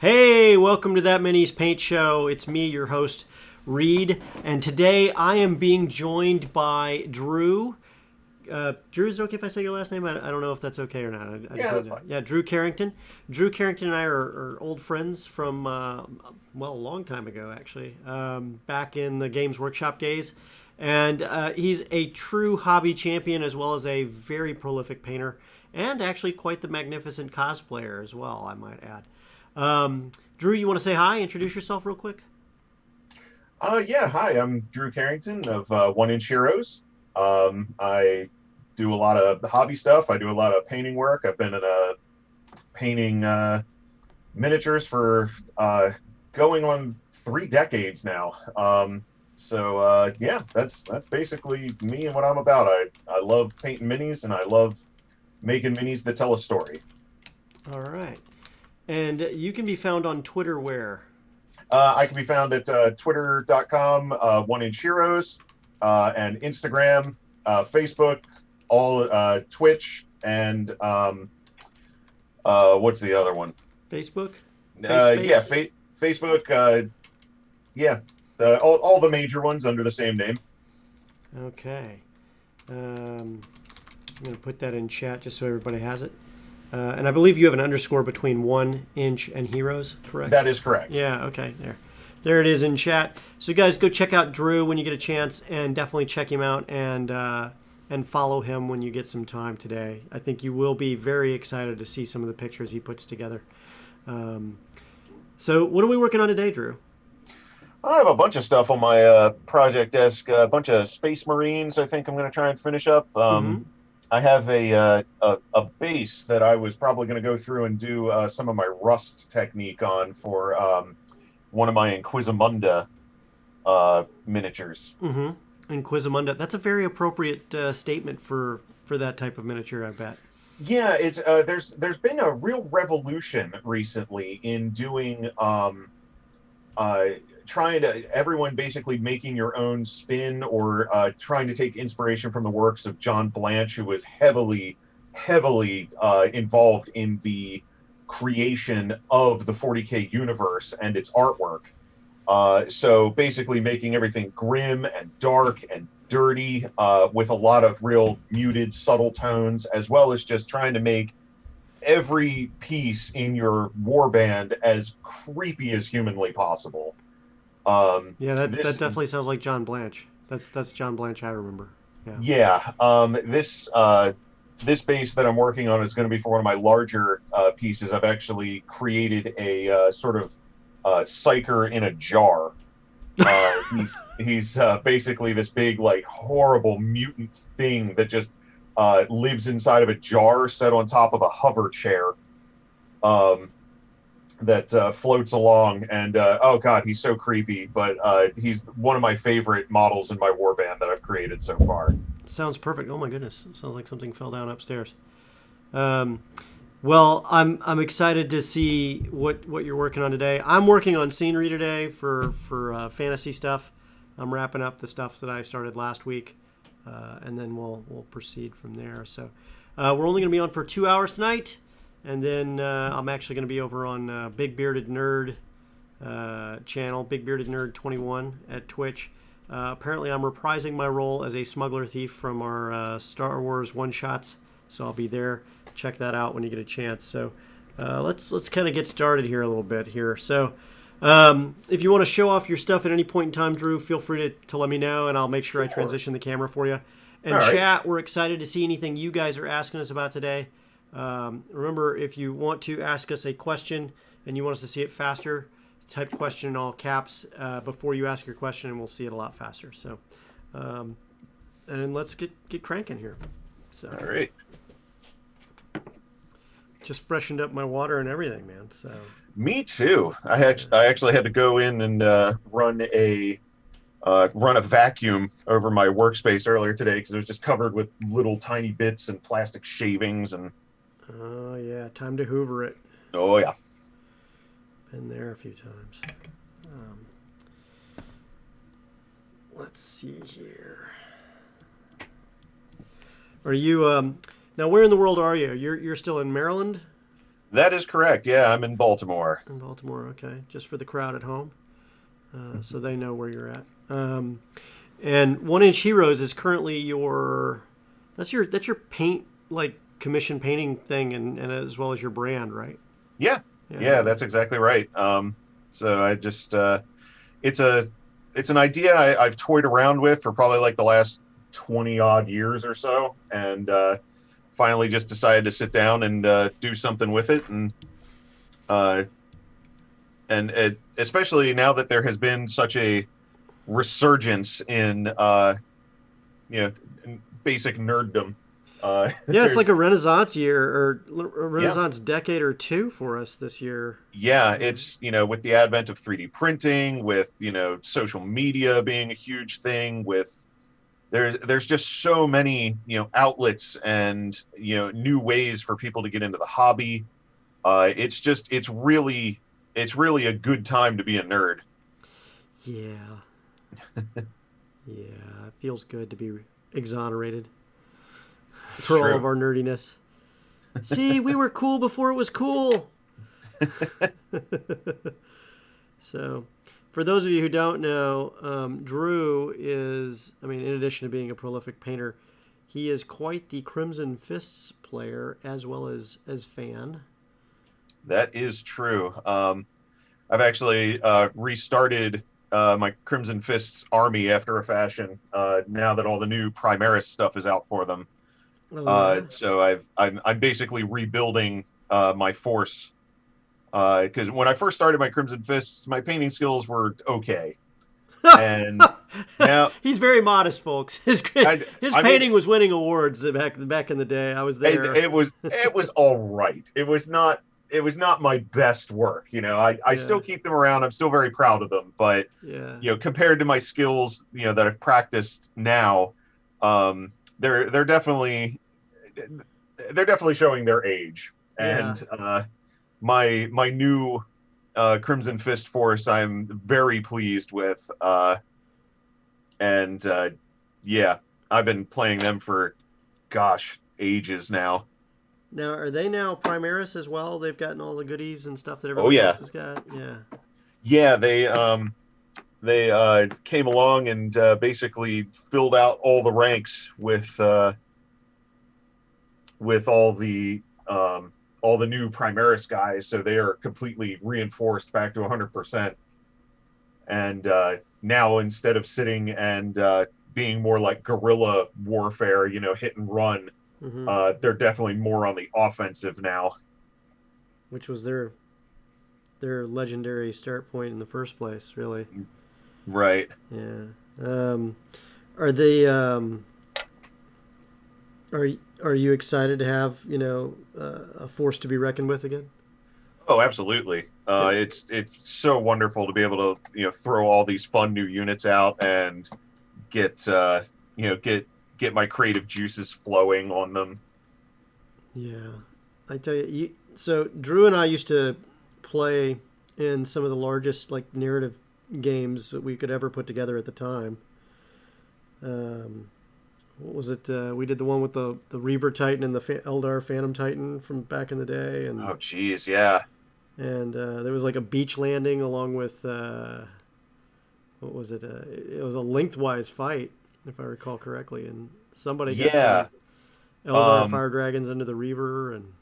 Hey, welcome to That Minis Paint Show. It's me, your host, Reed, and today I am being joined by Drew. Drew, is it okay if I say your last name? I don't know if that's okay or not. Yeah, that's fine. Yeah, Drew Carrington. Drew Carrington and I are old friends from, a long time ago, actually, back in the Games Workshop days. And he's a true hobby champion as well as a very prolific painter and actually quite the magnificent cosplayer as well, I might add. Drew, you want to say hi? Introduce yourself real quick. Yeah, hi, I'm Drew Carrington of One Inch Heroes. I do a lot of hobby stuff. I do a lot of painting work. I've been in painting miniatures for going on 3 decades now. Yeah, that's basically me and what I'm about. I love painting minis and I love making minis that tell a story. All right. And you can be found on Twitter where? I can be found at twitter.com, One Inch Heroes, and Instagram, Facebook, all Twitch, and what's the other one? Facebook? Yeah, FaceSpace? Facebook. Yeah, all the major ones under the same name. Okay. I'm going to put that in chat just so everybody has it. And I believe you have an underscore between 1 inch and heroes, correct? That is correct. Yeah, okay, there. There it is in chat. So you guys go check out Drew when you get a chance, and definitely check him out and follow him when you get some time today. I think you will be very excited to see some of the pictures he puts together. So what are we working on today, Drew? I have a bunch of stuff on my project desk. A bunch of Space Marines. I think I'm going to try and finish up. Mm-hmm. I have a base that I was probably going to go through and do some of my rust technique on for one of my Inquisimunda miniatures. Mm-hmm. Inquisimunda. That's a very appropriate statement for that type of miniature, I bet. Yeah, it's there's been a real revolution recently in doing uh, trying to everyone basically making your own spin or trying to take inspiration from the works of John Blanche, who was heavily involved in the creation of the 40K universe and its artwork. So basically making everything grim and dark and dirty with a lot of real muted, subtle tones, as well as just trying to make every piece in your warband as creepy as humanly possible. Yeah, that This, definitely sounds like John Blanche. That's John Blanche I remember. Yeah. yeah, this base that I'm working on is going to be for one of my larger pieces. I've actually created a sort of psyker in a jar. He's basically this big, like, horrible mutant thing that just lives inside of a jar set on top of a hover chair. That floats along, and oh god, he's so creepy, but he's one of my favorite models in my warband that I've created so far. Sounds perfect. Oh my goodness, sounds like something fell down upstairs. Um, well, I'm excited to see what you're working on today. I'm working on scenery today for fantasy stuff. I'm wrapping up the stuff that I started last week, and then we'll proceed from there. So we're only going to be on for 2 hours tonight, and then I'm actually going to be over on Big Bearded Nerd channel, Big Bearded Nerd 21 at Twitch. Apparently, I'm reprising my role as a smuggler thief from our Star Wars one shots, so I'll be there. Check that out when you get a chance. So let's kind of get started here a little bit here. So if you want to show off your stuff at any point in time, Drew, feel free to let me know, and I'll make sure I transition the camera for you. And All right. chat, we're excited to see anything you guys are asking us about today. Remember, if you want to ask us a question and you want us to see it faster, type question in all caps before you ask your question, and we'll see it a lot faster. So, and let's get cranking here. So, All right. just freshened up my water and everything, man. So, Me too. I actually had to go in and run a vacuum over my workspace earlier today because it was just covered with little tiny bits and plastic shavings and. oh yeah, time to hoover it. Oh yeah. Been there a few times. Let's see here. Are you now? Where in the world are you? You're still in Maryland? That is correct. Yeah, I'm in Baltimore. In Baltimore, okay. Just for the crowd at home, so they know where you're at. And One Inch Heroes is currently your that's your paint like commission painting thing, and as well as your brand, right? Yeah, Yeah, yeah, yeah. that's exactly right. So I just it's a it's an idea I've toyed around with for probably like the last 20 odd years or so, and finally just decided to sit down and do something with it, uh, especially now that there has been such a resurgence in you know basic nerddom. Yeah, it's like There's a Renaissance year or a yeah, Renaissance decade or two for us this year. yeah, Uh, it's with the advent of 3D printing, with social media being a huge thing, with there's just so many outlets and new ways for people to get into the hobby. It's really a good time to be a nerd. yeah, yeah. It feels good to be exonerated It's for all of true. our nerdiness. See, we were cool before it was cool. So, for those of you who don't know, Drew is, I mean, in addition to being a prolific painter, he is quite the Crimson Fists player as well as fan. That is true. I've actually restarted my Crimson Fists army after a fashion. Now that all the new Primaris stuff is out for them, Oh yeah. so I'm basically rebuilding my force. Because when I first started my Crimson Fists, my painting skills were okay, and now He's very modest, folks. His I his I mean painting was winning awards back in the day. I was there. it was all right. It was not my best work. I Yeah, still keep them around. I'm still very proud of them, but yeah, compared to my skills, that I've practiced now, they're definitely showing their age. yeah. And my new Crimson Fist force, I'm very pleased with. And yeah, I've been playing them for gosh ages now. Now, are they now Primaris as well? They've gotten all the goodies and stuff that Oh everybody yeah, else has got. Yeah. yeah. They came along and basically filled out all the ranks with all the new Primaris guys, so they are completely reinforced back to 100%. And now instead of sitting and being more like guerrilla warfare, hit and run, Hmm. they're definitely more on the offensive now. Which was their legendary start point in the first place, really. Right. Yeah. Are they? Are are you excited to have a force to be reckoned with again? Oh, absolutely. Good. It's so wonderful to be able to throw all these fun new units out and get you know get my creative juices flowing on them. Yeah. I tell you, so Drew and I used to play in some of the largest like narrative games that we could ever put together at the time. Um, what was it? We did the one with the Reaver Titan and the Eldar Phantom Titan from back in the day, Oh, geez, yeah. and there was like a beach landing along with what was it? It was a lengthwise fight, if I recall correctly, and somebody got Yeah. some Eldar Um, fire dragons into the Reaver, and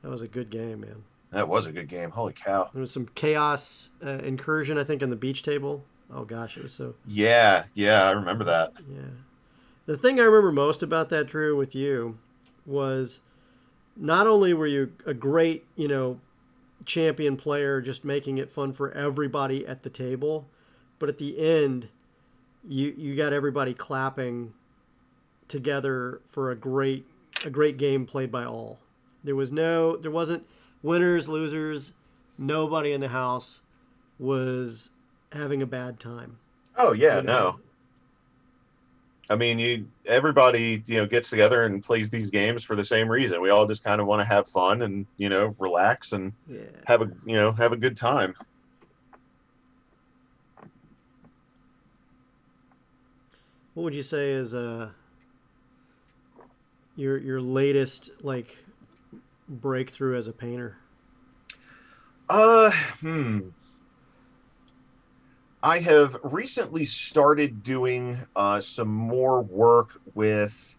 that was a good game, man. that was a good game. Holy cow. There was some chaos incursion, I think, on the beach table. Oh gosh, it was so. Yeah, yeah, I remember that. Yeah. The thing I remember most about that, Drew, with you, was not only were you a great, champion player, just making it fun for everybody at the table, but at the end, you got everybody clapping together for a great game played by all. There wasn't winners, losers. Nobody in the house was having a bad time. Oh, yeah, You know. no. I mean, everybody, gets together and plays these games for the same reason. We all just kind of want to have fun and, relax and Yeah. have a good time. What would you say is your latest like breakthrough as a painter? Uh, hmm. I have recently started doing some more work with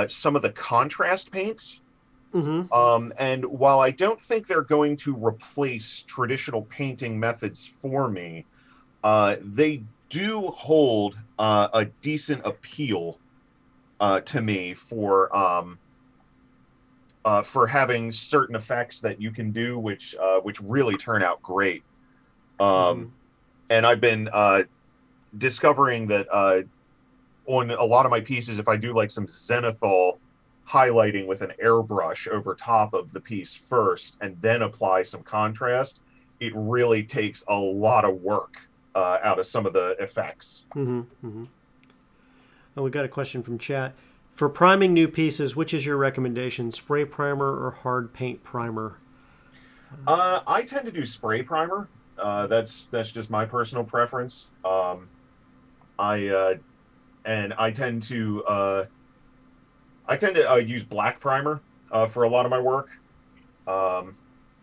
some of the contrast paints. Mm-hmm. And while I don't think they're going to replace traditional painting methods for me, they do hold a decent appeal to me for having certain effects that you can do, which really turn out great. Mm-hmm. Um, and I've been discovering that on a lot of my pieces, if I do like some zenithal highlighting with an airbrush over top of the piece first and then apply some contrast, it really takes a lot of work out of some of the effects. Mm-hmm. Mm-hmm. Oh, we got a question from chat. For priming new pieces, which is your recommendation, spray primer or hard paint primer? I tend to do spray primer. That's just my personal preference. I and I tend to use black primer for a lot of my work. Um,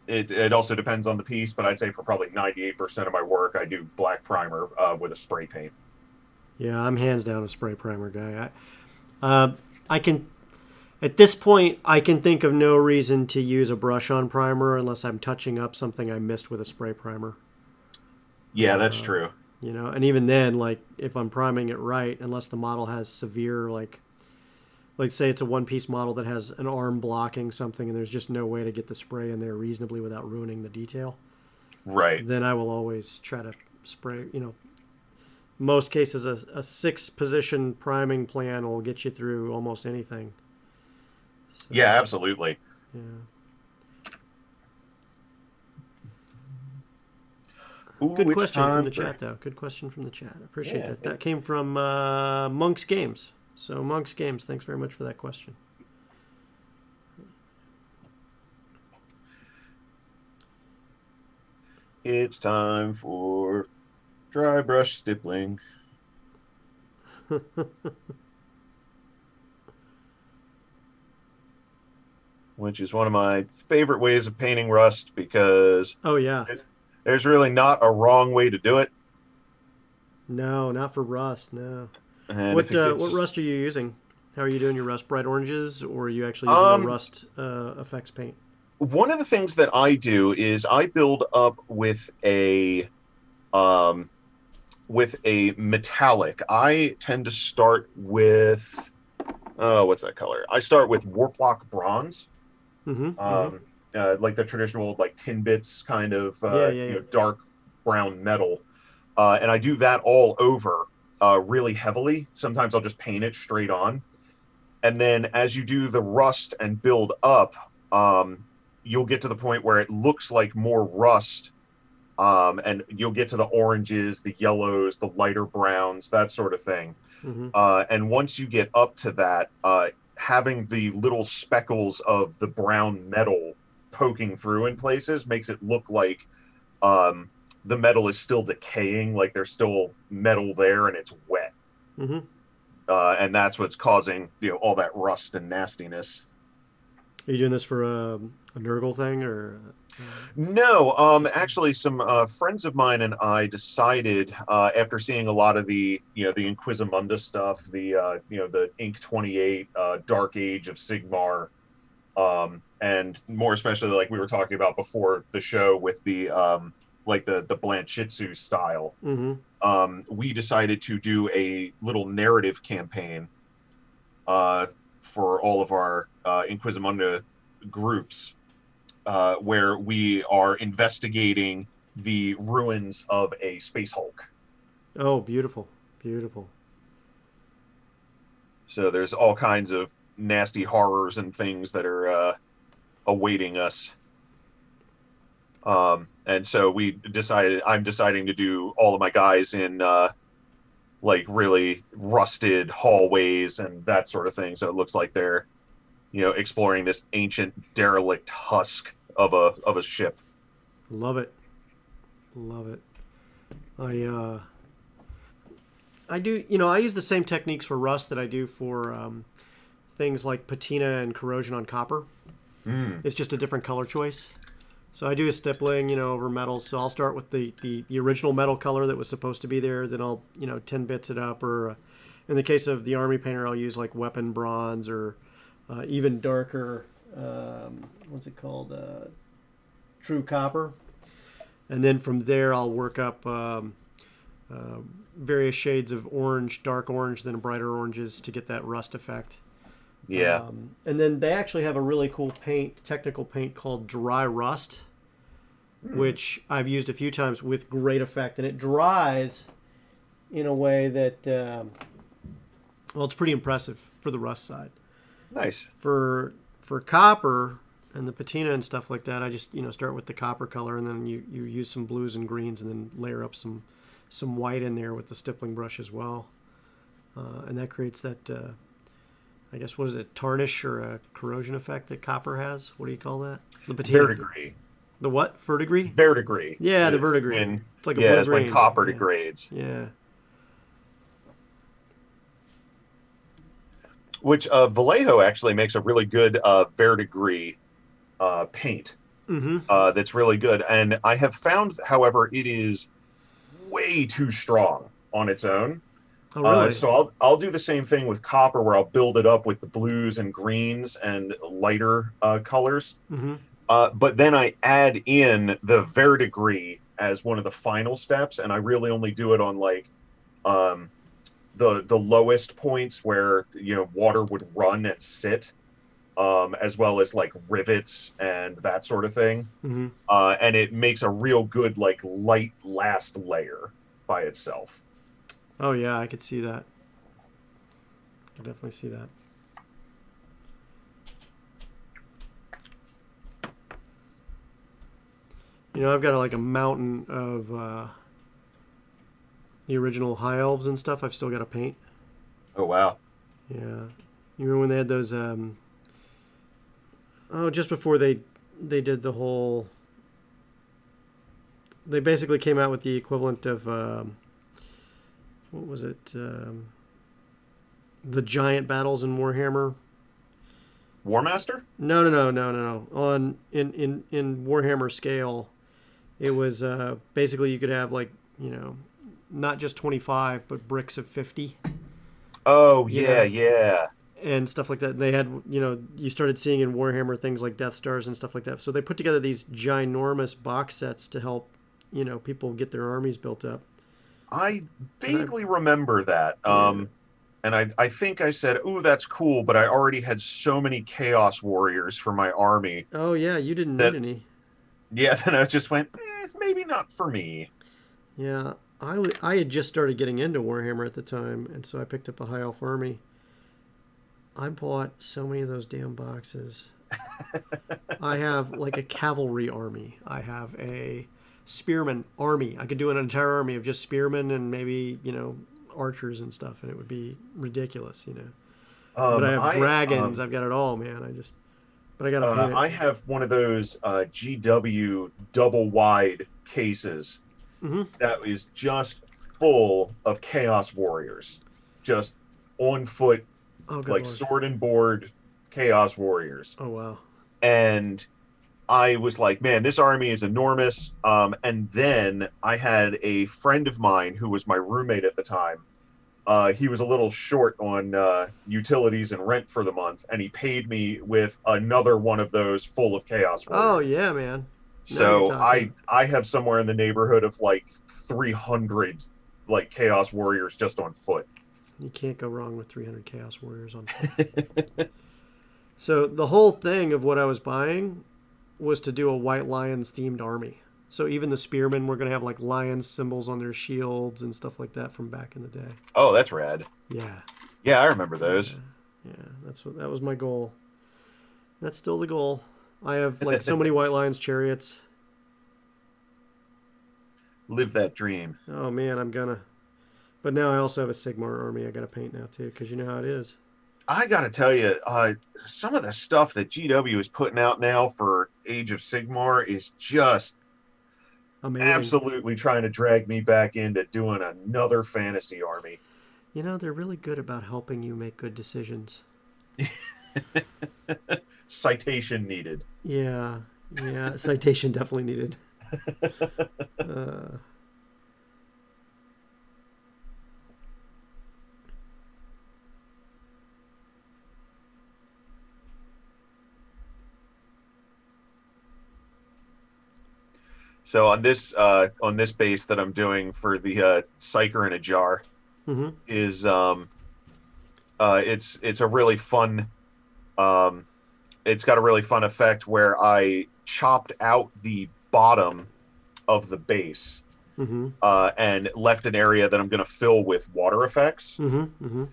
it also depends on the piece, but I'd say for probably 98% of my work, I do black primer with a spray paint. Yeah, I'm hands down a spray primer guy. I can At this point, I can think of no reason to use a brush on primer unless I'm touching up something I missed with a spray primer. Yeah, that's true. And even then, like if I'm priming it right, unless the model has severe like say it's a one piece model that has an arm blocking something and there's just no way to get the spray in there reasonably without ruining the detail, Right. then I will always try to spray. Most cases a six position priming plan will get you through almost anything. So Yeah, absolutely. yeah. Ooh, Good it's question from time the for chat, though. Good question from the chat. I appreciate yeah. that. That came from Monk's Games. So, Monk's Games, thanks very much for that question. It's time for dry brush stippling, which is one of my favorite ways of painting rust because Oh, yeah. there's really not a wrong way to do it. No, not for rust. No. And if What it what gets rust are you using? How are you doing your rust? Bright oranges, or are you actually using a um rust effects paint? one of the things that I do is I build up um with a metallic. I tend to start with what's that color? I start with Warplock bronze, Mm-hmm. Mm-hmm. um, like the traditional like tin bits kind of Yeah, yeah, yeah. dark brown metal, and I do that all over really heavily. Sometimes I'll just paint it straight on, and then as you do the rust and build up, you'll get to the point where it looks like more rust, and you'll get to the oranges, the yellows, the lighter browns, that sort of thing. Mm-hmm. And once you get up to that, having the little speckles of the brown metal poking through in places makes it look like um, the metal is still decaying, like there's still metal there and it's wet. Mm-hmm. And that's what's causing all that rust and nastiness. Are you doing this for a Nurgle thing or No, just? actually, some friends of mine and I decided after seeing a lot of the Inquisimunda stuff, the Ink 28, Dark Age of Sigmar, and more especially like we were talking about before the show with the like the Blanchitsu style. Mm-hmm. We decided to do a little narrative campaign uh, for all of our Inquisimunda groups where we are investigating the ruins of a space Hulk. Oh, beautiful, beautiful. So there's all kinds of nasty horrors and things that are awaiting us. And so I'm deciding to do all of my guys in like really rusted hallways and that sort of thing. So it looks like they're, exploring this ancient derelict husk of a ship. Love it, love it. I I do, I use the same techniques for rust that I do for things like patina and corrosion on copper. Mm. It's just a different color choice. So I do a stippling, over metals. So I'll start with the original metal color that was supposed to be there. Then I'll, 10 bits it up. Or in the case of the Army painter, I'll use like weapon bronze or even darker, what's it called? True copper. And then from there, I'll work up various shades of orange, dark orange, then brighter oranges to get that rust effect. Yeah. And then they actually have a really cool technical paint called dry rust, which I've used a few times with great effect. And it dries in a way that, it's pretty impressive for the rust side. Nice. For copper and the patina and stuff like that, I just, start with the copper color, and then you use some blues and greens, and then layer up some white in there with the stippling brush as well. And that creates that... I guess, what is it, tarnish or a corrosion effect that copper has? What do you call that? The patina. Verdigris. The what? Verdigris? Verdigris. Yeah, the verdigris. It's like a it's blue-green. when copper degrades. Yeah. Which Vallejo actually makes a really good verdigris paint. Mm-hmm. That's really good. And I have found, however, it is way too strong on its own. Oh, really? So I'll do the same thing with copper, where I'll build it up with the blues and greens and lighter colors. Mm-hmm. But then I add in the verdigris as one of the final steps, and I really only do it on like the lowest points where water would run and sit, as well as like rivets and that sort of thing. Mm-hmm. And it makes a real good like light last layer by itself. Oh, yeah, I could see that. I could definitely see that. I've got like a mountain of the original High Elves and stuff I've still got to paint. Oh, wow. Yeah. You remember when they had those, just before they did the whole, they basically came out with the equivalent of, what was it? The giant battles in Warhammer. War Master? No. On in Warhammer scale, it was basically you could have like not just 25 but bricks of 50. Oh yeah. And stuff like that. They had you started seeing in Warhammer things like Death Stars and stuff like that. So they put together these ginormous box sets to help people get their armies built up. I vaguely remember that. And I think I said, "Ooh, that's cool," but I already had so many Chaos Warriors for my army. Oh yeah, you didn't need any. Yeah, then I just went, maybe not for me. Yeah, I had just started getting into Warhammer at the time, and so I picked up a High Elf army. I bought so many of those damn boxes. I have like a cavalry army. I have a spearman army. I could do an entire army of just spearmen and maybe archers and stuff, and it would be ridiculous, but I have dragons. I've got it all, man. But I gotta paint it. I have one of those GW double wide cases that is just full of Chaos Warriors, just on foot, like Lord. Sword and board Chaos Warriors. Oh wow. And I was like, man, this army is enormous. And then I had a friend of mine who was my roommate at the time. He was a little short on utilities and rent for the month, and he paid me with another one of those full of Chaos Warriors. Oh, yeah, man. So I have somewhere in the neighborhood of like 300 like Chaos Warriors just on foot. You can't go wrong with 300 Chaos Warriors on foot. So the whole thing of what I was buying was to do a White Lions themed army. So even the spearmen were going to have like lion symbols on their shields and stuff like that from back in the day. Oh, that's rad. Yeah. Yeah, I remember those. Yeah, that was my goal. That's still the goal. I have like so many White Lions chariots. Live that dream. Oh man, I'm gonna. But now I also have a Sigmar army I got to paint now too, because you know how it is. I got to tell you, some of the stuff that GW is putting out now for Age of Sigmar is just amazing. Absolutely trying to drag me back into doing another fantasy army. They're really good about helping you make good decisions. Citation needed. Yeah, yeah. Citation definitely needed. Uh, So on this base that I'm doing for the Psyker in a Jar mm-hmm. is it's a really fun um, it's got a really fun effect where I chopped out the bottom of the base Mm-hmm. and left an area that I'm going to fill with water effects. Mm-hmm. Mm-hmm.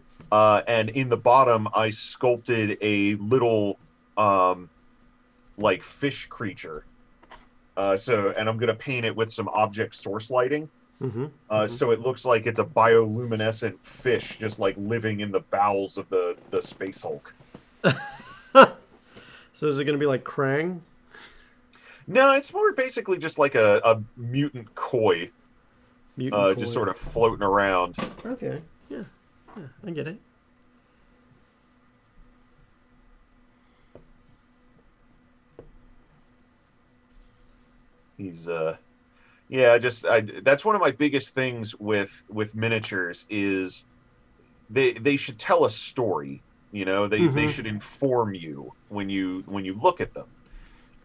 And in the bottom, I sculpted a little um, like fish creature. And I'm going to paint it with some object source lighting. Mm-hmm. Mm-hmm. So it looks like it's a bioluminescent fish just like living in the bowels of the Space Hulk. So is it going to be like Krang? No, it's more basically just like a mutant koi, Mutant just Koi. sort of floating around. Okay. Yeah. Yeah. I get it. He's yeah, that's one of my biggest things with miniatures is they should tell a story. You know, they Mm-hmm. should inform you when you look at them.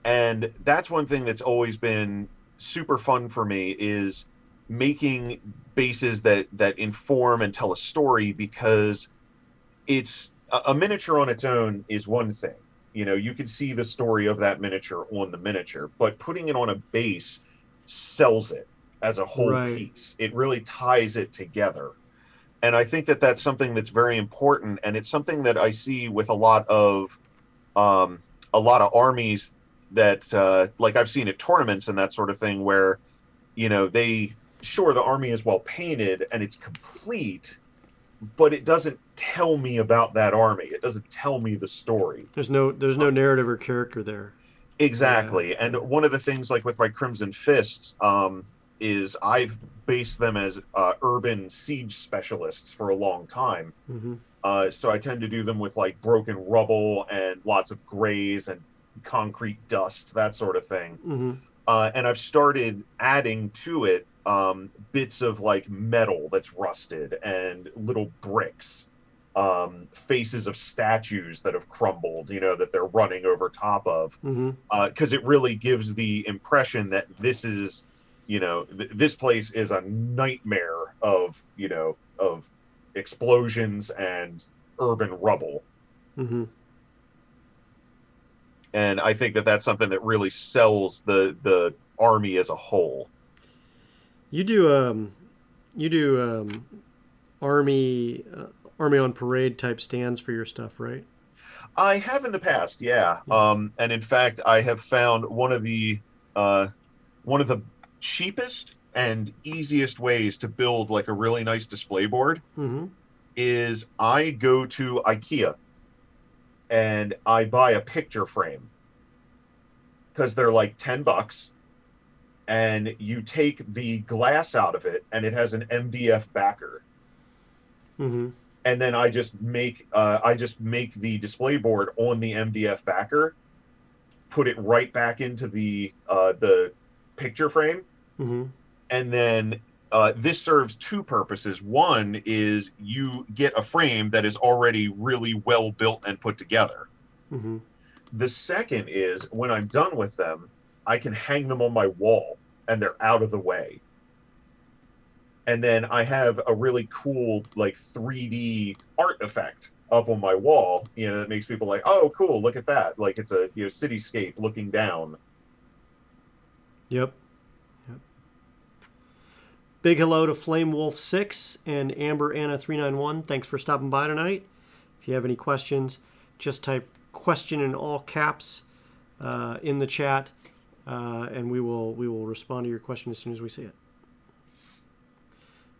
And that's one thing that's always been super fun for me is making bases that inform and tell a story because it's a miniature on its own is one thing. You know, you can see the story of that miniature on the miniature, but putting it on a base sells it as a whole Right. piece. It really ties it together. And I think that that's something that's very important, and it's something that I see with um, a lot of armies that like I've seen at tournaments and that sort of thing where you know they sure the army is well painted and it's complete, but it doesn't tell me about that army. It doesn't tell me the story. There's no narrative or character there. Yeah. Exactly. And Yeah. one of the things, like with my Crimson Fists, is I've based them as urban siege specialists for a long time. Mm-hmm. So I tend to do them with like broken rubble and lots of grays and concrete dust, that sort of thing. Mm-hmm. And I've started adding to it bits of like metal that's rusted and little bricks, faces of statues that have crumbled, you know, that they're running over top of, Mm-hmm. because it really gives the impression that this is, you know, this place is a nightmare of, you know, of explosions and urban rubble. Mm-hmm. And I think that that's something that really sells the army as a whole. You do army army on parade type stands for your stuff, right? I have in the past, yeah. Yeah. And in fact, I have found uh, one of the cheapest and easiest ways to build like a really nice display board Mm-hmm. is I go to IKEA and I buy a picture frame because they're like $10 and you take the glass out of it and it has an MDF backer. Mm-hmm. And then I just make the display board on the MDF backer, put it right back into the picture frame, Mm-hmm. and then this serves two purposes. One is you get a frame that is already really well built and put together. Mm-hmm. The second is when I'm done with them, I can hang them on my wall and they're out of the way. And then I have a really cool like 3D art effect up on my wall, you know, that makes people like, oh, cool, look at that. Like it's a, you know, cityscape looking down. Yep. Yep. Big hello to Flame Wolf 6 and Amber Anna 391. Thanks for stopping by tonight. If you have any questions, just type question in all caps in the chat, and we will respond to your question as soon as we see it.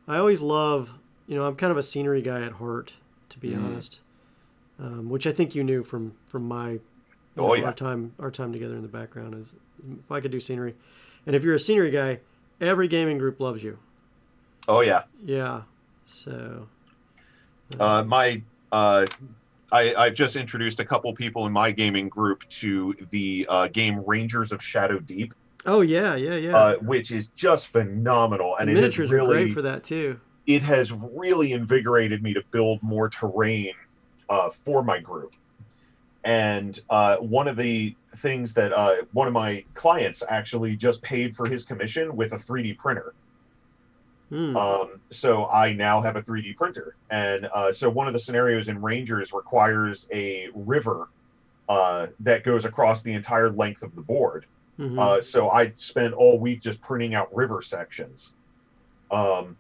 I always love, I'm kind of a scenery guy at heart, to be honest, which I think you knew from my Oh yeah. our time together in the background is if I could do scenery, and if you're a scenery guy, every gaming group loves you. Oh yeah. Yeah, so My I I've just introduced a couple people in my gaming group to the game Rangers of Shadow Deep, Oh yeah, yeah, yeah. which is just phenomenal, The and miniatures are great for that too. it has really invigorated me to build more terrain for my group. And one of the things that one of my clients actually just paid for his commission with a 3D printer. Hmm. So I now have a 3D printer, and so one of the scenarios in Rangers requires a river that goes across the entire length of the board. Mm-hmm. So I spent all week just printing out river sections. Um,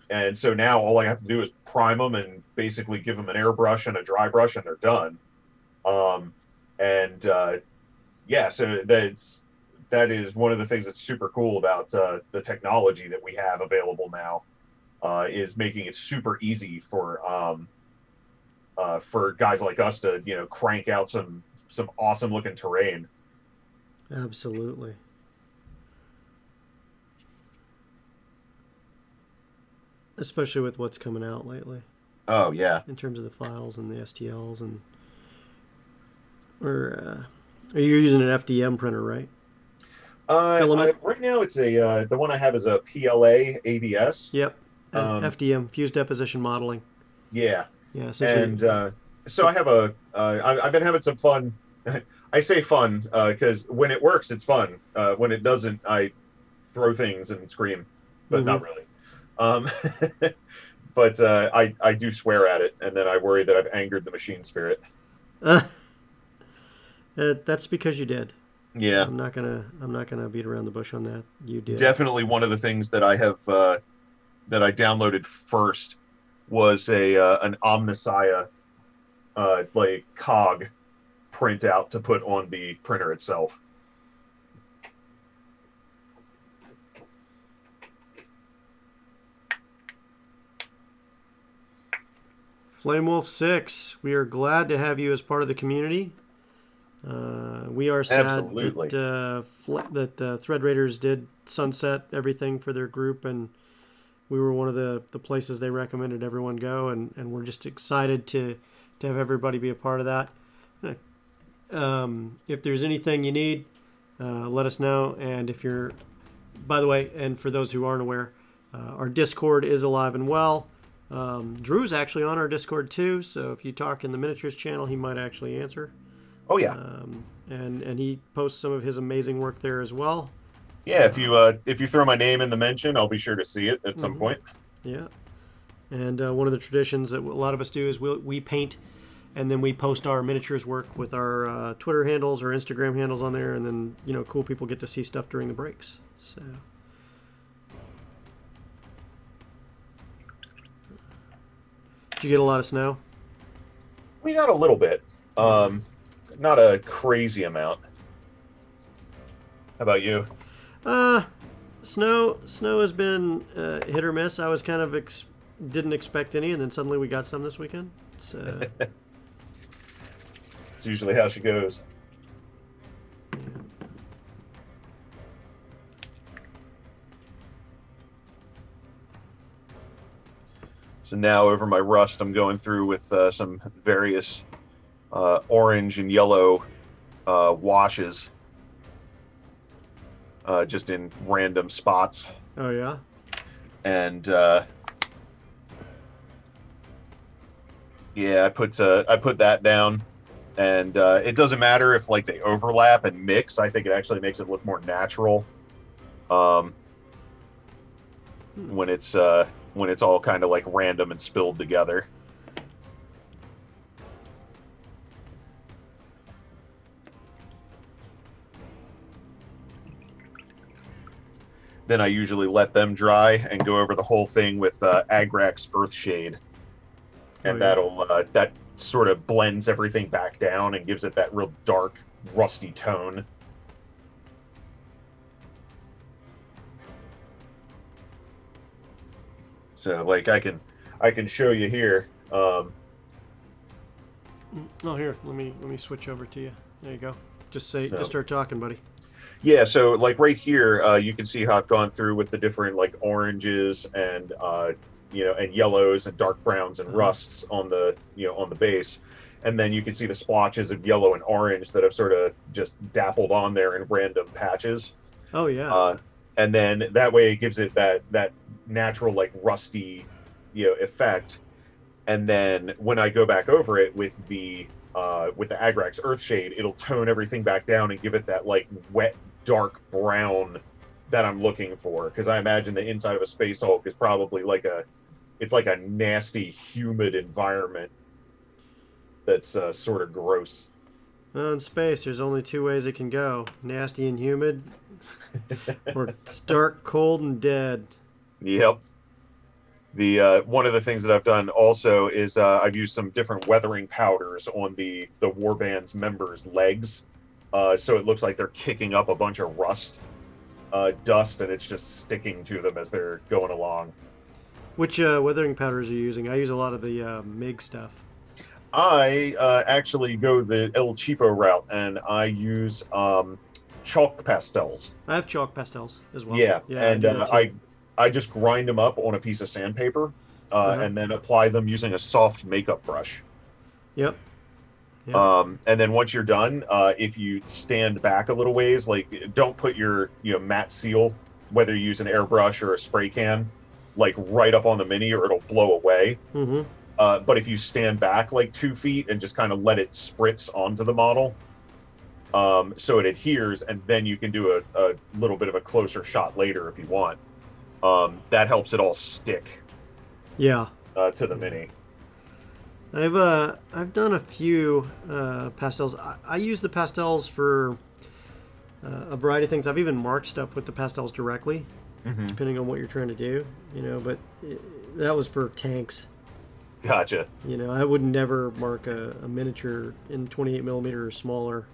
and so now all I have to do is prime them and basically give them an airbrush and a dry brush, and they're done. Um, and yeah, so that is one of the things that's super cool about the technology that we have available now, is making it super easy for guys like us to crank out some awesome looking terrain. Absolutely. Especially with what's coming out lately Oh yeah. in terms of the files and the STLs and or you're using an FDM printer, right? Filament. Right now it's a the one I have is a PLA ABS. Yep. Um, FDM, fused deposition modeling. yeah, Yeah, essentially. and so I have I've been having some fun. I say fun because when it works, it's fun. When it doesn't, I throw things and scream, but Mm-hmm. not really. Um, but I do swear at it, and then I worry that I've angered the machine spirit. That's because you did. Yeah, I'm not gonna beat around the bush on that. You did. definitely one of the things that I have that I downloaded first was a an Omnissiah like cog printout to put on the printer itself. Flame Wolf 6, we are glad to have you as part of the community. We are sad Absolutely. that Thread Raiders did sunset everything for their group, and we were one of the places they recommended everyone go, and we're just excited to have everybody be a part of that. If there's anything you need, let us know. And if you're, by the way, and for those who aren't aware, our Discord is alive and well. Drew's actually on our Discord too, so if you talk in the miniatures channel, he might actually answer. Oh yeah. And he posts some of his amazing work there as well. Yeah, if you throw my name in the mention, I'll be sure to see it at some point. Yeah. And one of the traditions that a lot of us do is we paint, and then we post our miniatures work with our Twitter handles or Instagram handles on there, and then cool people get to see stuff during the breaks. So. Did you get a lot of snow? We got a little bit, not a crazy amount. How about you? Snow has been hit or miss. I was kind of didn't expect any, and then suddenly we got some this weekend. So It's usually how she goes. So now over my rust, I'm going through with some various orange and yellow washes, just in random spots. Oh yeah. And yeah, I put that down, and it doesn't matter if like they overlap and mix. I think it actually makes it look more natural when it's all kind of like random and spilled together. Then I usually let them dry and go over the whole thing with Agrax Earthshade, and that sort of blends everything back down and gives it that real dark, rusty tone. So, like, I can show you here. Oh, here. Let me switch over to you. There you go. Just start talking, buddy. Yeah, so like right here, you can see how I've gone through with the different like oranges and and yellows and dark browns and rusts on the on the base, and then you can see the splotches of yellow and orange that have sort of just dappled on there in random patches. Oh yeah. And then that way it gives it that natural like rusty, effect. And then when I go back over it with the Agrax Earthshade, it'll tone everything back down and give it that like wet, dark brown that I'm looking for. Because I imagine the inside of a Space Hulk is probably it's like a nasty, humid environment that's sort of gross. Well, in space, there's only two ways it can go: nasty and humid, or stark, cold, and dead. Yep. The one of the things that I've done also is I've used some different weathering powders on the warband's members' legs, so it looks like they're kicking up a bunch of rust, dust, and it's just sticking to them as they're going along. Which weathering powders are you using? I use a lot of the MIG stuff. I actually go the El Cheapo route, and I use chalk pastels. I have chalk pastels as well. Yeah, and I just grind them up on a piece of sandpaper, and then apply them using a soft makeup brush. Yep. And then once you're done, if you stand back a little ways, like don't put your matte seal, whether you use an airbrush or a spray can, like right up on the mini, or it'll blow away. Mm-hmm. But if you stand back like 2 feet and just kind of let it spritz onto the model, so it adheres, and then you can do a little bit of a closer shot later if you want. That helps it all stick. Yeah. To the mini. I've done a few pastels. I use the pastels for a variety of things. I've even marked stuff with the pastels directly, depending on what you're trying to do. But that was for tanks. Gotcha. I would never mark a miniature in 28 millimeter or smaller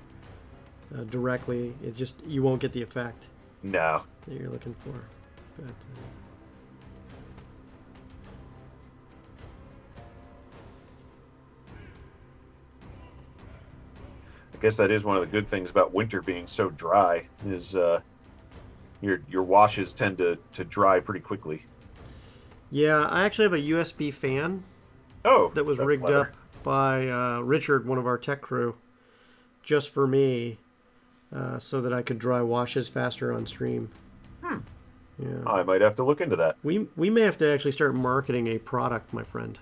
directly. It just, you won't get the effect. No. That you're looking for. But, I guess that is one of the good things about winter being so dry is your washes tend to dry pretty quickly. Yeah, I actually have a USB fan. Oh, that was rigged clever. up by Richard, one of our tech crew, just for me, so that I could dry washes faster on stream. Yeah. I might have to look into that. We may have to actually start marketing a product, my friend.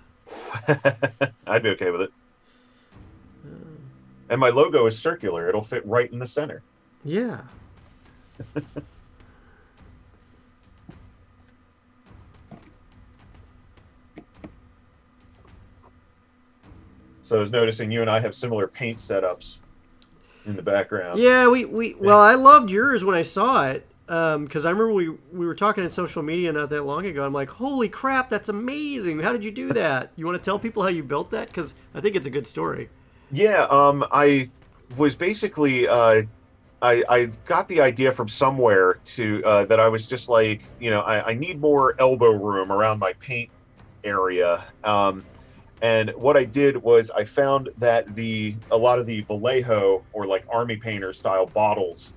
I'd be okay with it. And my logo is circular. It'll fit right in the center. Yeah. So I was noticing you and I have similar paint setups in the background. Yeah, well, I loved yours when I saw it, because I remember we were talking in social media not that long ago. I'm like, holy crap, that's amazing! How did you do that? You want to tell people how you built that? Because I think it's a good story. Yeah, I was basically I got the idea from somewhere to that I was just like, I need more elbow room around my paint area. And what I did was I found that a lot of the Vallejo or like army painter style bottles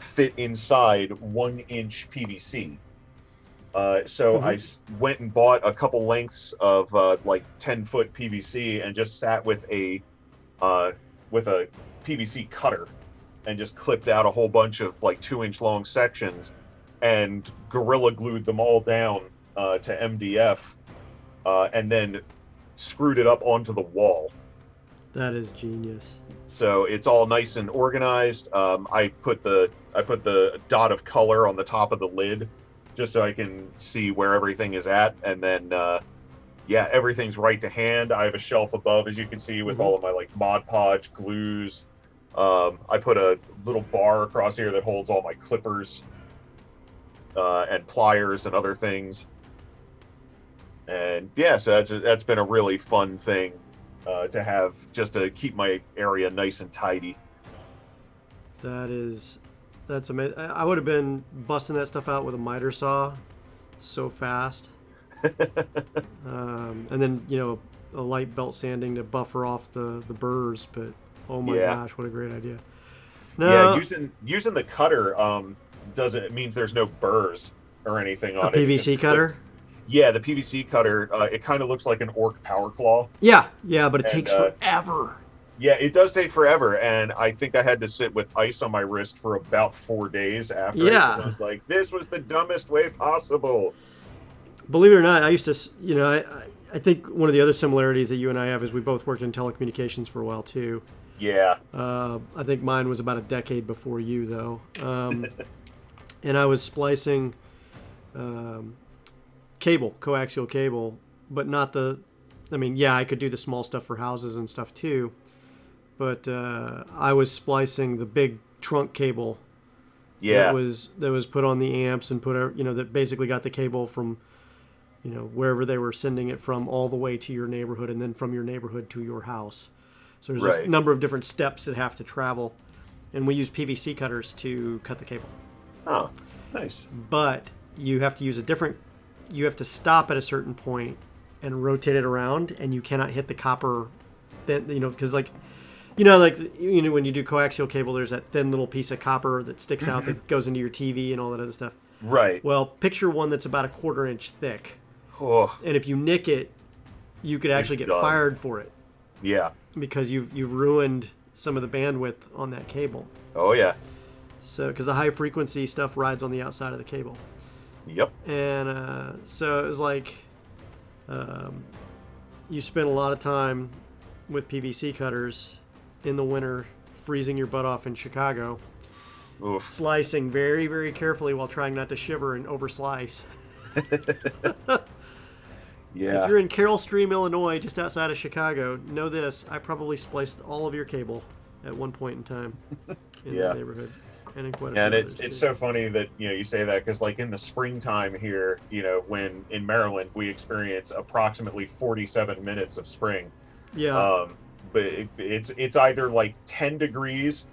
fit inside 1-inch PVC. So I went and bought a couple lengths of like 10-foot PVC and just sat with a PVC cutter and just clipped out a whole bunch of like 2-inch long sections and gorilla glued them all down to MDF, and then screwed it up onto the wall. That is genius. So it's all nice and organized. I put the dot of color on the top of the lid just so I can see where everything is at, and then everything's right to hand. I have a shelf above, as you can see, with all of my like Mod Podge glues. I put a little bar across here that holds all my clippers and pliers and other things. And yeah, so that's been a really fun thing to have, just to keep my area nice and tidy. That's amazing. I would have been busting that stuff out with a miter saw so fast. And then, a light belt sanding to buffer off the burrs, but oh my gosh, what a great idea. No, yeah, using the cutter means there's no burrs or anything on a PVC cutter? Yeah, the PVC cutter. It kind of looks like an orc power claw, Yeah, yeah, but it and takes forever. yeah, it does take forever. And I think I had to sit with ice on my wrist for about 4 days after it because I Yeah, was like, "This was the dumbest way possible." believe it or not, I used to, I think one of the other similarities that you and I have is we both worked in telecommunications for a while too. Yeah, I think mine was about a decade before you, though. And I was splicing um, cable, coaxial cable, but not the. I mean, yeah, I could do the small stuff for houses and stuff too, but I was splicing the big trunk cable yeah, that was put on the amps and that basically got the cable from wherever they were sending it from all the way to your neighborhood and then from your neighborhood to your house. So there's a right. number of different steps that have to travel, and we use PVC cutters to cut the cable. Oh, nice. But you have to use a different. You have to stop at a certain point and rotate it around, and you cannot hit the copper. Then because when you do coaxial cable, there's that thin little piece of copper that sticks out that goes into your TV and all that other stuff. Right. Well, picture one that's about a 1/4 inch thick, Oh, and if you nick it, you could actually get done. fired for it. Yeah. Because you've ruined some of the bandwidth on that cable. Oh, yeah. So because the high frequency stuff rides on the outside of the cable, Yep. and so it was like you spend a lot of time with PVC cutters in the winter, freezing your butt off in Chicago, Oof. slicing very very carefully while trying not to shiver and over slice. Yeah. If you're in Carroll Stream, Illinois, just outside of Chicago, know this: I probably spliced all of your cable at one point in time in Yeah. that neighborhood, and in quite a And few it's others, too. so funny that you say that because like in the springtime here, when in Maryland we experience approximately 47 minutes of spring. Yeah, But it's either like 10 degrees,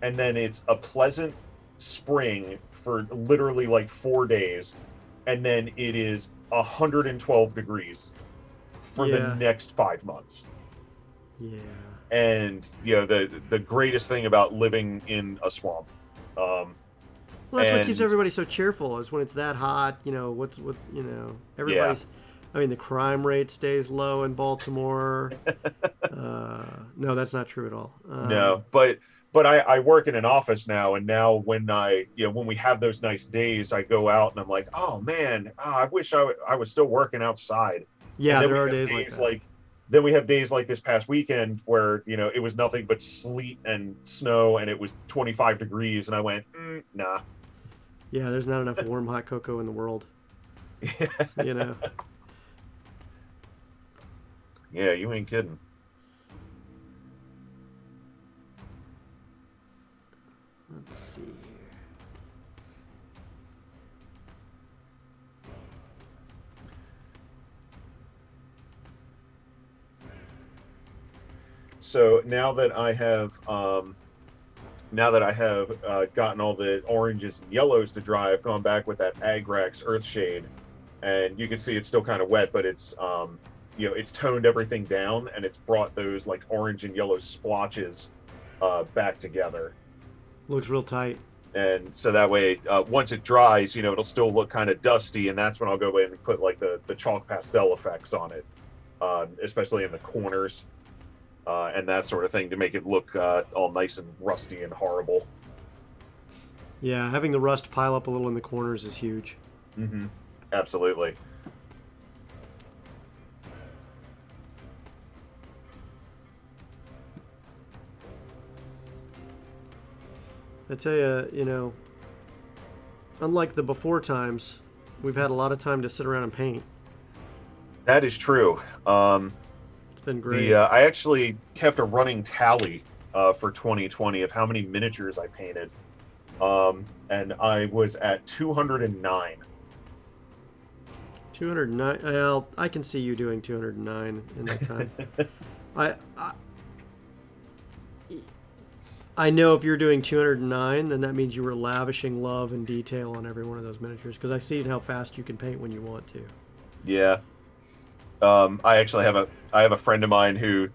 and then it's a pleasant spring for literally like 4 days, and then it is 112 degrees for Yeah. the next 5 months. yeah. And the greatest thing about living in a swamp. Well, that's what keeps And- everybody so cheerful is when it's that hot. Everybody's. I mean, the crime rate stays low in Baltimore. No, that's not true at all. No, but I work in an office now, and now when when we have those nice days, I go out and I'm like, oh man, I wish I was still working outside. Yeah, And then there we are have days like that. then we have days like this past weekend where it was nothing but sleet and snow, and it was 25 degrees, and I went, nah. Yeah, there's not enough warm hot cocoa in the world. You know. Yeah, you ain't kidding. Let's see here. So now that I have gotten all the oranges and yellows to dry, I've gone back with that Agrax Earthshade, and you can see it's still kind of wet, but it's it's toned everything down, and it's brought those like orange and yellow splotches back together. Looks real tight. And so that way, once it dries, it'll still look kind of dusty, and that's when I'll go in and put like the chalk pastel effects on it, especially in the corners. And that sort of thing to make it look all nice and rusty and horrible. Yeah, having the rust pile up a little in the corners is huge. Mm-hmm. Absolutely. I tell you, unlike the before times, we've had a lot of time to sit around and paint. That is true. It's been great. I actually kept a running tally for 2020 of how many miniatures I painted, and I was at 209. 209. Well, I can see you doing 209 in that time. I I know if you're doing 209, then that means you were lavishing love and detail on every one of those miniatures, because I see how fast you can paint when you want to. Yeah. I actually have a friend of mine who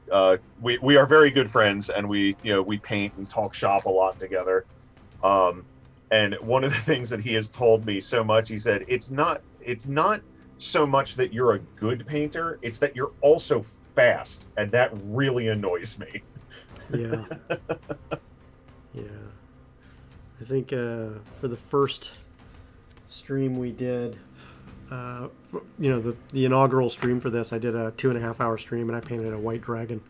we are very good friends, and we paint and talk shop a lot together. And one of the things that he has told me so much, he said, it's not so much that you're a good painter, it's that you're also fast, and that really annoys me. Yeah. Yeah. I think for the first stream we did, the inaugural stream for this, I did a 2.5 hour stream, and I painted a white dragon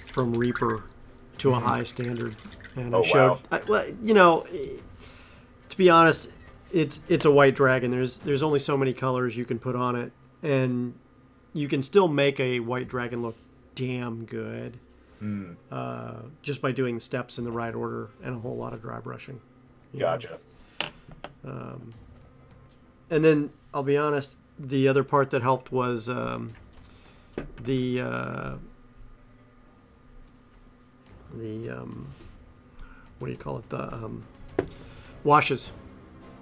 from Reaper to a high standard, and I Oh, showed, wow. to be honest, it's a white dragon. There's only so many colors you can put on it, and you can still make a white dragon look damn good just by doing the steps in the right order and a whole lot of dry brushing. you know. Gotcha. And then I'll be honest, the other part that helped was the what do you call it, the washes.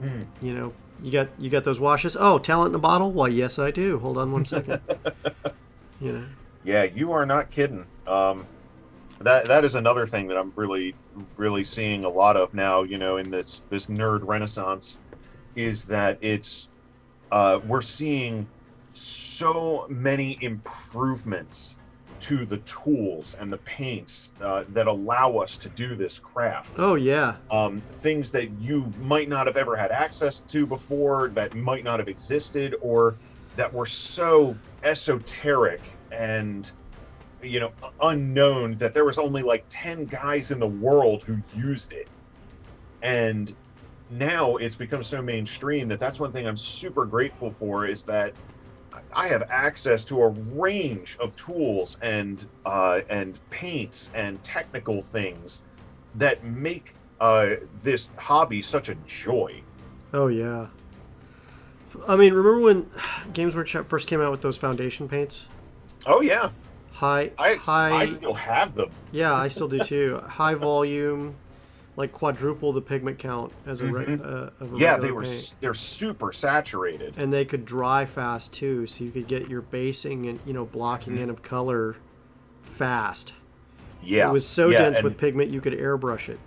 You got those washes. Oh, talent in a bottle. Why, yes I do. Hold on one second. Yeah, you are not kidding. That is another thing that I'm really seeing a lot of now, in this nerd renaissance, is that it's we're seeing so many improvements to the tools and the paints that allow us to do this craft. Oh yeah. Things that you might not have ever had access to before, that might not have existed, or that were so esoteric and unknown that there was only like 10 guys in the world who used it. And now it's become so mainstream that's one thing I'm super grateful for, is that I have access to a range of tools and paints and technical things that make this hobby such a joy. Oh yeah. I mean, remember when Games Workshop first came out with those foundation paints? Oh yeah. I still have them. Yeah, I still do too. High volume, like quadruple the pigment count as a, Yeah, regular paint. they're super saturated. And they could dry fast too, so you could get your basing and blocking in of color fast. Yeah. It was so dense with pigment you could airbrush it.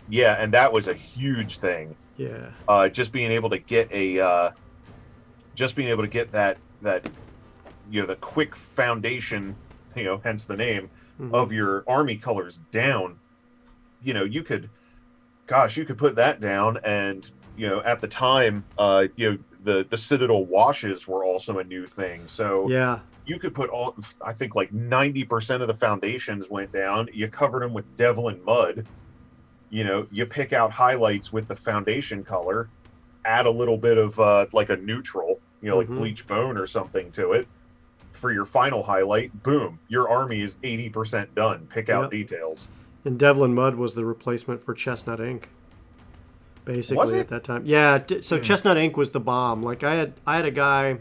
Yeah, and that was a huge thing. Yeah. Just being able to get that the quick foundation, hence the name, of your army colors down. You could put that down, and at the time, the Citadel washes were also a new thing. So yeah, you could put I think like 90% of the foundations went down. You covered them with Devlin mud. You pick out highlights with the foundation color, add a little bit of like a neutral, like bleach bone or something to it for your final highlight. Boom, your army is 80% done. Pick out details. And Devlin mud was the replacement for chestnut ink, basically, at that time. Yeah, so chestnut ink was the bomb. Like I had a guy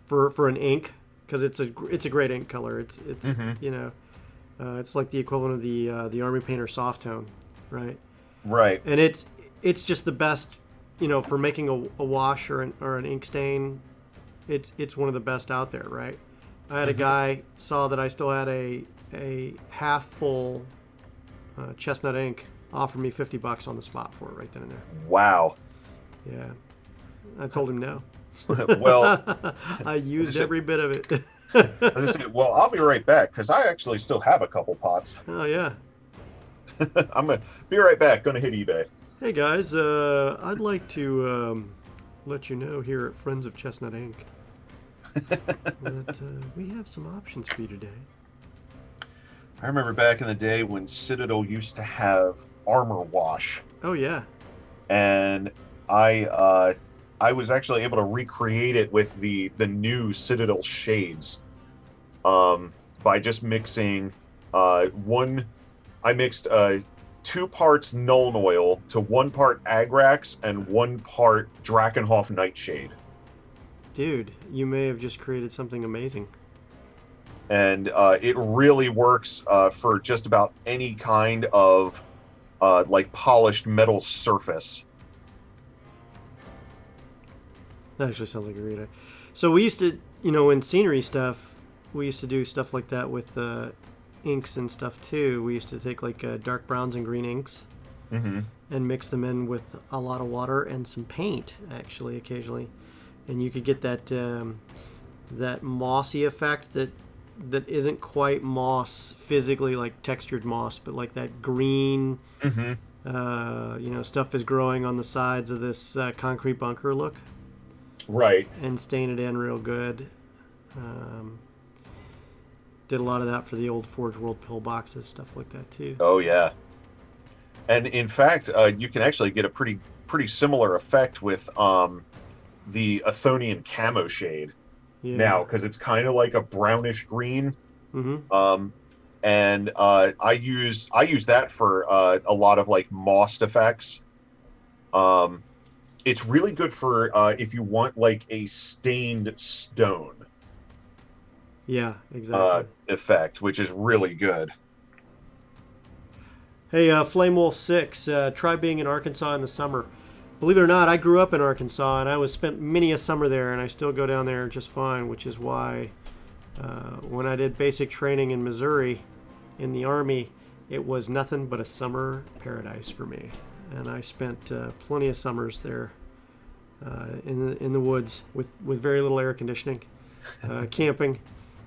for an ink, because it's a great ink color. It's it's like the equivalent of the Army Painter soft tone, right? Right. And it's just the best, for making a wash or an ink stain. It's one of the best out there, right? I had a guy saw that I still had a half full chestnut ink, offered me $50 on the spot for it right then and there. Wow. Yeah, I told him no. Well, I used every bit of it. Well, I'll be right back, because I actually still have a couple pots. Oh yeah. I'm gonna be right back. Gonna hit eBay. Hey guys, I'd like to let you know here at Friends of Chestnut Ink that we have some options for you today. I remember back in the day when Citadel used to have armor wash. Oh yeah. And I was actually able to recreate it with the new Citadel shades by just mixing I mixed 2 parts Nuln Oil to 1 part Agrax and 1 part Drakenhof Nightshade. Dude, you may have just created something amazing. And it really works for just about any kind of like polished metal surface. That actually sounds like a great idea. So we used to, in scenery stuff, we used to do stuff like that with inks and stuff too. We used to take like dark browns and green inks and mix them in with a lot of water and some paint, actually, occasionally. and you could get that that mossy effect that isn't quite moss physically, like textured moss, but like that green, Mm-hmm. stuff is growing on the sides of this concrete bunker look, Right. and stain it in real good. Um, did a lot of that for the old Forge World pillboxes, stuff like that too. Oh yeah. And in fact, you can actually get a pretty similar effect with the Athonian camo shade Yeah. now, because it's kind of like a brownish green. Mm-hmm. Um, and I use that for a lot of like mossed effects. Um, it's really good for if you want like a stained stone Yeah, exactly. effect, which is really good. Hey, Flame Wolf 6, try being in Arkansas in the summer. Believe it or not, I grew up in Arkansas, and I was spent many a summer there, and I still go down there just fine, which is why when I did basic training in Missouri in the Army, it was nothing but a summer paradise for me. And I spent plenty of summers there in the woods with very little air conditioning, camping,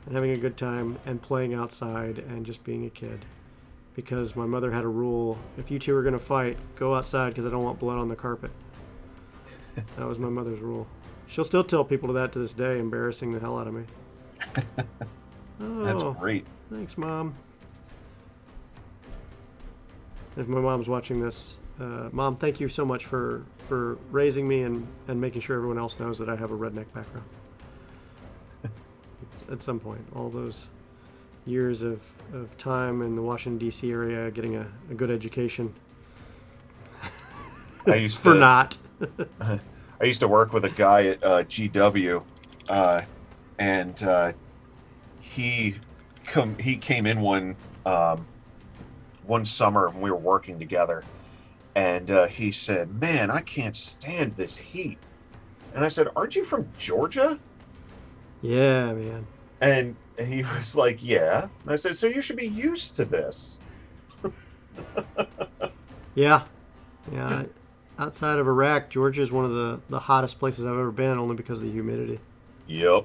and having a good time, and playing outside, and just being a kid. Because my mother had a rule: if you two are going to fight, go outside because I don't want blood on the carpet. That was my mother's rule. She'll still tell people that to this day, embarrassing the hell out of me. That's Oh, great. thanks, Mom. If my mom's watching this, Mom, thank you so much for raising me and making sure everyone else knows that I have a redneck background. At some point, all those years of time in the Washington, D.C. area, getting a good education. I used For to not. I used to work with a guy at GW, and he came in one summer when we were working together, and he said, "Man, I can't stand this heat." And I said, "Aren't you from Georgia?" Yeah, man. And he was like, "Yeah." And I said, "So you should be used to this." Yeah. Yeah. Outside of Iraq, Georgia is one of the hottest places I've ever been, only because of the humidity. Yep.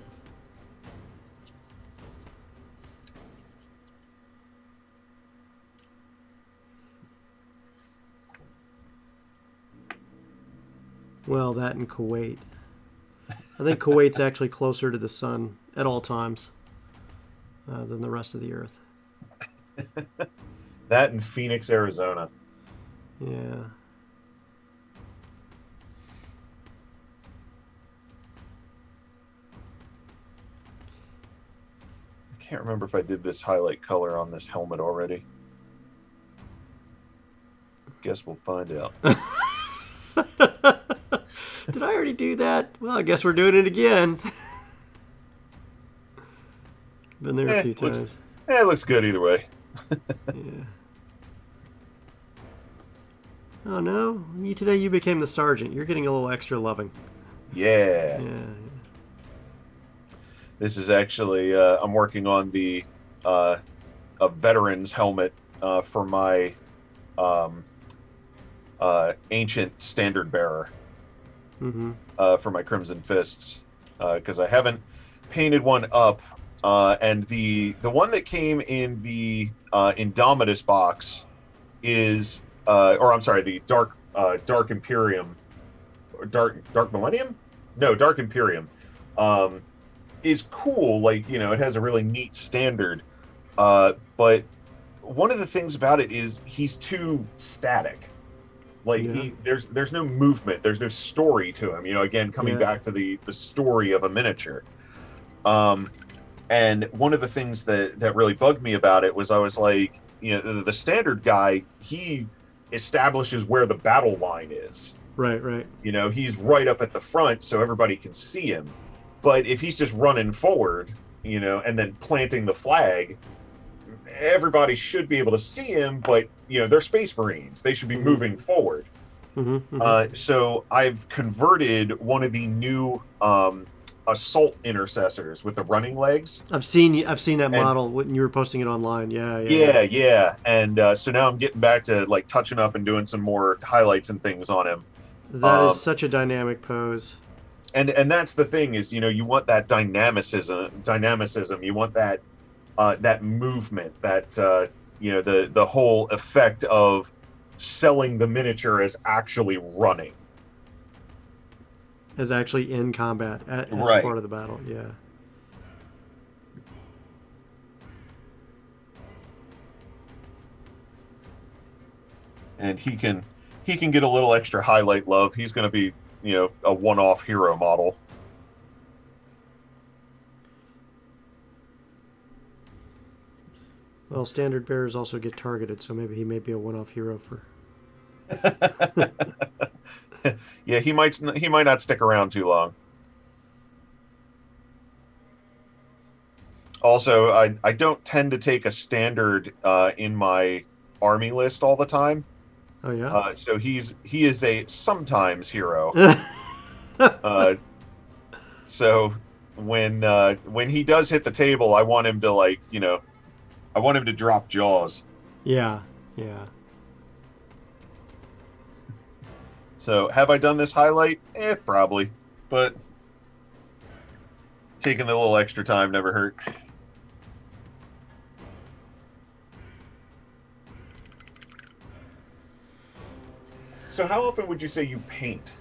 Well, that and Kuwait. I think Kuwait's actually closer to the sun at all times than the rest of the earth. That in Phoenix, Arizona. Yeah. I can't remember if I did this highlight color on this helmet already. Guess we'll find out. Did I already do that? Well, I guess we're doing it again. Been there a few times. It looks good either way. Yeah. Oh no, you became the sergeant. You're getting a little extra loving. Yeah. Yeah. This is actually I'm working on the a veteran's helmet for my ancient standard bearer Mm-hmm. for my Crimson Fists because I haven't painted one up. And the one that came in the Indomitus box is or I'm sorry, the Dark Imperium, or Dark Millennium? No, Dark Imperium. Is cool. Like, it has a really neat standard. But one of the things about it is he's too static. Like Yeah. there's no movement. There's no story to him. Again, coming Yeah. back to the story of a miniature. And one of the things that really bugged me about it was I was like, the standard guy, he establishes where the battle line is. Right. Right. He's right up at the front so everybody can see him. But if he's just running forward, and then planting the flag, everybody should be able to see him, but, they're Space Marines. They should be moving forward. Mm-hmm. Mm-hmm. So I've converted one of the new assault intercessors with the running legs. I've seen that model when you were posting it online. Yeah. Yeah. And so now I'm getting back to like touching up and doing some more highlights and things on him. That is such a dynamic pose. and that's the thing is, you want that dynamicism. You want that movement, that the whole effect of selling the miniature as actually running. As actually in combat as Right. part of the battle. Yeah. And he can get a little extra highlight love. He's going to be, a one-off hero model. Well, standard bearers also get targeted, so maybe he may be a one-off hero for. Yeah, he might not stick around too long. Also, I don't tend to take a standard in my army list all the time. Oh yeah. So he is a sometimes hero. So when he does hit the table, I want him to I want him to drop jaws. Yeah. Yeah. So have I done this highlight? Probably, but taking the little extra time never hurt. So how often would you say you paint?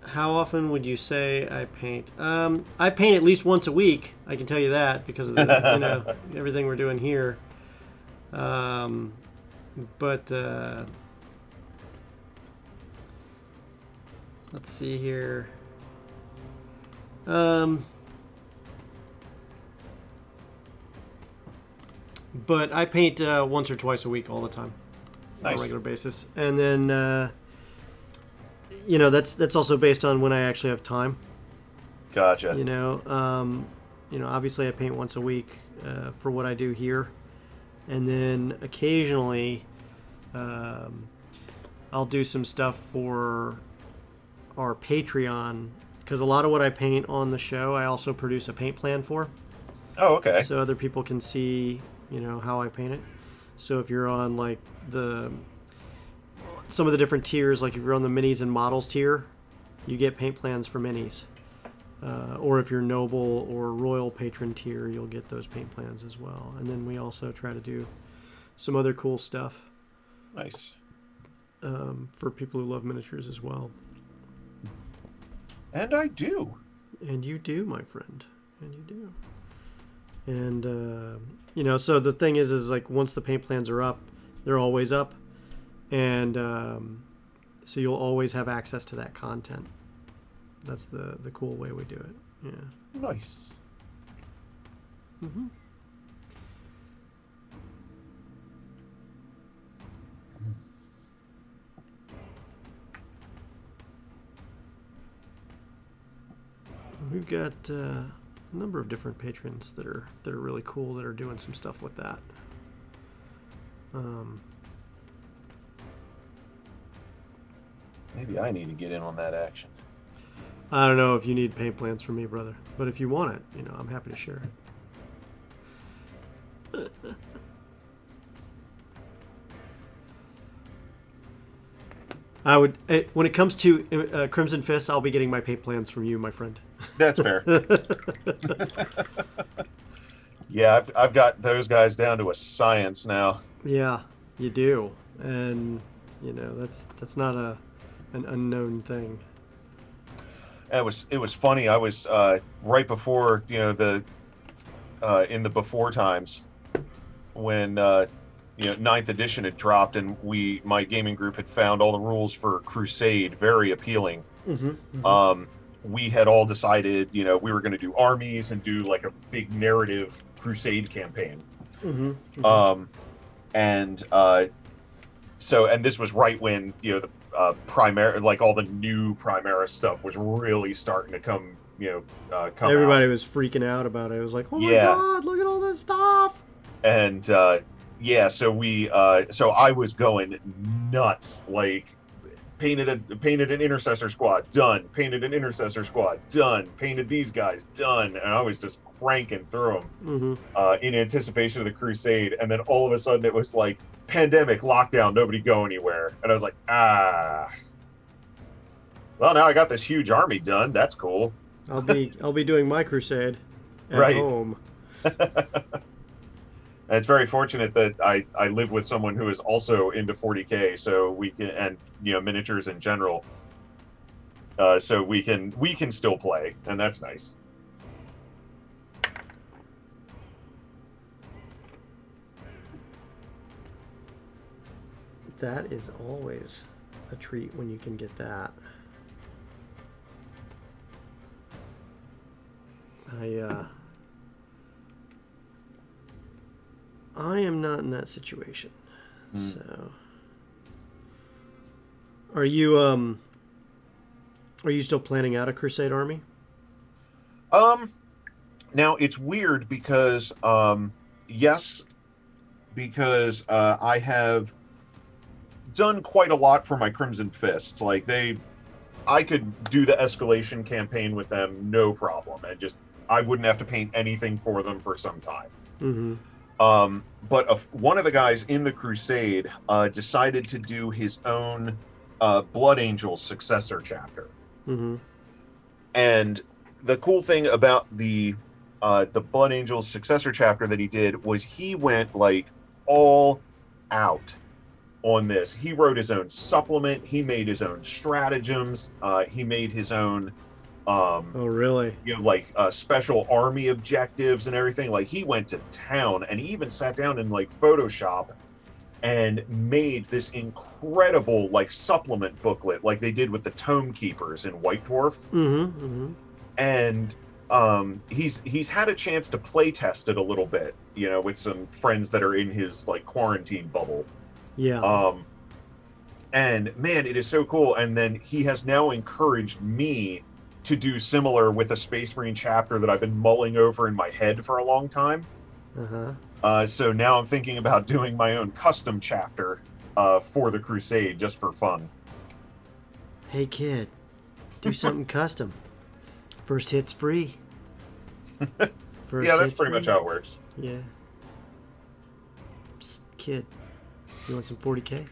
How often would you say I paint? I paint at least once a week. I can tell you that because of the, everything we're doing here. But let's see here. But I paint once or twice a week all the time, Nice. on a regular basis, and then that's also based on when I actually have time. Gotcha. Obviously I paint once a week for what I do here, and then occasionally I'll do some stuff for our Patreon, because a lot of what I paint on the show I also produce a paint plan for. Oh, okay. So other people can see, how I paint it. So if you're on like some of the different tiers, like if you're on the minis and models tier, you get paint plans for minis. Or if you're noble or royal patron tier, you'll get those paint plans as well. And then we also try to do some other cool stuff. Nice. For people who love miniatures as well. And I do. And you do, my friend. And you do. And, so the thing is like once the paint plans are up, they're always up. And so you'll always have access to that content. That's the cool way we do it. Yeah. Nice. Mm-hmm. We've got a number of different patrons that are really cool, that are doing some stuff with that. Maybe I need to get in on that action. I don't know if you need paint plans from me, brother, but if you want it, I'm happy to share it. I would, when it comes to Crimson Fists, I'll be getting my paint plans from you, my friend. That's fair. Yeah, I've got those guys down to a science now. Yeah, you do, and that's not an unknown thing. It was funny. I was right before the in the before times when 9th edition had dropped, and my gaming group had found all the rules for Crusade very appealing. Mm-hmm, mm-hmm. We had all decided we were going to do armies and do like a big narrative Crusade campaign. Mm-hmm, mm-hmm. And this was right when the Primera, like all the new Primera stuff was really starting to come Everybody out. was freaking out about it. It was like, oh Yeah. my god, look at all this stuff. And so I was going nuts, like painted an intercessor squad, done, painted an intercessor squad, done, painted these guys, done, and I was just cranking through them in anticipation of the Crusade. And then all of a sudden it was like pandemic, lockdown, nobody go anywhere, and I was like, well, now I got this huge army done, that's cool. I'll be doing my crusade at Right. home. It's very fortunate that I live with someone who is also into 40K, so we can, and miniatures in general, so we can still play, and that's nice. That is always a treat when you can get that. I I am not in that situation. So, are you still planning out a crusade army? Um, Now it's weird because yes, because I have done quite a lot for my Crimson Fists. Like I could do the escalation campaign with them no problem, and just I wouldn't have to paint anything for them for some time. Mm-hmm. But one of the guys in the Crusade decided to do his own Blood Angels successor chapter, Mm-hmm. and the cool thing about the Blood Angels successor chapter that he did was he went like all out on this. He wrote his own supplement. He made his own stratagems. He made his own, Oh, really? like special army objectives and everything. Like he went to town, and he even sat down in like Photoshop and made this incredible like supplement booklet, like they did with the Tome Keepers in White Dwarf. Mm-hmm. Mm-hmm. And he's had a chance to play test it a little bit, with some friends that are in his like quarantine bubble. Yeah. And man, it is so cool. And then he has now encouraged me to do similar with a Space Marine chapter that I've been mulling over in my head for a long time. Uh-huh. So now I'm thinking about doing my own custom chapter for the Crusade just for fun. Hey, kid, do something custom. First hit's free. First Yeah, that's hit's pretty much free. how it works. Yeah. Psst, kid, you want some 40K?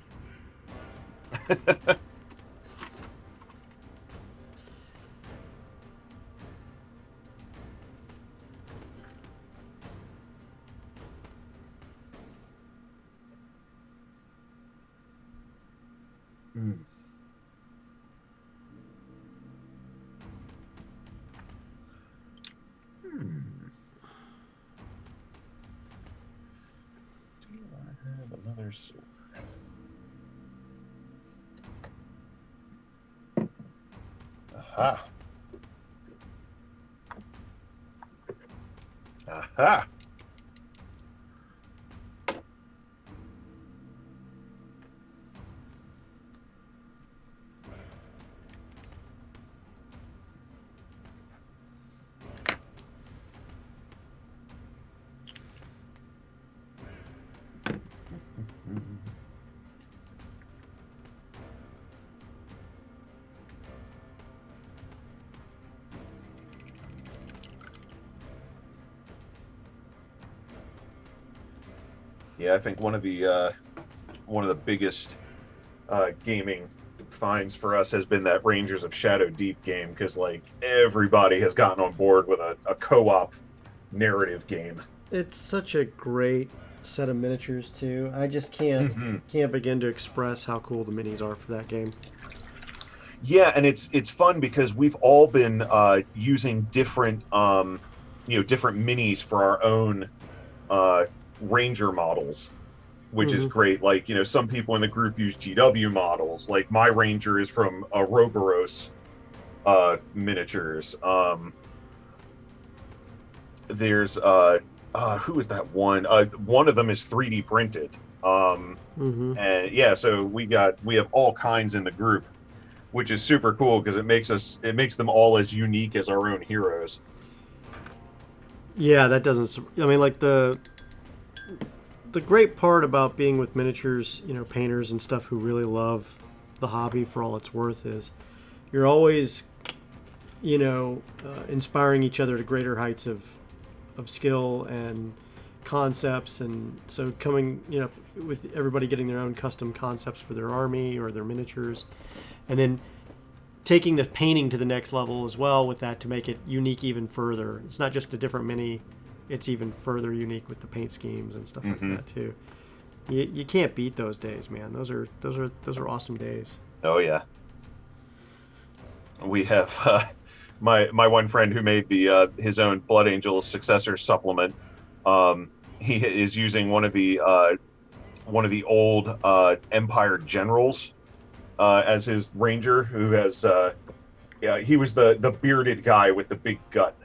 Mm. Do I have another sword? Aha. Aha. Yeah, I think one of the biggest gaming finds for us has been that Rangers of Shadow Deep game, because like everybody has gotten on board with a co-op narrative game. It's such a great set of miniatures too. I just can't Hmm. can't begin to express how cool the minis are for that game. Yeah, and it's fun because we've all been using different different minis for our own uh, Ranger models, which is Mm-hmm. great. Like, some people in the group use GW models. Like my Ranger is from Ouroboros miniatures. There's who is that one? One of them is 3D printed. Mm-hmm. And yeah, so we have all kinds in the group, which is super cool because it makes them all as unique as our own heroes. Yeah, that doesn't. I mean, like the great part about being with miniatures, painters and stuff who really love the hobby for all it's worth is you're always, inspiring each other to greater heights of skill and concepts, and so coming, with everybody getting their own custom concepts for their army or their miniatures, and then taking the painting to the next level as well with that to make it unique even further. It's not just a different mini; it's even further unique with the paint schemes and stuff like that too. You can't beat those days, man. Those are awesome days. Oh yeah. We have my one friend who made the his own Blood Angel successor supplement. He is using one of the old Empire generals as his ranger, who has yeah, he was the bearded guy with the big gut.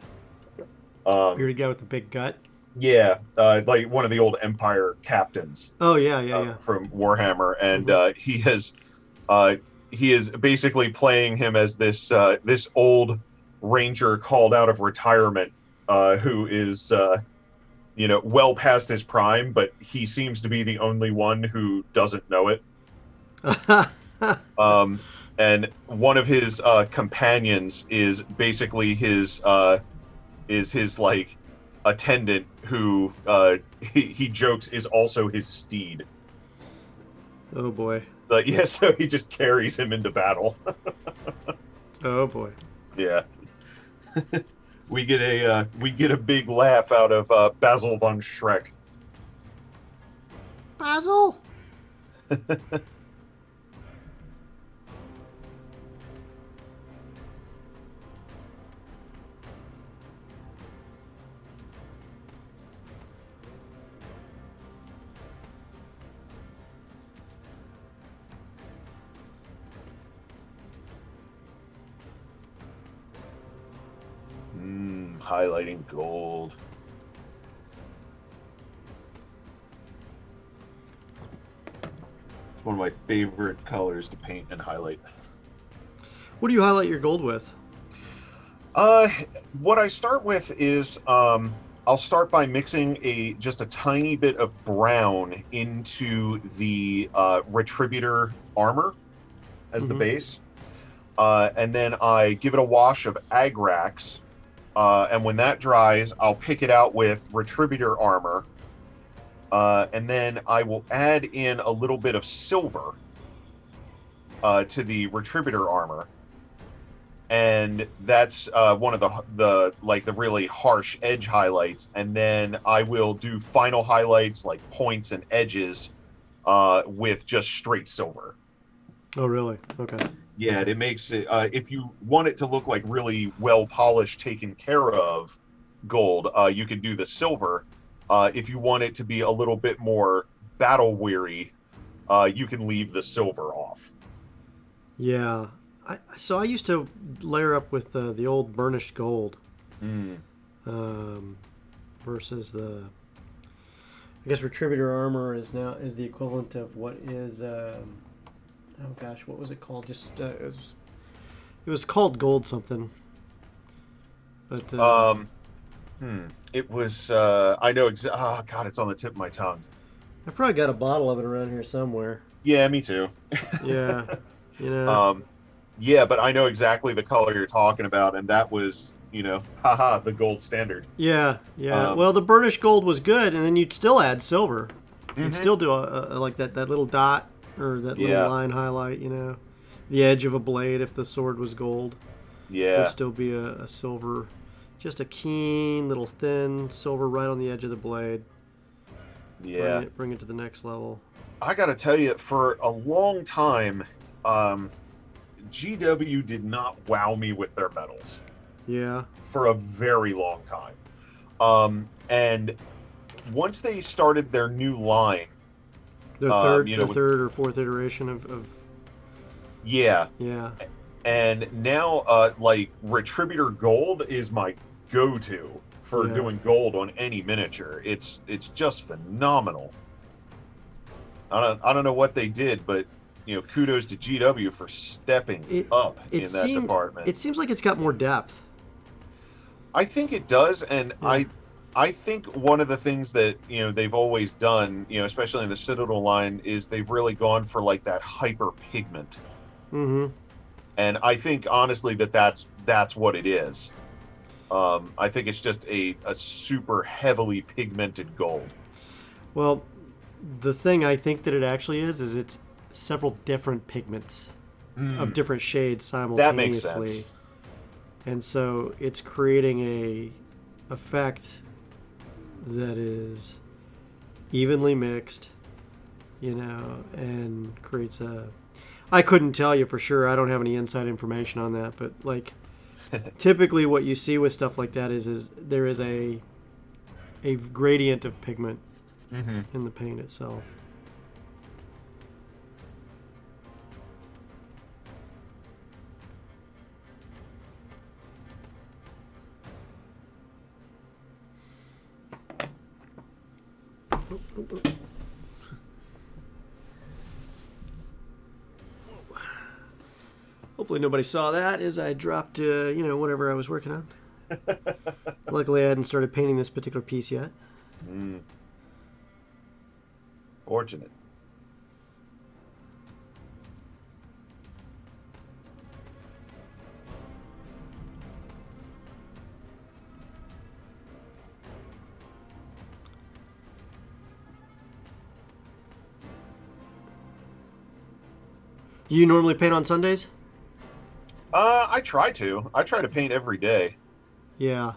Bearded guy with the big gut. Yeah, like one of the old Empire captains. Oh yeah. From Warhammer, and he is basically playing him as this this old ranger called out of retirement, who is well past his prime, but he seems to be the only one who doesn't know it. And one of his companions is basically his like attendant, who he jokes is also his steed. Oh boy. Yeah, so he just carries him into battle. Oh boy. Yeah. we get a big laugh out of Basil von Schreck. Basil. Highlighting gold. It's one of my favorite colors to paint and highlight. What do you highlight your gold with? What I start with is I'll start by mixing just a tiny bit of brown into the Retributor armor as the base. And then I give it a wash of Agrax. And when that dries, I'll pick it out with Retributor armor. And then I will add in a little bit of silver to the Retributor armor. And that's one of the really harsh edge highlights. And then I will do final highlights like points and edges with just straight silver. Oh, really? Okay. Yeah, it makes it, if you want it to look like really well-polished, taken care of gold, you could do the silver. If you want it to be a little bit more battle-weary, you can leave the silver off. Yeah. So I used to layer up with the old burnished gold versus the... I guess Retributor armor is the equivalent of what is... oh gosh, what was it called? Just it was called gold something. But it was I know oh god, it's on the tip of my tongue. I probably got a bottle of it around here somewhere. Yeah, me too. Yeah, yeah, but I know exactly the color you're talking about, and that was haha, the gold standard. Yeah. Well, the burnished gold was good, and then you'd still add silver. You'd still do a like that little dot. Or that little line highlight, the edge of a blade if the sword was gold. Yeah. Would still be a silver, just a keen little thin silver right on the edge of the blade. Yeah. Bring it to the next level. I gotta tell you, for a long time, GW did not wow me with their metals. Yeah. For a very long time. And once they started their new line, the third or fourth iteration of yeah. And now like Retributor Gold is my go-to for doing gold on any miniature. It's just phenomenal. I don't know what they did, but kudos to GW for stepping up in that department. It seems like it's got more depth. I think it does, and I think one of the things that they've always done, especially in the Citadel line, is they've really gone for like that hyper pigment. Mm-hmm. And I think honestly that's what it is. I think it's just a super heavily pigmented gold. Well, the thing I think that it actually is it's several different pigments. of different shades That makes sense. simultaneously. And so it's creating a effect that is evenly mixed, and creates a... I couldn't tell you for sure. I don't have any inside information on that, but like typically what you see with stuff like that is there is a gradient of pigment in the paint itself. Hopefully nobody saw that as I dropped, whatever I was working on. Luckily, I hadn't started painting this particular piece yet. Fortunate. You normally paint on Sundays? I try to. I try to paint every day. Yeah.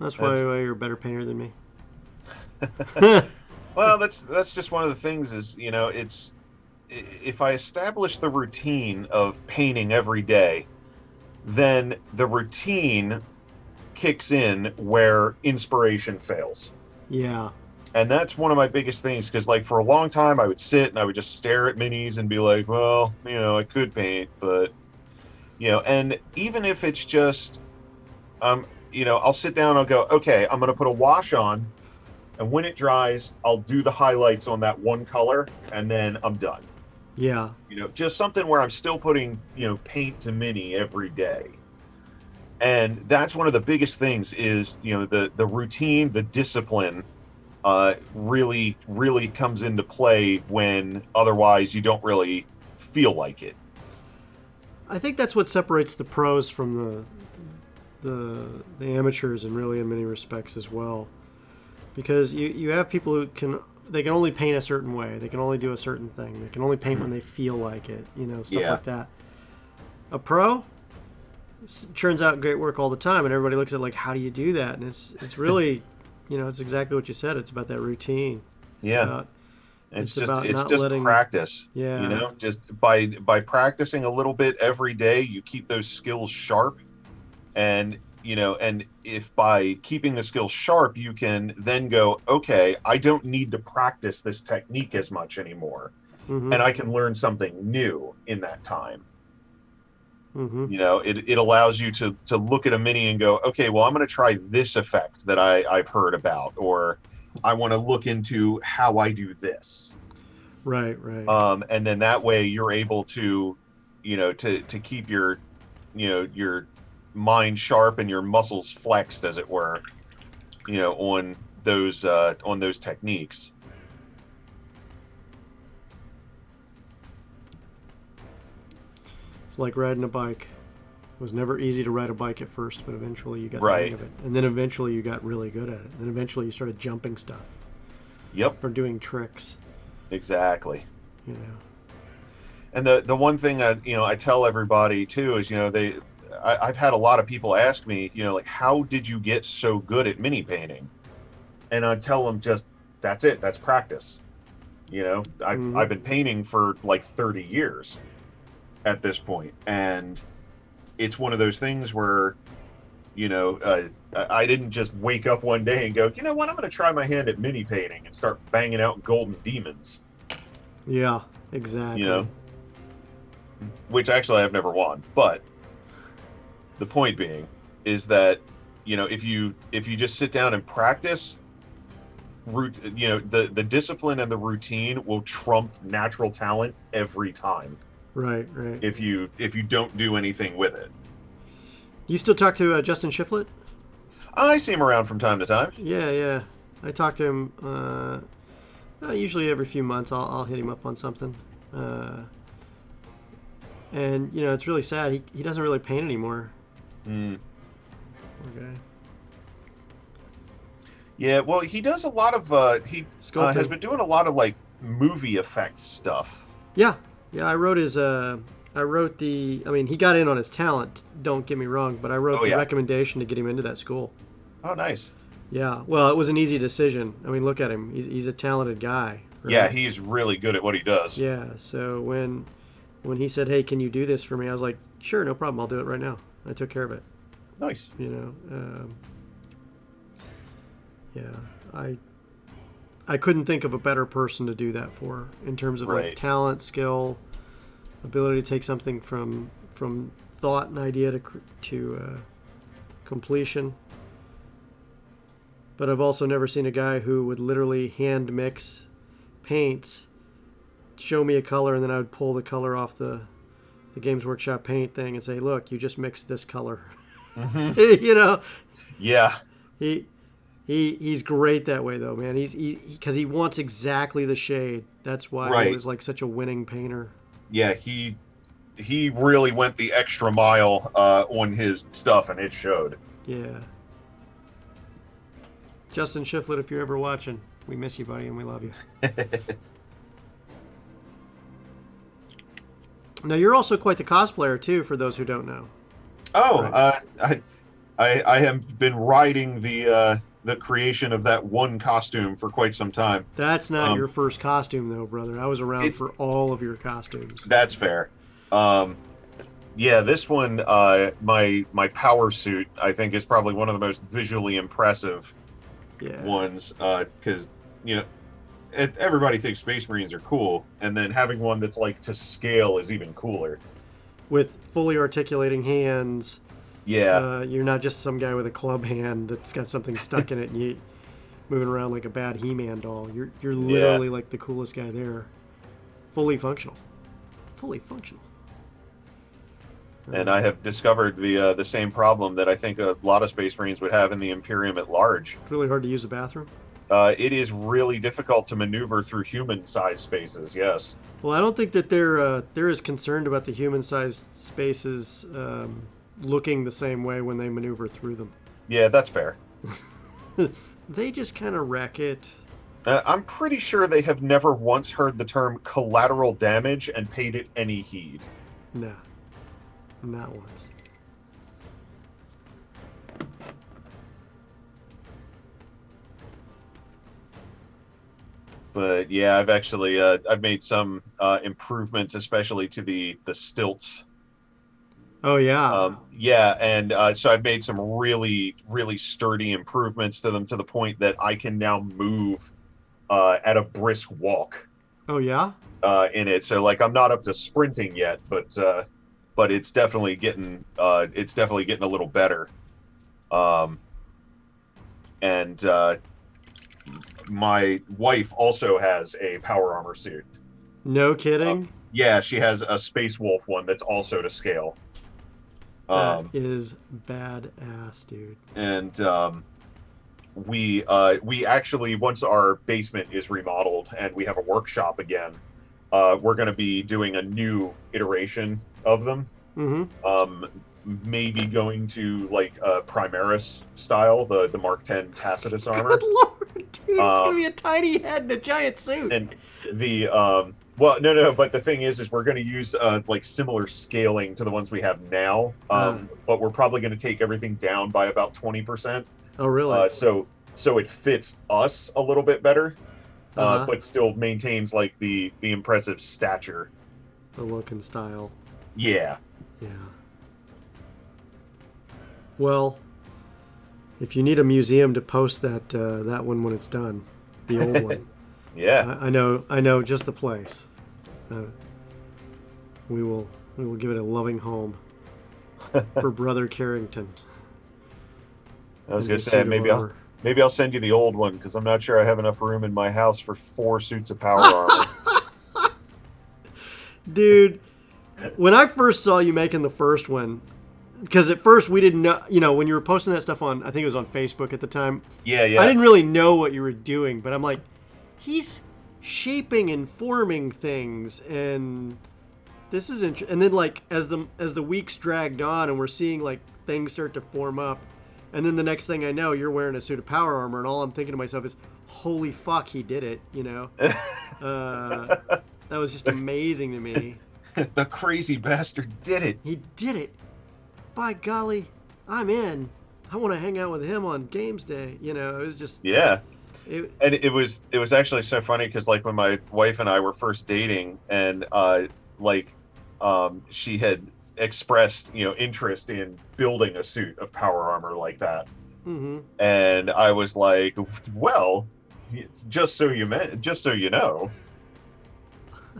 That's why you're a better painter than me. Well, that's just one of the things is, it's if I establish the routine of painting every day, then the routine kicks in where inspiration fails. Yeah. And that's one of my biggest things, because like for a long time I would sit and I would just stare at minis and be like, well, I could paint, but and even if it's just I'll sit down and I'll go, okay, I'm going to put a wash on, and when it dries, I'll do the highlights on that one color, and then I'm done. Yeah. Just something where I'm still putting, paint to mini every day. And that's one of the biggest things is, the routine, the discipline really, really comes into play when otherwise you don't really feel like it. I think that's what separates the pros from the amateurs, and really in many respects as well, because you have people who can only paint a certain way, they can only do a certain thing, they can only paint when they feel like it, stuff like that. A pro churns out great work all the time, and everybody looks at like, how do you do that? And it's really it's exactly what you said. It's about that routine. It's just practice. Yeah. Just by practicing a little bit every day, you keep those skills sharp. And and if by keeping the skills sharp, you can then go, okay, I don't need to practice this technique as much anymore, and I can learn something new in that time. It allows you to look at a mini and go, okay, well, I'm going to try this effect that I've heard about, or I want to look into how I do this. Right. And then that way you're able to, to keep your mind sharp and your muscles flexed, as it were, on those techniques. It's like riding a bike. It was never easy to ride a bike at first, but eventually you got the Right. hang of it. And then eventually you got really good at it. And then eventually you started jumping stuff. Yep. Or doing tricks. Exactly. And the one thing I tell everybody too is, I've had a lot of people ask me, like, how did you get so good at mini painting? And I tell them, just, that's it. That's practice. I've been painting for like 30 years at this point. And it's one of those things where, I didn't just wake up one day and go, you know what, I'm going to try my hand at mini painting and start banging out golden demons. Yeah, exactly. Which actually I've never won. But the point being is that, if you just sit down and practice, the discipline and the routine will trump natural talent every time. Right. If you don't do anything with it. You still talk to Justin Shiflett? I see him around from time to time. Yeah. I talk to him usually every few months. I'll hit him up on something. And it's really sad. He doesn't really paint anymore. Okay. Yeah, well, he does a lot of he has been doing a lot of like movie effects stuff. Yeah, Yeah, I wrote his. I wrote the. I mean, he got in on his talent. Don't get me wrong, but I wrote Oh the yeah. recommendation to get him into that school. Oh nice. Yeah. Well, it was an easy decision. I mean, look at him. He's a talented guy, Yeah, right? he's really good at what he does. Yeah. So when he said, "Hey, can you do this for me?" I was like, "Sure, no problem. I'll do it right now." I took care of it. Nice. You know. Yeah. I I couldn't think of a better person to do that for in terms of like Right. talent, skill, ability to take something from thought and idea to completion. But I've also never seen a guy who would literally hand mix paints, show me a color, and then I would pull the color off the Games Workshop paint thing and say, "Look, you just mixed this color." Hmm. You know, Yeah. he he's great that way though, man. He's because he wants exactly the shade. That's why he Right. was like such a winning painter. Yeah. He really went the extra mile on his stuff, and it showed. Yeah. Justin Shiflett, if you're ever watching, we miss you, buddy, and we love you. Now you're also quite the cosplayer too, for those who don't know. Oh, Right. I have been riding the creation of that one costume for quite some time. That's not Um, your first costume though, brother. I was around it's for all of your costumes. That's fair. Um, yeah, this one, my power suit, I think is probably one of the most visually impressive Yeah. ones, because you know everybody thinks Space Marines are cool, and then having one that's like to scale is even cooler. With fully articulating hands. Yeah, You're not just some guy with a club hand that's got something stuck in it and you moving around like a bad He-Man doll. You're yeah, literally like the coolest guy there. Fully functional. Fully functional. and I have discovered the same problem that I think a lot of Space Marines would have in the Imperium at large. It's really hard to use the bathroom. It is really difficult to maneuver through human-sized spaces. Yes. Well, I don't think that they're as concerned about the human-sized spaces looking the same way when they maneuver through them. Yeah, that's fair. They just kind of wreck it. I'm pretty sure they have never once heard the term collateral damage and paid it any heed. Nah, not once. But yeah, I've made some improvements, especially to the stilts. Oh yeah. Yeah, and so I've made some really sturdy improvements to them to the point that I can now move at a brisk walk Oh yeah. in it. So like I'm not up to sprinting yet, but it's definitely getting a little better. Um, and my wife also has a power armor suit. No kidding. Yeah, she has a Space Wolf one that's also to scale. That is badass, dude. And we actually, once our basement is remodeled and we have a workshop again, we're going to be doing a new iteration of them. Mm-hmm. Maybe going to like Primaris style, the Mark 10 Tacitus armor. Good lord, dude! It's gonna Um, be a tiny head and a giant suit. and the well, no, but the thing is we're going to use like similar scaling to the ones we have now. But we're probably going to take everything down by about 20%. Oh really? So it fits us a little bit better, Uh-huh. but still maintains like the impressive stature. The look and style. Yeah. Yeah. Well, if you need a museum to post that one when it's done, the old one, Yeah. I know just the place. We will give it a loving home for Brother Carrington. I was and gonna his say suit of armor. maybe I'll send you the old one because I'm not sure I have enough room in my house for 4 suits of power armor. Dude, when I first saw you making the first one, because at first we didn't know, when you were posting that stuff on, I think it was on Facebook at the time, Yeah, yeah. I didn't really know what you were doing, but I'm like, he's shaping and forming things, and this is interesting. And then like as the weeks dragged on, and we're seeing like things start to form up, and then the next thing I know, you're wearing a suit of power armor, and all I'm thinking to myself is, holy fuck, he did it, That was just amazing to me. The crazy bastard did it. He did it. By golly, I'm in. I want to hang out with him on games day. You know, it was just. Yeah. It, And it was actually so funny because like when my wife and I were first dating, and she had expressed interest in building a suit of power armor like that, and I was like, well, just so you know,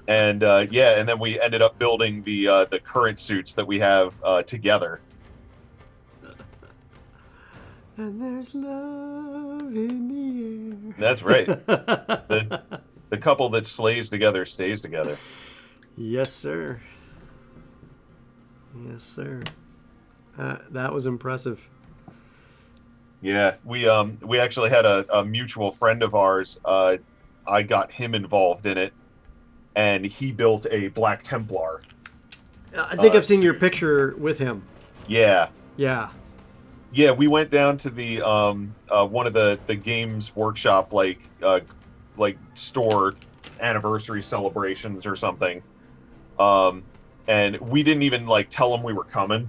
and and then we ended up building the current suits that we have together. And there's love in the air. That's right. The couple that slays together stays together. Yes, sir. Yes, sir. That was impressive. Yeah, we actually had a mutual friend of ours. I got him involved in it, and he built a Black Templar. I think I've seen your picture with him. Yeah. Yeah. Yeah, we went down to the one of the Games Workshop like store anniversary celebrations or something, and we didn't even like tell them we were coming.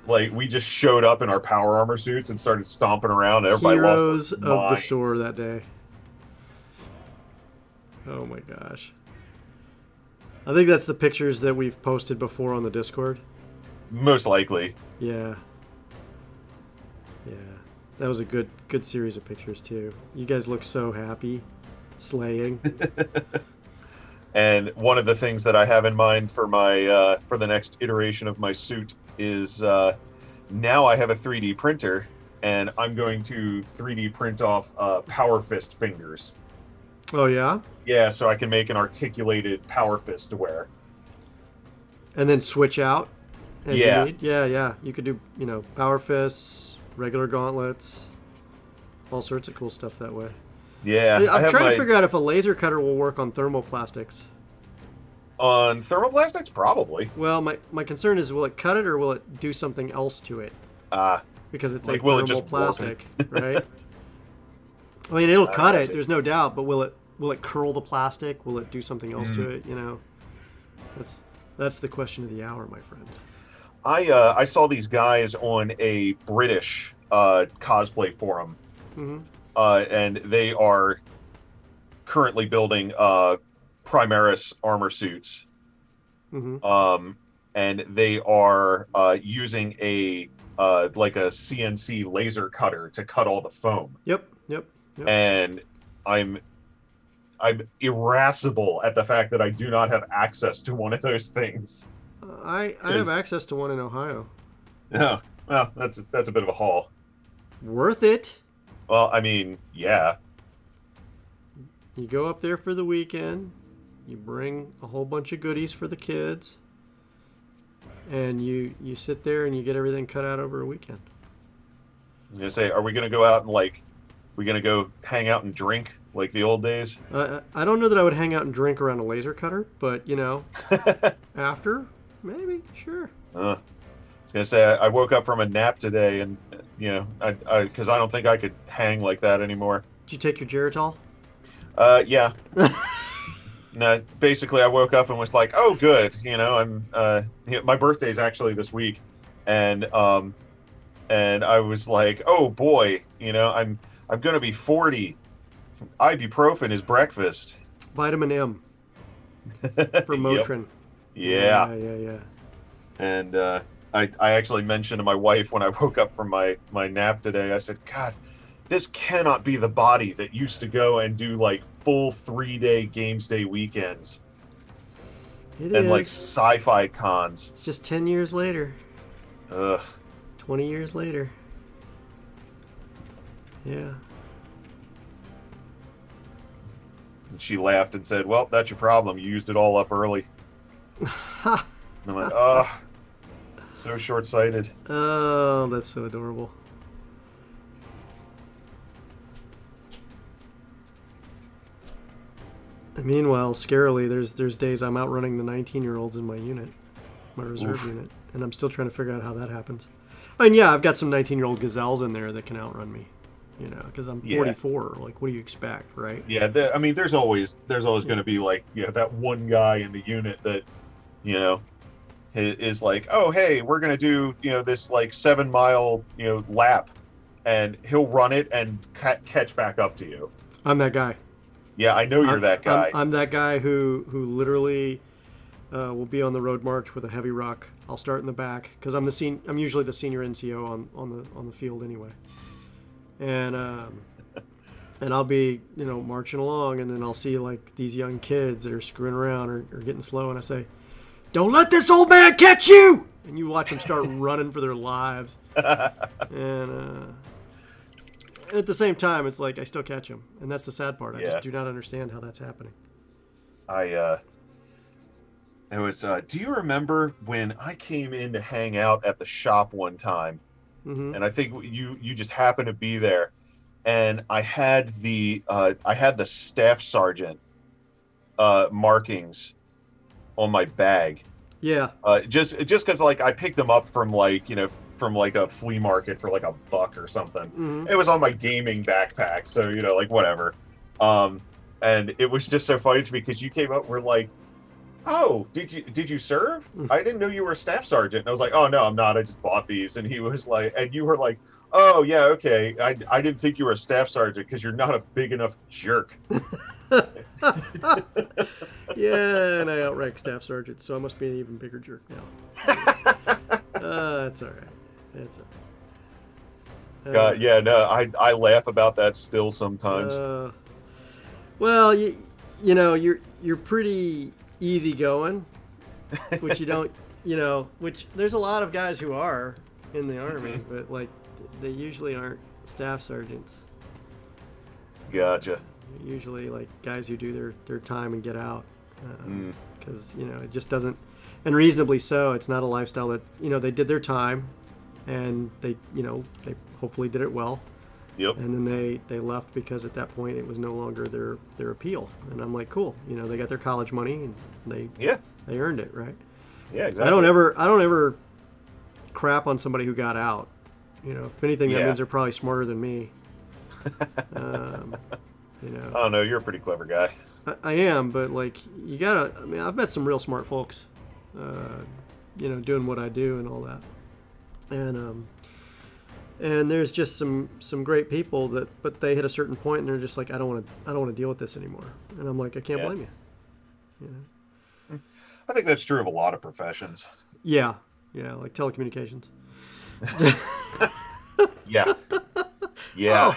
Like we just showed up in our power armor suits and started stomping around. And everybody Heroes lost their of the minds. store that day. Oh my gosh! I think that's the pictures that we've posted before on the Discord. Most likely. Yeah. Yeah, that was a good series of pictures too. You guys look so happy, slaying. And one of the things that I have in mind for my for the next iteration of my suit is now I have a 3D printer, and I'm going to 3D print off Power Fist fingers. Oh yeah? Yeah, so I can make an articulated Power Fist to wear. And then switch out as Yeah. you need? Yeah. You could do, power fists, regular gauntlets, all sorts of cool stuff that way. Yeah, I'm trying to figure out if a laser cutter will work on thermoplastics. On thermoplastics, probably. Well, my concern is, will it cut it or will it do something else to it? Because it's like, a will it just warp thermoplastic, right? I mean, it'll cut it. see. There's no doubt. But will it curl the plastic? Will it do something else to it? That's the question of the hour, my friend. I saw these guys on a British cosplay forum, and they are currently building Primaris armor suits, and they are using a CNC laser cutter to cut all the foam. Yep. And I'm irascible at the fact that I do not have access to one of those things. I have access to one in Ohio. Oh, well, that's a bit of a haul. Worth it. Well, I mean, yeah. You go up there for the weekend. You bring a whole bunch of goodies for the kids, and you sit there and you get everything cut out over a weekend. I was gonna say, are we gonna go out and we gonna go hang out and drink like the old days? I don't know that I would hang out and drink around a laser cutter, but after, maybe, sure. I was gonna say, I woke up from a nap today, and because I don't think I could hang like that anymore. Did you take your Geritol? Yeah. No, basically, I woke up and was like, "Oh, good." I'm. My birthday's actually this week, and I was like, "Oh boy, I'm gonna be 40. Ibuprofen is breakfast." Vitamin M. For Motrin. Yep. Yeah. Yeah. And I actually mentioned to my wife when I woke up from my nap today, I said, "God, this cannot be the body that used to go and do like full 3-day games day weekends and like sci-fi cons." It's just 10 years later. Ugh. 20 years later. Yeah. And she laughed and said, "Well, that's your problem. You used it all up early." And I'm like, "Oh, so short-sighted." Oh, that's so adorable. Meanwhile, scarily, there's days I'm outrunning the 19-year-olds in my unit, my reserve unit, and I'm still trying to figure out how that happens. I mean, yeah, I've got some 19-year-old gazelles in there that can outrun me. you know, because I'm Yeah. 44. Like, what do you expect, right? Yeah, I mean, there's always going to be like, that one guy in the unit that, you know, is like, oh, hey, we're going to do, this like 7 mile, lap, and he'll run it and catch back up to you. I'm that guy. Yeah, I know you're that guy. I'm that guy who literally will be on the road march with a heavy ruck. I'll start in the back because I'm usually the senior NCO on the field anyway, and I'll be marching along, and then I'll see like these young kids that are screwing around or getting slow, and I say, "Don't let this old man catch you!" And you watch them start running for their lives, and at the same time, it's like I still catch them, and that's the sad part. I just do not understand how that's happening. It was. Do you remember when I came in to hang out at the shop one time, and I think you just happened to be there, and I had the staff sergeant markings on my bag. Yeah. Just because like I picked them up from from like a flea market for like $1 or something. It was on my gaming backpack, so like whatever. And it was just so funny to me because you came up, we're like, oh, did you serve? I didn't know you were a staff sergeant. And I was like, oh no, I'm not. I just bought these. And he was like, and you were like, oh yeah, okay. I didn't think you were a staff sergeant because you're not a big enough jerk. Yeah, and I outrank staff sergeant, so I must be an even bigger jerk now. That's all right. That's all right. Yeah, no, I laugh about that still sometimes. Well, you know, you're pretty easygoing, which you don't, which there's a lot of guys who are in the Army, but like they usually aren't staff sergeants. Gotcha. Usually like guys who do their time and get out, because it just doesn't, and reasonably so. It's not a lifestyle that they did their time, and they they hopefully did it well. Yep. And then they left because at that point it was no longer their appeal. And I'm like, cool, they got their college money and they earned it, right? Yeah, exactly. I don't ever crap on somebody who got out. If anything, that means they're probably smarter than me. Oh no, you're a pretty clever guy. I am, but like you gotta. I mean, I've met some real smart folks, doing what I do and all that, and there's just some great people but they hit a certain point and they're just like, I don't want to deal with this anymore. And I'm like, I can't blame you. I think that's true of a lot of professions. Yeah, like telecommunications. Yeah.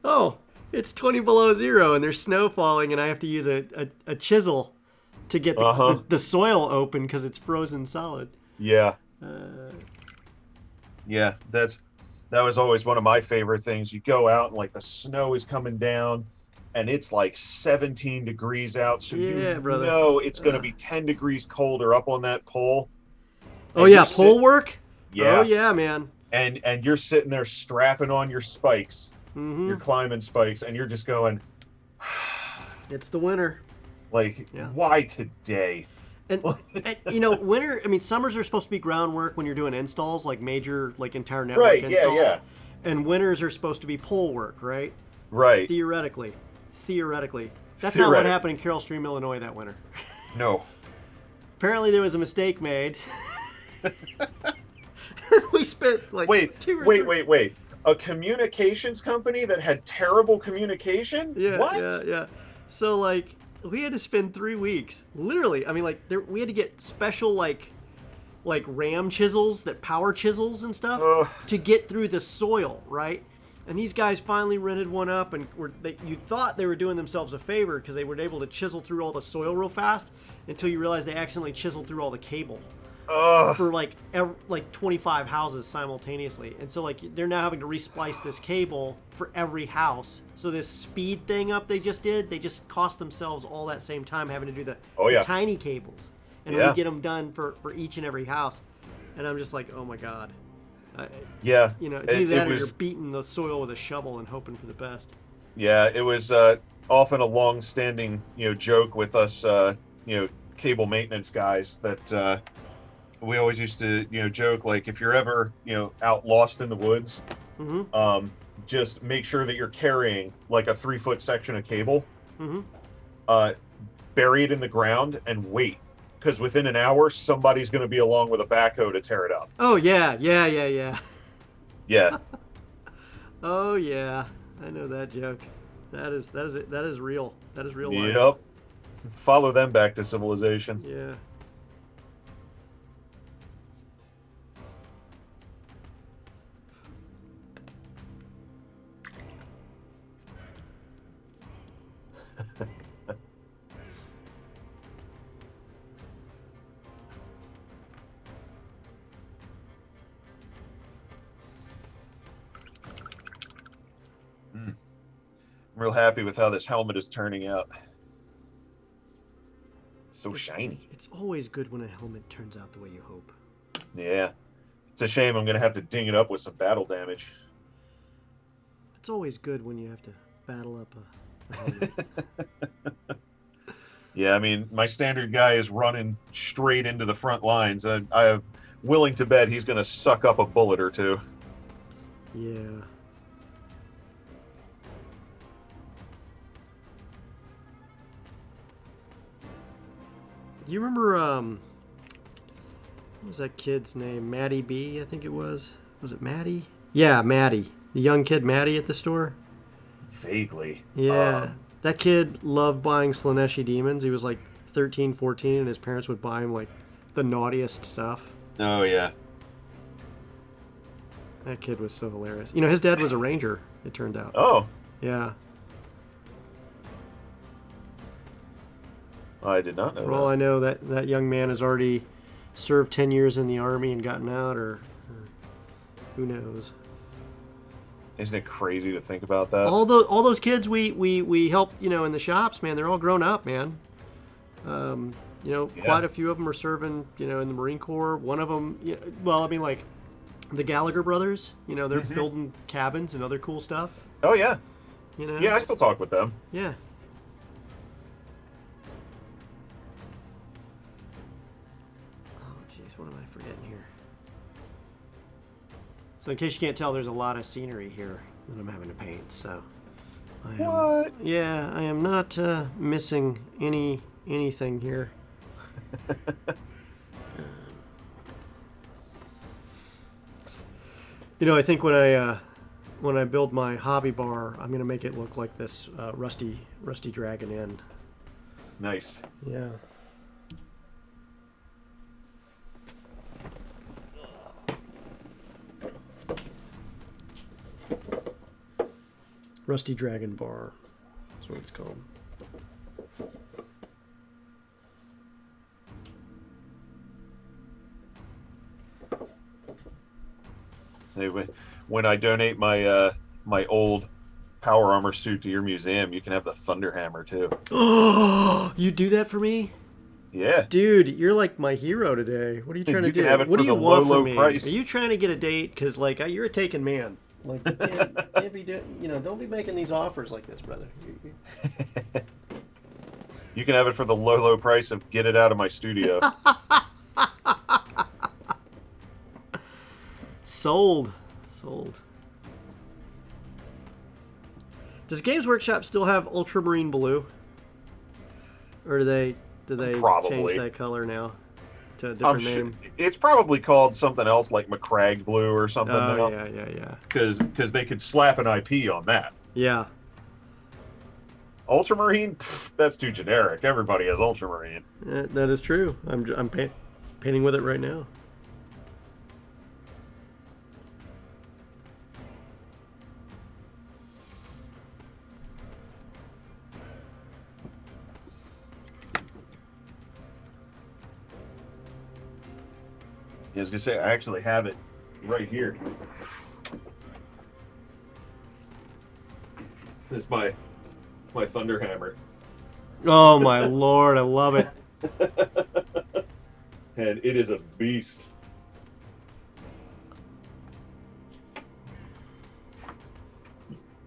Oh, it's 20 below zero and there's snow falling and I have to use a chisel to get the soil open because it's frozen solid. Yeah. Yeah, that was always one of my favorite things. You go out and like the snow is coming down and it's like 17 degrees out. So brother. It's going to be 10 degrees colder up on that pole. Oh yeah, pole work? Yeah. Oh yeah, man. And you're sitting there strapping on your spikes, your climbing spikes, and you're just going, it's the winter. Like, why today? And winter, I mean, summers are supposed to be groundwork when you're doing installs, like major, like entire network installs. Yeah. And winters are supposed to be pole work, right? Right. Theoretically. That's not what happened in Carroll Stream, Illinois that winter. No. Apparently there was a mistake made. We spent like Wait. A communications company that had terrible communication? Yeah. What? Yeah. So like we had to spend 3 weeks, literally. I mean, like we had to get special like ram chisels, that power chisels and stuff to get through the soil, right? And these guys finally rented one up, and you thought they were doing themselves a favor because they were able to chisel through all the soil real fast until you realize they accidentally chiseled through all the cable for like 25 houses simultaneously. And so like they're now having to resplice this cable for every house. So this speed thing up they just cost themselves all that same time having to do the tiny cables. And we get them done for each and every house. And I'm just like, oh my God. It's either that or you're beating the soil with a shovel and hoping for the best. Yeah, it was often a long-standing joke with us cable maintenance guys that we always used to joke, like, if you're ever out lost in the woods, just make sure that you're carrying like a 3-foot section of cable, Mm-hmm. bury it in the ground, and wait. Because within an hour, somebody's going to be along with a backhoe to tear it up. Oh yeah, yeah, yeah, yeah. Yeah. Oh yeah, I know that joke. That is it. That is real. That is real life. Yep. Follow them back to civilization. Yeah. I'm real happy with how this helmet is turning out. It's so shiny. It's always good when a helmet turns out the way you hope. Yeah. It's a shame I'm going to have to ding it up with some battle damage. It's always good when you have to battle up a helmet. Yeah, I mean, my standard guy is running straight into the front lines. I'm willing to bet he's going to suck up a bullet or two. Yeah. Do you remember, what was that kid's name? Maddie B, I think it was. Was it Maddie? Yeah, Maddie. The young kid Maddie at the store? Vaguely. Yeah. That kid loved buying Slaneshi demons. He was like 13, 14, and his parents would buy him like the naughtiest stuff. Oh, yeah. That kid was so hilarious. You know, his dad was a ranger, it turned out. Oh, Yeah. I did not know For all I know, that young man has already served 10 years in the Army and gotten out, or who knows. Isn't it crazy to think about that? All those kids we helped, you know, in the shops, man, they're all grown up, man. You know, Yeah. quite a few of them are serving, you know, in the Marine Corps. One of them, well, I mean, like, the Gallagher brothers, you know, they're building cabins and other cool stuff, Oh, yeah. you know? Yeah, I still talk with them. Yeah. Oh, jeez, what am I forgetting here? So in case you can't tell, there's a lot of scenery here that I'm having to paint, so... What? Yeah, I am not missing anything here. You know, I think when I build my hobby bar, I'm gonna make it look like this rusty dragon inn. Nice. Yeah. Rusty Dragon Bar. That's what it's called. So when I donate my my old power armor suit to your museum, you can have the Thunder Hammer too. Oh, you do that for me? Yeah. Dude, you're like my hero today. What are you trying to You can do? have it What for do you the want low, from low me? price. Are you trying to get a date? Because like you're a taken man. Like you can't be doing. You know, don't be making these offers like this, brother. You can have it for the low, low price of get it out of my studio. Sold. Does Games Workshop still have Ultramarine Blue? Or do they Probably. change that color now to a I'm different sure name? it's probably called something else like McCrag Blue or something Oh now. yeah. Because they could slap an IP on that. Yeah. Ultramarine, pff, that's too generic. Everybody has Ultramarine. That is true. I'm painting with it right now. I was gonna say I actually have it right here. This is my Thunder Hammer. Oh my lord, I love it. And it is a beast.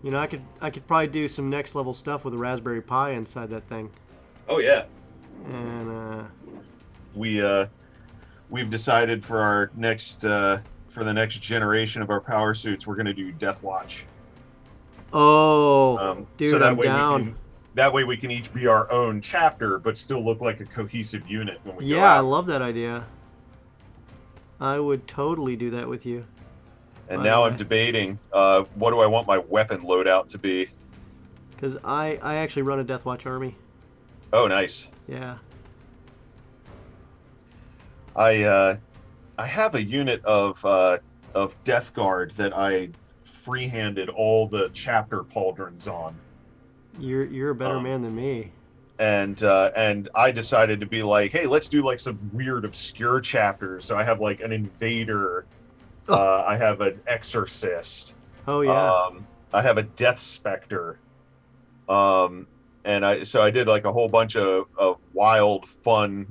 You know, I could probably do some next level stuff with a Raspberry Pi inside that thing. Oh yeah. And We've decided for the next generation of our power suits, we're gonna do Death Watch. Oh, So dude, I'm down. that way we can each be our own chapter, but still look like a cohesive unit when we go Yeah, I out. love that idea. I would totally do that with you, And by the now I'm way. debating, what do I want my weapon loadout to be? Because I actually run a Death Watch army. Oh, nice. Yeah. I I have a unit of Death Guard that I free-handed all the chapter pauldrons on. You're a better Um, man than me. and I decided to be like, hey, let's do like some weird obscure chapters. So I have like an invader, Oh, I have an exorcist, oh yeah. I have a death specter, um, and I did like a whole bunch of wild, fun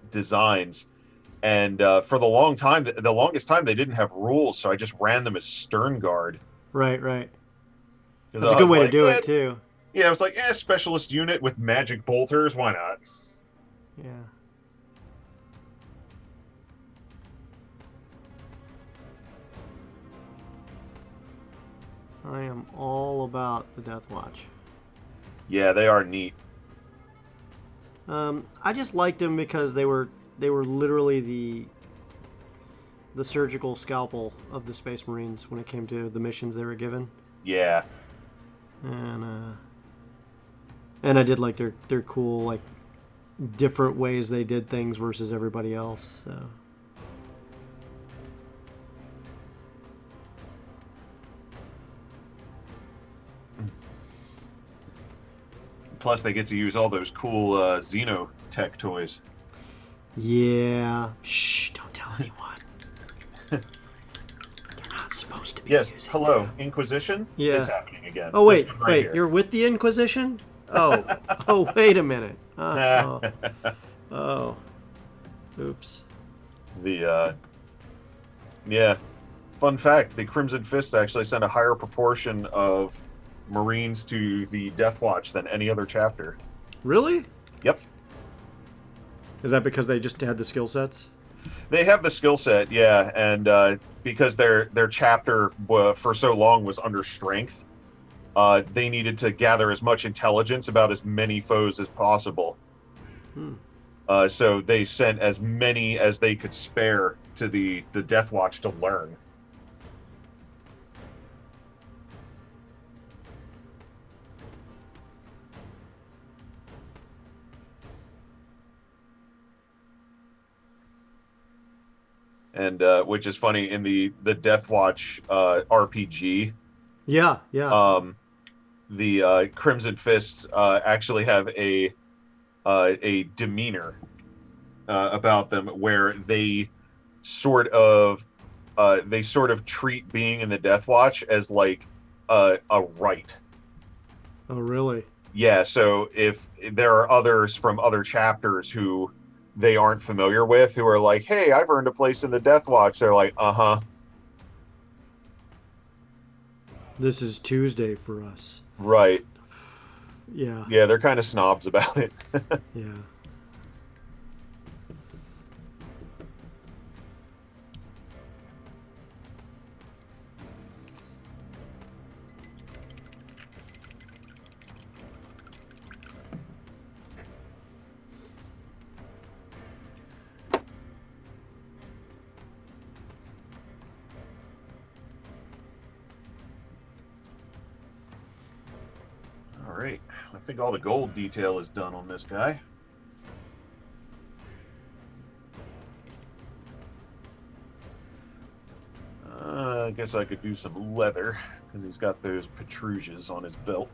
designs. And for the longest time, they didn't have rules, so I just ran them as Stern Guard Right, right. because That's a I good was way to like, do it too. I was like, specialist unit with magic bolters, why not? Yeah. I am all about the Death Watch. Yeah, they are neat. I just liked them because they were literally the surgical scalpel of the Space Marines when it came to the missions they were given, Yeah. and and I did like their cool like different ways they did things versus everybody else. So Plus, they get to use all those cool Xenotech toys. yeah, shh, don't tell anyone. They're not supposed to be Yes. using Hello, that. Inquisition. It's Yeah. happening again. Oh This wait, one right wait, here. you're with the Inquisition? Oh, oh, wait a minute. Oh, oops. The yeah. Fun fact: the Crimson Fists actually send a higher proportion of Marines to the Death Watch than any other chapter. Really? Yep. Is that because they just had the skill sets? They have the skill set, yeah, and because their chapter for so long was under strength, they needed to gather as much intelligence about as many foes as possible. Hmm. So they sent as many as they could spare to the Death Watch to learn. And which is funny in the Death Watch RPG. Yeah, yeah. Um, the Crimson Fists actually have a demeanor about them where sort of they sort of treat being in the Death Watch as like a right. Oh, really? Yeah, so if there are others from other chapters who they aren't familiar with who are like, "Hey, I've earned a place in the Death Watch," they're like, "Uh-huh." This is Tuesday for us. Right. Yeah, Yeah, they're kind of snobs about it. yeah. All right. I think all the gold detail is done on this guy. I guess I could do some leather because he's got those protrusions on his belt.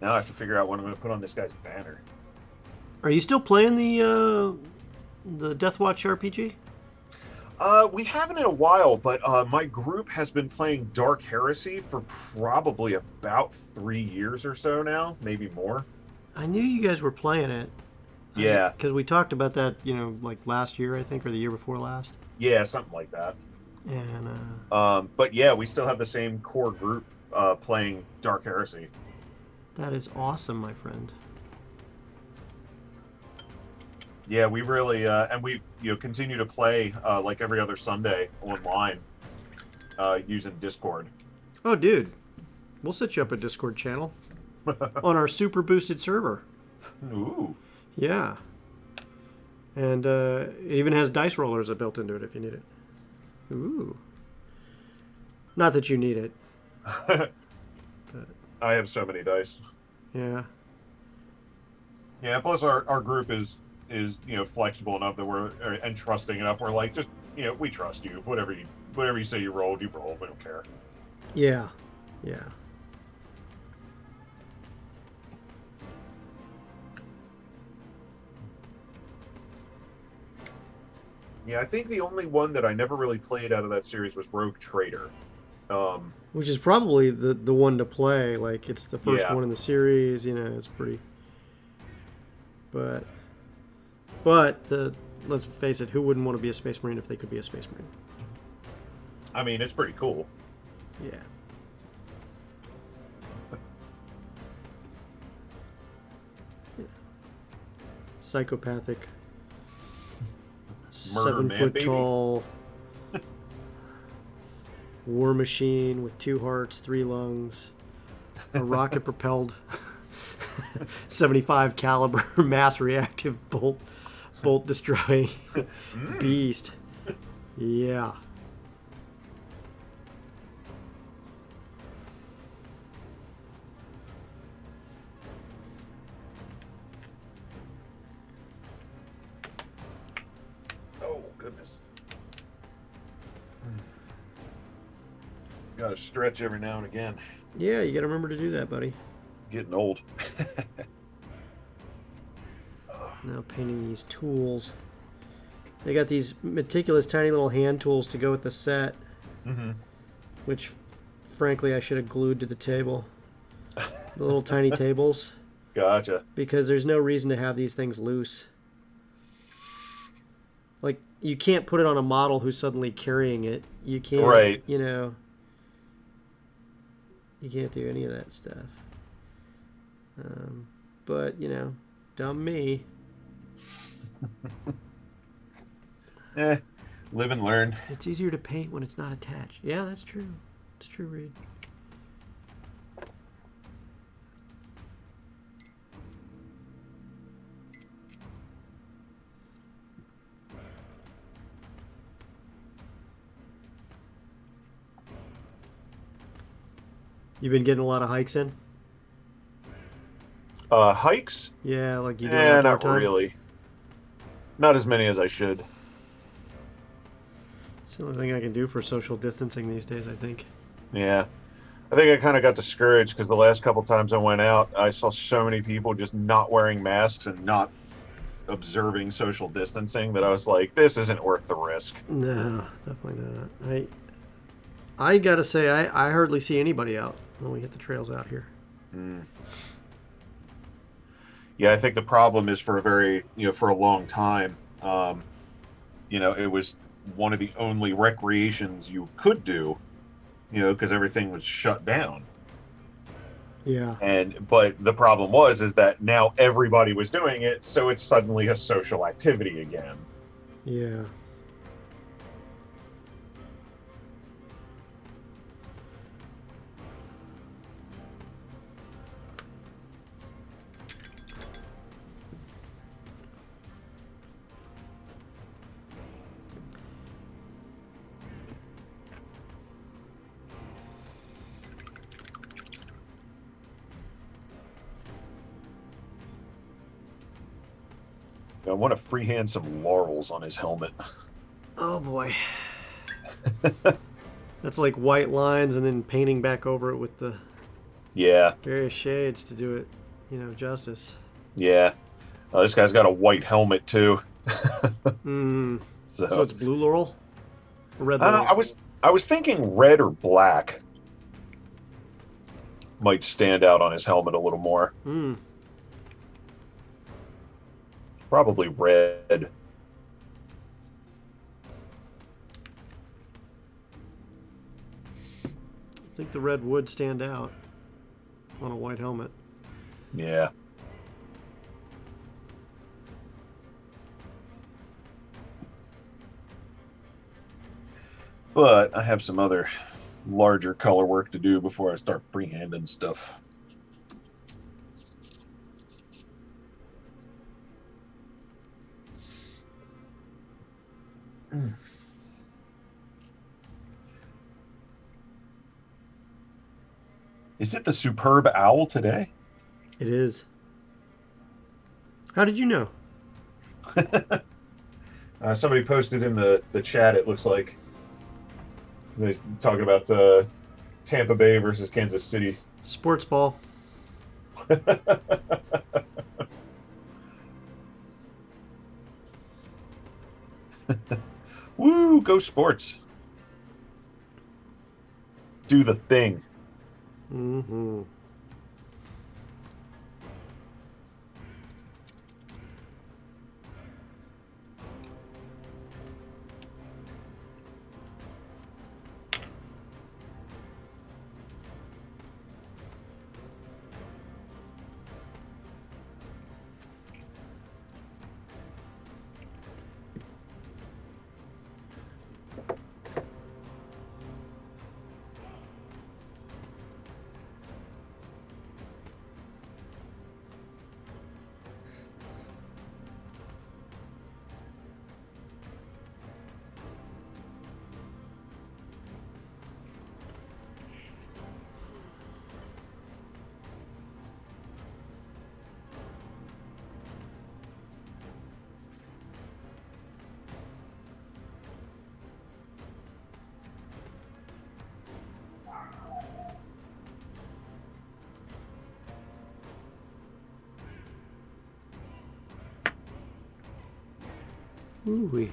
Now I have to figure out what I'm going to put on this guy's banner. Are you still playing the Deathwatch RPG? We haven't in a while, but my group has been playing Dark Heresy for probably about 3 years or so now, maybe more. I knew you guys were playing it. Yeah, Because we talked about that, like last year, I think, or the year before last. yeah, something like that. And But yeah, we still have the same core group playing Dark Heresy. that is awesome, my friend. Yeah, we really and we continue to play like every other Sunday online using Discord. Oh, dude. We'll set you up a Discord channel on our super boosted server. Ooh. Yeah. And it even has dice rollers built into it if you need it. Ooh. Not that you need it. I have so many dice. Yeah. Yeah, plus our group is flexible enough that we're and trusting enough. We're like, just we trust you. Whatever you say you rolled, you rolled. We don't care. Yeah. Yeah. Yeah, I think the only one that I never really played out of that series was Rogue Trader. Which is probably the one to play. Like, it's the first Yeah. one in the series. It's pretty. But let's face it, who wouldn't want to be a Space Marine if they could be a Space Marine? I mean, it's pretty cool. Yeah. Psychopathic. Murder 7 man, foot baby. tall. War machine with 2 hearts, 3 lungs. A rocket propelled 75 caliber mass reactive bolt destroying beast. Yeah. Oh goodness. Got to stretch every now and again. Yeah, you got to remember to do that, buddy. Getting old. Now painting these tools. They got these meticulous tiny little hand tools to go with the set, Mm-hmm. which frankly I should have glued to the table. The little tiny tables, Gotcha. because there's no reason to have these things loose. Like, you can't put it on a model who's suddenly carrying it. You can't, Right. You can't do any of that stuff. But, dumb me. Live and learn. It's easier to paint when it's not attached. Yeah, that's true. It's true, Reed. You been getting a lot of hikes in? Hikes? Yeah, like you do outdoor Not time? really. Not as many as I should. It's the only thing I can do for social distancing these days, I think. Yeah. I think I kind of got discouraged because the last couple times I went out, I saw so many people just not wearing masks and not observing social distancing that I was like, this isn't worth the risk. No, definitely not. I gotta say, I hardly see anybody out when we hit the trails out here. Mm. Yeah, I think the problem is for a long time, it was one of the only recreations you could do, because everything was shut down. Yeah. But the problem is that now everybody was doing it, so it's suddenly a social activity again. Yeah. I want to freehand some laurels on his helmet. Oh boy. That's like white lines and then painting back over it with the Yeah, Various shades to do it, justice. yeah. This guy's got a white helmet too. Mm. So So it's blue laurel, or red uh, laurel. I was I was thinking red or black might stand out on his helmet a little more. Mm. Probably red. I think the red would stand out on a white helmet. Yeah. But I have some other larger color work to do before I start freehanding stuff. Is it the superb owl today? It is. How did you know? Somebody posted in the chat. It looks like they're talking about Tampa Bay versus Kansas City. Sports ball. Woo! Go sports. Do the thing. Mm-hmm. Ooh-wee.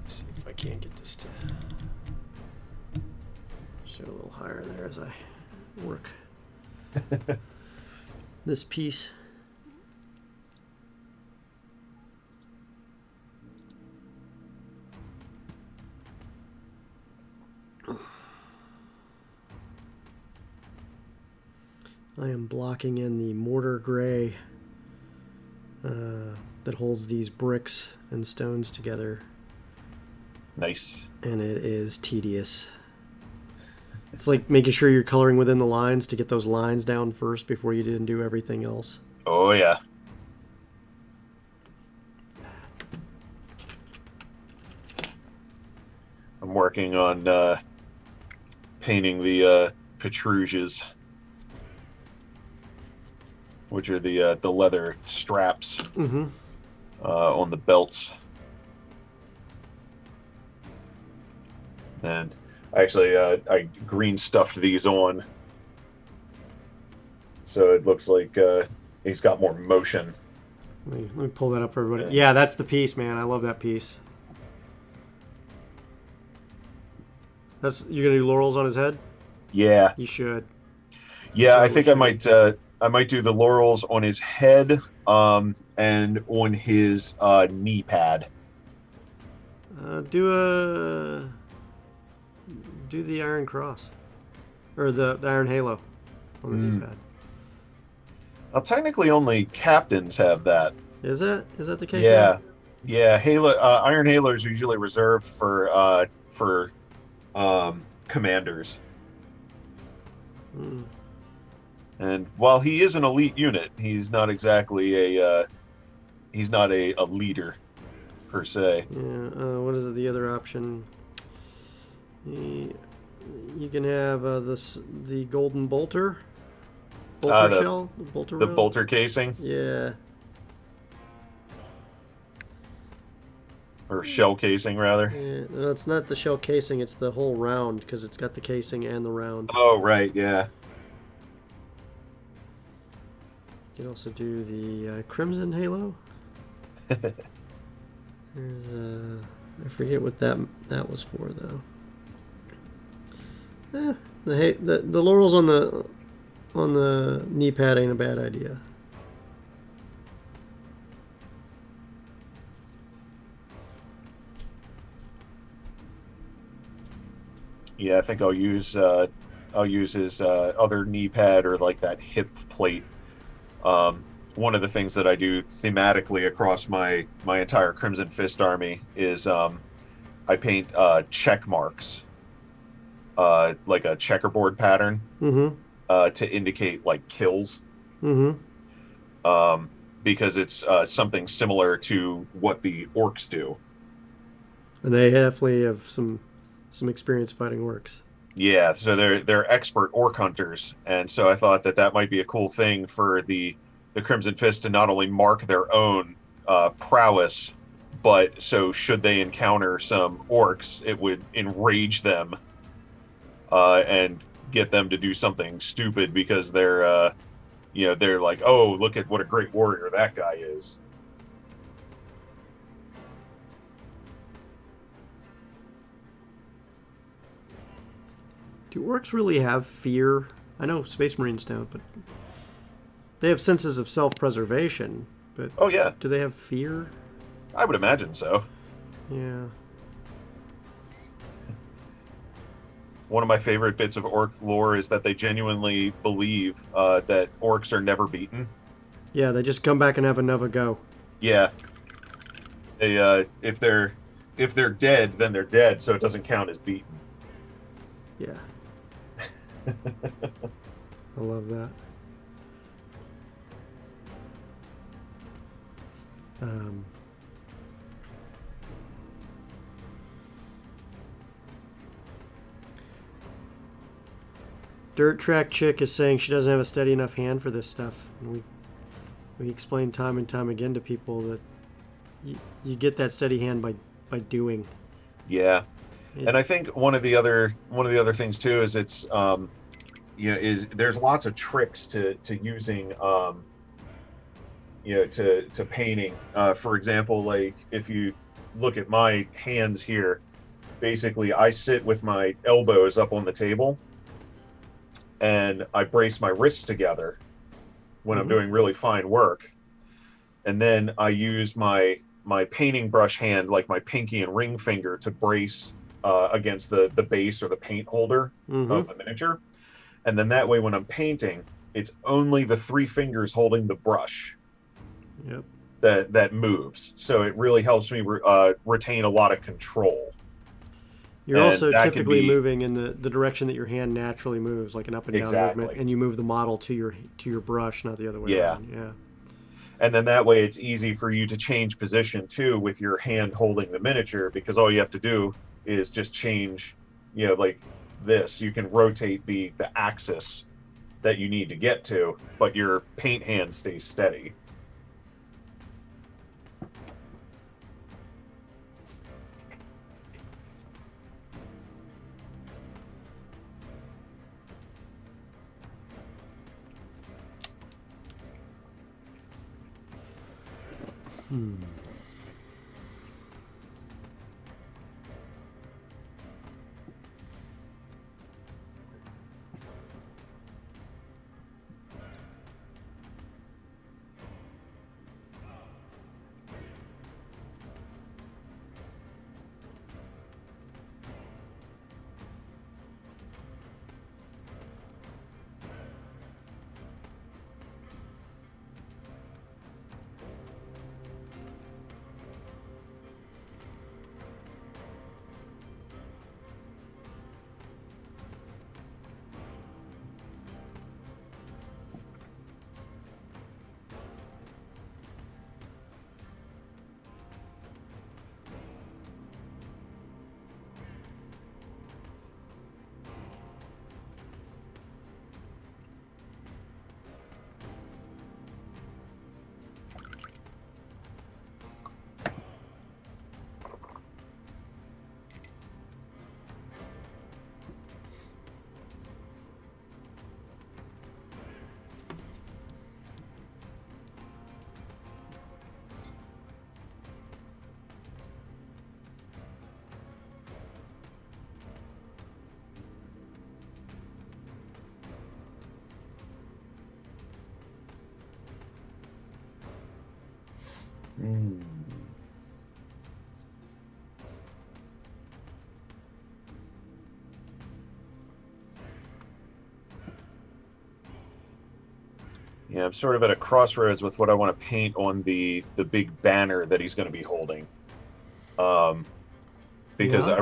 Let's see if I can't get this to show a little higher there as I work this piece. I am blocking in the mortar gray that holds these bricks and stones together. Nice. And it is tedious. It's like making sure you're coloring within the lines to get those lines down first before you didn't do everything else. Oh yeah. I'm working on painting the protrusions, which are the leather straps Mm-hmm. on the belts. And actually, I green stuffed these on, so it looks like he's got more motion. Let me pull that up for everybody. Yeah, that's the piece, man. I love that piece. You're gonna do laurels on his head? Yeah, You should. yeah. Totally I think should. I might do the laurels on his head, and on his knee pad. Do the Iron Cross, or the Iron Halo on the knee pad. Well, technically, only captains have that. Is that the case? Yeah, Now? yeah. Halo, Iron Halo is usually reserved for commanders. Mm. And while he is an elite unit, he's not exactly he's not a leader per se. Yeah. What is it? The other option? You can have the golden bolter shell, the bolter The rail? bolter casing. Yeah. or shell casing rather. No, it's not the shell casing, it's the whole round because it's got the casing and the round. Oh, right, yeah. You can also do the Crimson Halo. There's I forget what that was for though. The laurels on the knee pad ain't a bad idea. Yeah, I think I'll use his other knee pad or like that hip plate. One of the things that I do thematically across my entire Crimson Fist army is I paint check marks, like a checkerboard pattern, Mm-hmm. to indicate like kills, Mm-hmm. because it's something similar to what the orcs do. And they definitely have some experience fighting orcs. Yeah, so they're expert orc hunters, and so I thought that that might be a cool thing for the Crimson Fist to not only mark their own prowess, but so should they encounter some orcs, it would enrage them, and get them to do something stupid because they're like, oh, look at what a great warrior that guy is. Do orcs really have fear? I know Space Marines don't, but they have senses of self-preservation. But Oh yeah, do they have fear? I would imagine so. Yeah. One of my favorite bits of orc lore is that they genuinely believe that orcs are never beaten. Yeah, they just come back and have another go. Yeah, they if they're dead, then they're dead, so it doesn't count as beaten. Yeah. I love that. Um, Dirt Track Chick is saying she doesn't have a steady enough hand for this stuff. And we explain time and time again to people that you get that steady hand by doing. Yeah, It, and I think one of the other things too is it's is there's lots of tricks to using to painting. For example, like if you look at my hands here, basically I sit with my elbows up on the table and I brace my wrists together when I'm mm-hmm. doing really fine work, and then I use my painting brush hand, like my pinky and ring finger, to brace against the base or the paint holder Mm-hmm. of the miniature, and then that way when I'm painting, it's only the three fingers holding the brush Yep. that moves. So it really helps me retain a lot of control, You're and also that can typically be moving in the direction that your hand naturally moves, like an up and down movement, exactly, and you move the model to your brush, not the other way yeah. around. Yeah. And then that way it's easy for you to change position too with your hand holding the miniature, because all you have to do is just change, like this. You can rotate the axis that you need to get to, but your paint hand stays steady. Hmm. Yeah, I'm sort of at a crossroads with what I want to paint on the big banner that he's going to be holding. Um, because Yeah.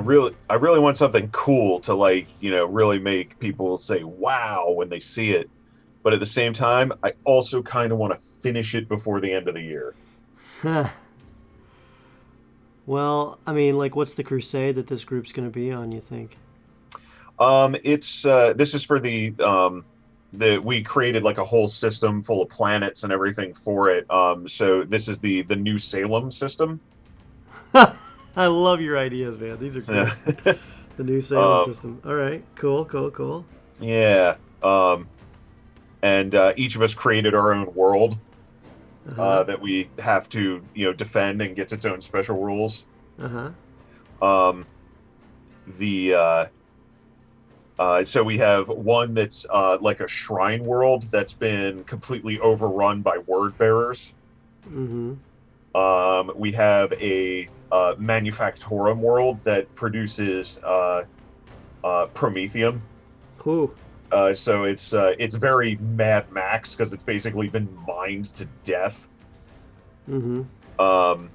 I really want something cool to like, really make people say wow when they see it. But at the same time, I also kind of want to finish it before the end of the year. Well, I mean, like, what's the crusade that this group's going to be on, you think? It's this is for the we created like a whole system full of planets and everything for it. So this is the New Salem system. I love your ideas, man. These are So, great. The new Salem um, system. All right. Cool, cool, cool. yeah. And each of us created our own world Uh huh. that we have to defend and gets its own special rules. Uh huh. Um, the So we have one that's like a shrine world that's been completely overrun by word bearers. Mm hmm. We have a manufactorum world that produces promethium. Cool. So it's very Mad Max because it's basically been mined to death. Mm hmm. Um,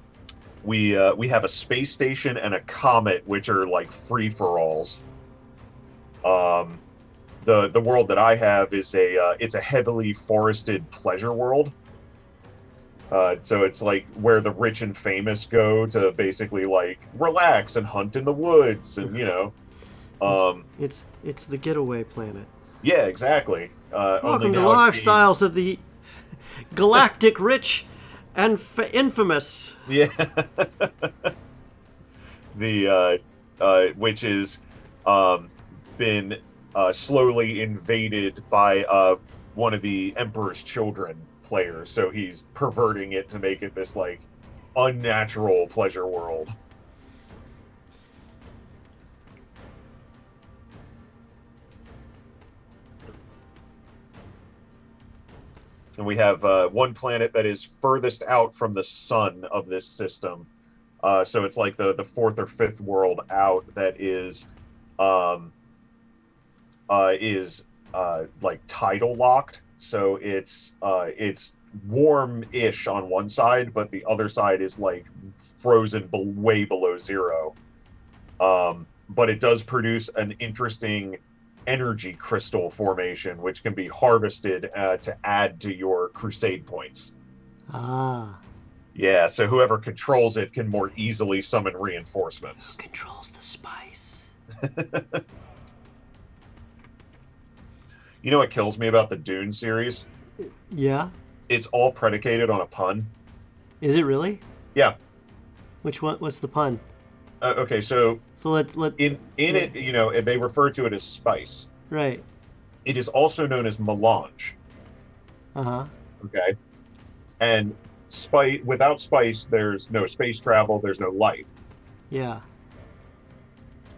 we have a space station and a comet, which are like free for alls. Um, the world that I have is it's a heavily forested pleasure world. So it's like where the rich and famous go to basically like relax and hunt in the woods, and It's um, it's the getaway planet. yeah, exactly. Only Welcome to now it's being Lifestyles of the Galactic Rich and Infamous. yeah the which is um, been slowly invaded by one of the Emperor's children players. So he's perverting it to make it this like unnatural pleasure world. And we have one planet that is furthest out from the sun of this system. So it's like the fourth or fifth world out that um, is like tidal locked. So it's warm-ish on one side, but the other side is like frozen way below zero. But it does produce an interesting energy crystal formation, which can be harvested to add to your crusade points. Ah. Yeah, so whoever controls it can more easily summon Who reinforcements. controls the spice? You know what kills me about the Dune series? Yeah. It's all predicated on a pun. Is it really? Yeah. Which one? What's the pun? Okay, so So let. in Yeah. it, they refer to it as spice. Right. It is also known as melange. Uh huh. Okay, and spice without spice, there's no space travel. There's no life. Yeah.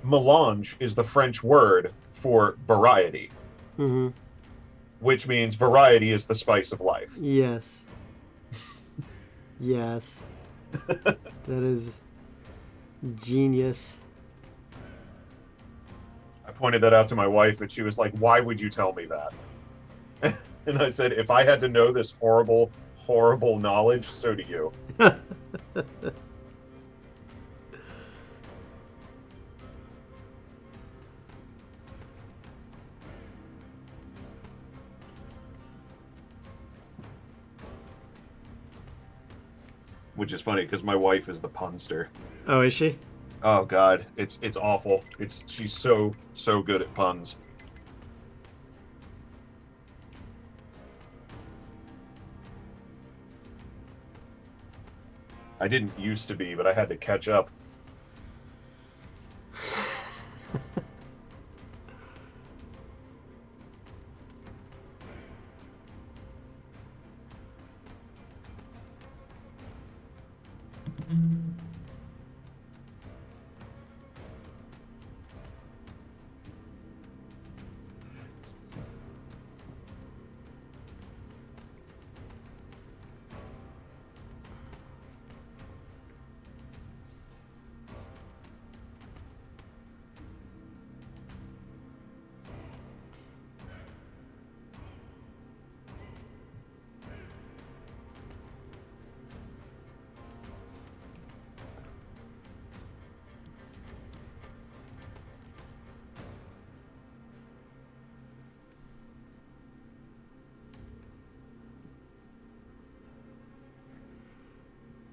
Melange is the French word for variety, Mm hmm. which means variety is the spice of life. Yes. Yes. That is genius. I pointed that out to my wife, and she was like, "Why would you tell me that?" And I said, "If I had to know this horrible, horrible knowledge, so do you." Which is funny because my wife is the punster. Oh, is she? Oh God, it's awful. She's so good at puns. I didn't used to be, but I had to catch up.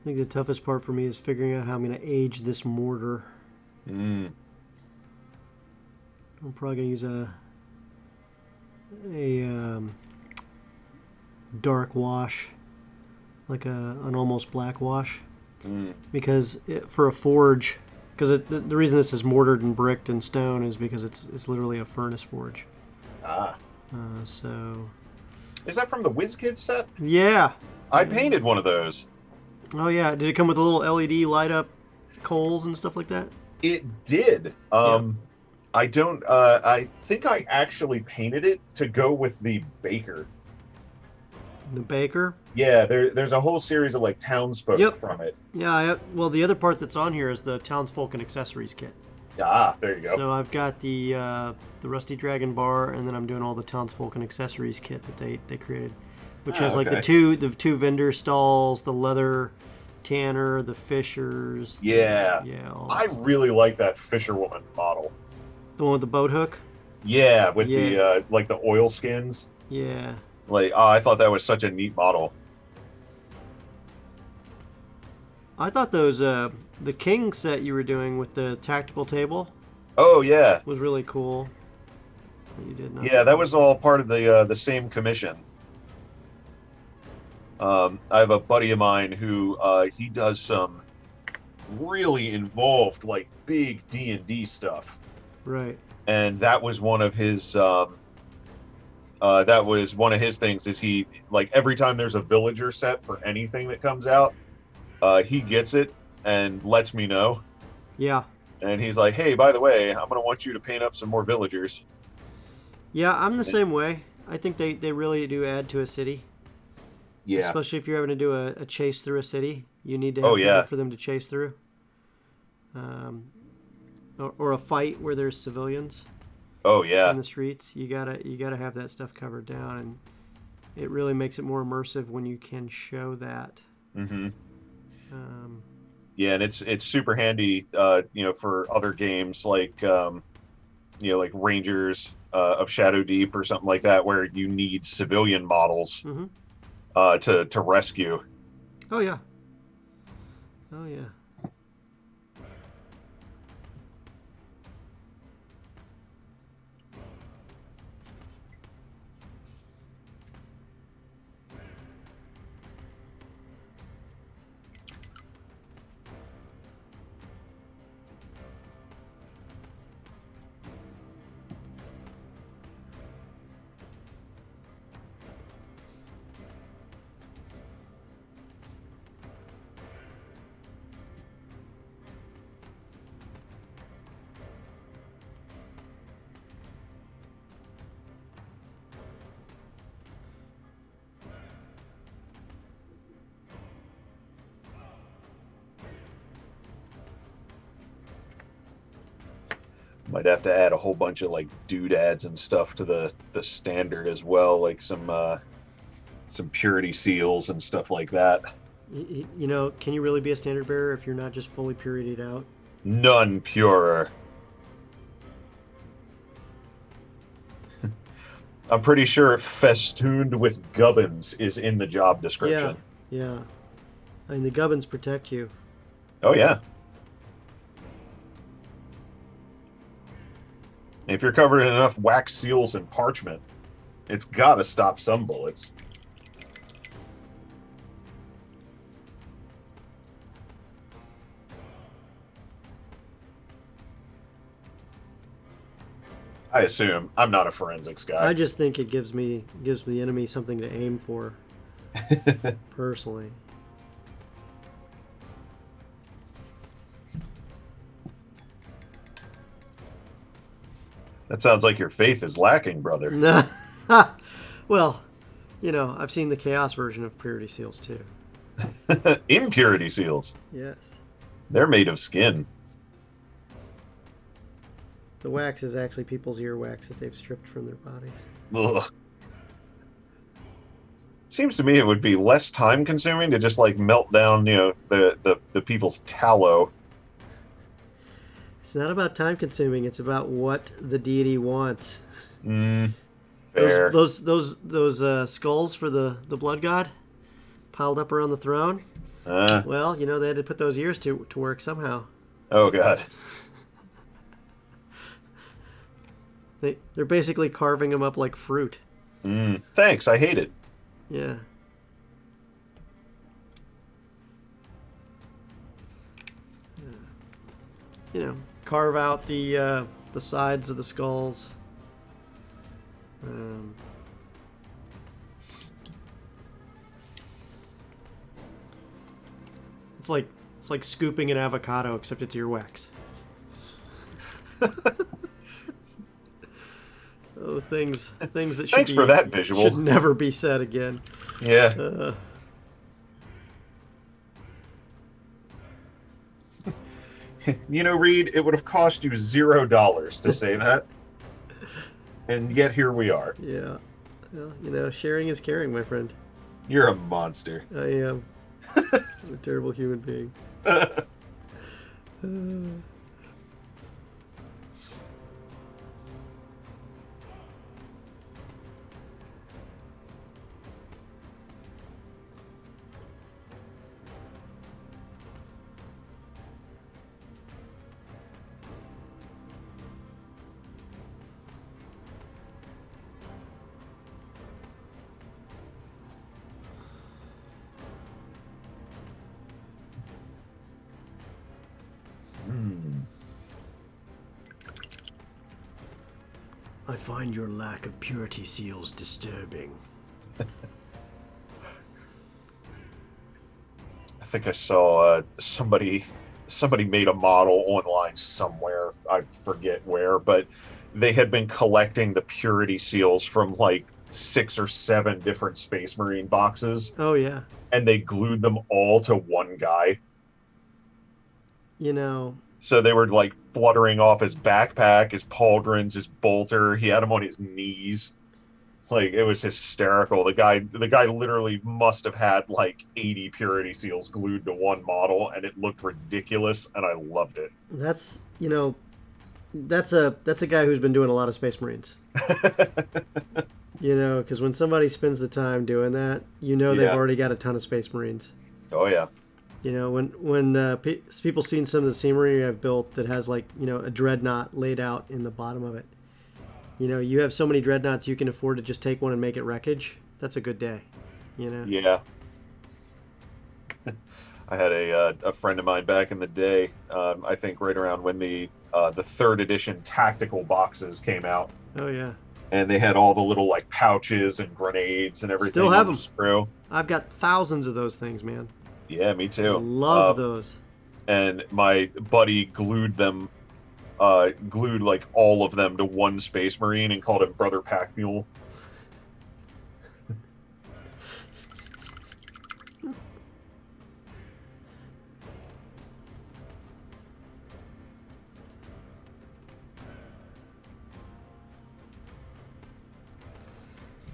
I think the toughest part for me is figuring out how I'm going to age this mortar. Mm. I'm probably going to use a dark wash, like an almost black wash, because for a forge, because the reason this is mortared and bricked and stone is because it's literally a furnace forge. Ah. So. Is that from the WizKids set? Yeah. I painted one of those. Oh yeah. Did it come with a little LED light up coals and stuff like that? It did. Yeah. I don't. I think I actually painted it to go with the baker. The baker. Yeah, there's a whole series of like townsfolk Yep. from it. Yeah. Well, the other part that's on here is the townsfolk and accessories kit. Ah, there you go. So I've got the Rusty Dragon bar, and then I'm doing all the townsfolk and accessories kit that they created, which has like okay. the two vendor stalls, the leather tanner, the fishers. Yeah. All I that stuff. really like that fisherwoman model. The one with the boat hook. Yeah, with Yeah. the like the oil skins. Yeah. Like, I thought that was such a neat model. I thought those the king set you were doing with the tactical table Oh yeah, was really cool. You did not. yeah, that was all part of the same commission. I have a buddy of mine who he does some really involved, like big D&D stuff, Right. and that was one of his things. Is he like every time there's a villager set for anything that comes out, he gets it and lets me know. Yeah. And he's like, "Hey, by the way, I'm gonna want you to paint up some more villagers." Yeah, I'm the same way. I think they really do add to a city. Yeah. Especially if you're having to do a chase through a city. You need to have Oh, people yeah. for them to chase through. Or a fight where there's civilians Oh yeah. in the streets. You gotta have that stuff covered down, and it really makes it more immersive when you can show that. Mm-hmm. Um, Yeah, and it's super handy, for other games like like Rangers of Shadow Deep or something like that, where you need civilian models mhm. to rescue. Oh yeah. Oh yeah. Might have to add a whole bunch of like doodads and stuff to the standard as well, like some purity seals and stuff like that. Can you really be a standard bearer if you're not just fully puritied out? None purer. I'm pretty sure festooned with gubbins is in the job description. Yeah. I mean, the gubbins protect you. Oh yeah. If you're covered in enough wax seals and parchment, it's got to stop some bullets. I assume. I'm not a forensics guy. I just think it gives the enemy something to aim for, personally. That sounds like your faith is lacking, brother. Well, I've seen the chaos version of purity seals too. Impurity seals. Yes. They're made of skin. The wax is actually people's earwax that they've stripped from their bodies. Ugh. Seems to me it would be less time consuming to just like melt down, the people's tallow. It's not about time consuming. It's about what the deity wants. Fair. Those skulls for the blood god piled up around the throne. Uh, Well, they had to put those ears to work somehow. oh God. They're basically carving them up like fruit. Thanks. I hate it. Yeah. Carve out the sides of the skulls. Um, it's like scooping an avocado, except it's earwax. Oh, things that Thanks for that should visual. never be said again. Yeah. Uh, Reed, it would have cost you $0 to say that, and yet here we are. yeah. Well, sharing is caring, my friend. You're a monster. I am. I'm a terrible human being. I find your lack of purity seals disturbing. I think I saw somebody made a model online somewhere. I forget where, but they had been collecting the purity seals from like 6 or 7 different Space Marine boxes, Oh yeah. and they glued them all to one guy. You know, So they were like fluttering off his backpack, his pauldrons, his bolter. He had him on his knees. Like, it was hysterical. The guy literally must have had like 80 purity seals glued to one model, and it looked ridiculous, and I loved it. that's that's a guy who's been doing a lot of Space Marines. Because when somebody spends the time doing that, they've Yeah. already got a ton of Space Marines. Oh yeah. When people seen some of the scenery I've built that has like a dreadnought laid out in the bottom of it. You have so many dreadnoughts you can afford to just take one and make it wreckage. That's a good day. Yeah. I had a friend of mine back in the day. I think right around when the 3rd edition tactical boxes came out, Oh yeah. and they had all the little like pouches and grenades and everything. Still have on the them. Screw. I've got thousands of those things, man. Yeah, me too. Love those. And my buddy glued like all of them to one Space Marine and called him Brother Pack Mule.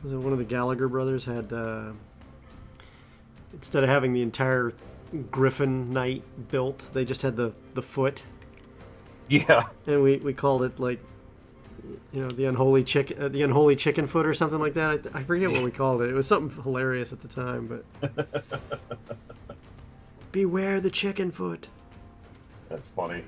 Was it one of the Gallagher brothers had instead of having the entire Griffin Knight built, they just had the foot, Yeah. and we called it like the unholy chicken foot or something like that. I forget what we called it. It was something hilarious at the time, but beware the chicken foot. That's funny.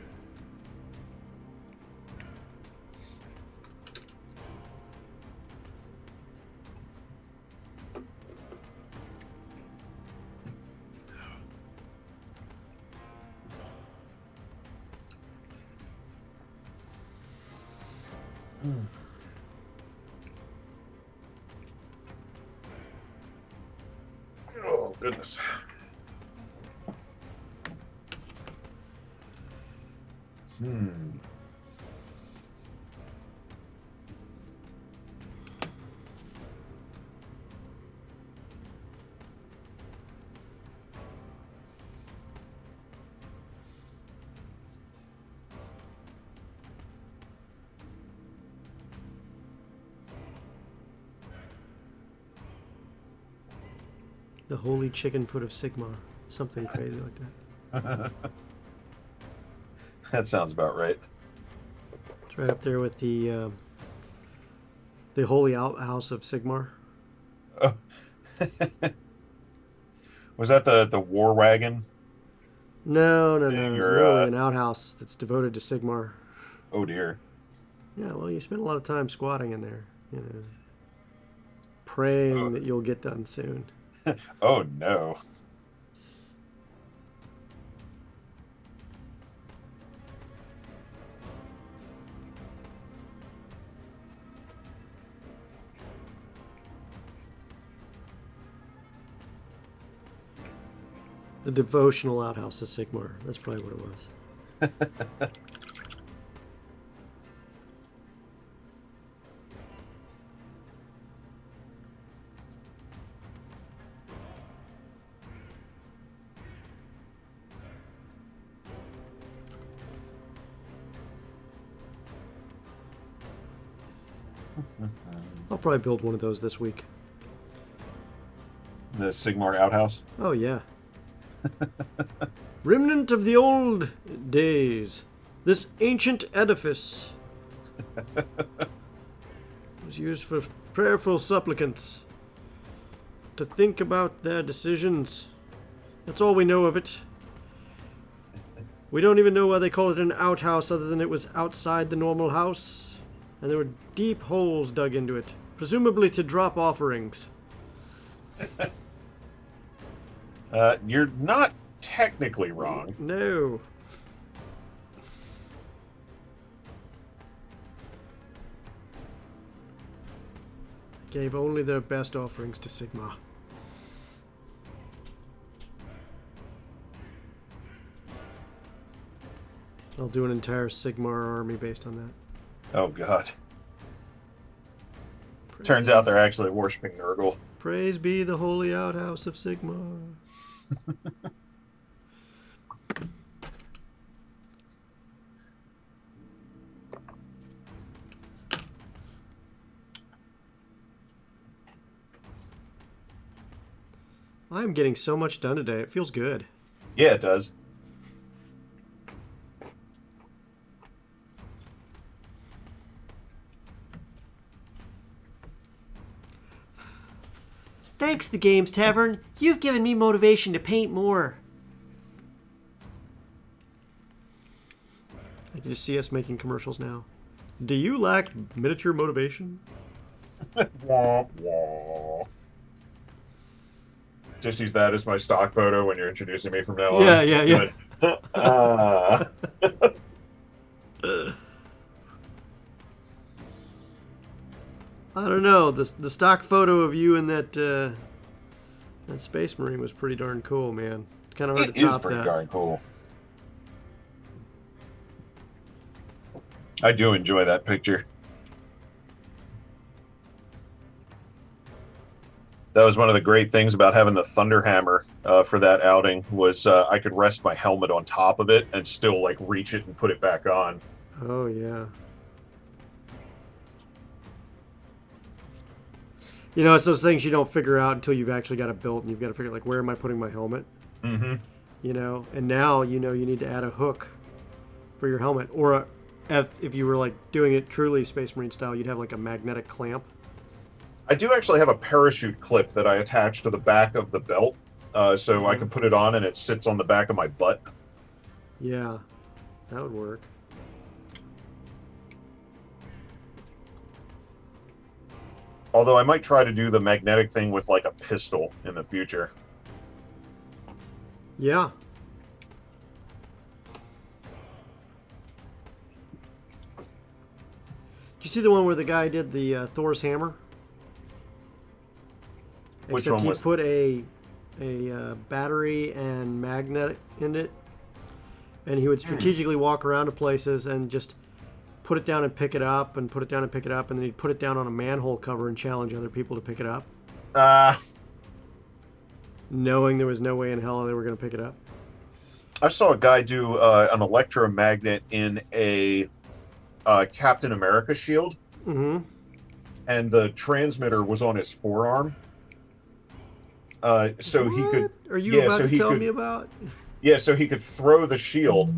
Oh, goodness. The holy chicken foot of Sigmar, something crazy like that. That sounds about right. It's right up there with the holy house of Sigmar. Oh. Was that the war wagon No, no, thing no. It's or literally an outhouse that's devoted to Sigmar. oh dear. Yeah, well, you spend a lot of time squatting in there, Oh, praying that you'll get done soon. oh no. The devotional outhouse of Sigmar. That's probably what it was. I'll probably build one of those this week. The Sigmar outhouse. Oh, yeah. Remnant of the old days. This ancient edifice was used for prayerful supplicants to think about their decisions. That's all we know of it. We don't even know why they call it an outhouse other than it was outside the normal house. And there were deep holes dug into it, presumably to drop offerings. You're not technically wrong. No. Gave only their best offerings to Sigma. I'll do an entire Sigmar army based on that. Oh god. Turns out they're actually worshiping Nurgle. Praise be the holy outhouse of Sigmar. I'm getting so much done today. It feels good. Yeah, it does. Thanks, the Games Tavern. You've given me motivation to paint more. I can just see us making commercials now. Do you lack miniature motivation? Wah, wah. Just use that as my stock photo when you're introducing me from now on. Yeah, yeah, yeah. I don't know. The stock photo of you and that Space Marine was pretty darn cool, man. It's kind of hard It to is top pretty that. darn cool. I do enjoy that picture. That was one of the great things about having the Thunderhammer for that outing was I could rest my helmet on top of it and still like reach it and put it back on. Oh yeah. You know, it's those things you don't figure out until you've actually got it built, and you've got to figure like, where am I putting my helmet? Mm-hmm. You know, and now you know you need to add a hook for your helmet, or if you were like doing it truly Space Marine style, you'd have like a magnetic clamp. I do actually have a parachute clip that I attach to the back of the belt, so I can put it on and it sits on the back of my butt. Yeah, that would work. Although I might try to do the magnetic thing with like a pistol in the future. Yeah. Did you see the one where the guy did the Thor's hammer? Which Except one he was? put a battery and magnet in it, and he would strategically walk around to places and just put it down and pick it up, and put it down and pick it up, and then he'd put it down on a manhole cover and challenge other people to pick it up, knowing there was no way in hell they were going to pick it up. I saw a guy do an electromagnet in a Captain America shield, Mm-hmm. and the transmitter was on his forearm. So What he could. are you about so to he tell could, me about? Yeah, so he could throw the shield,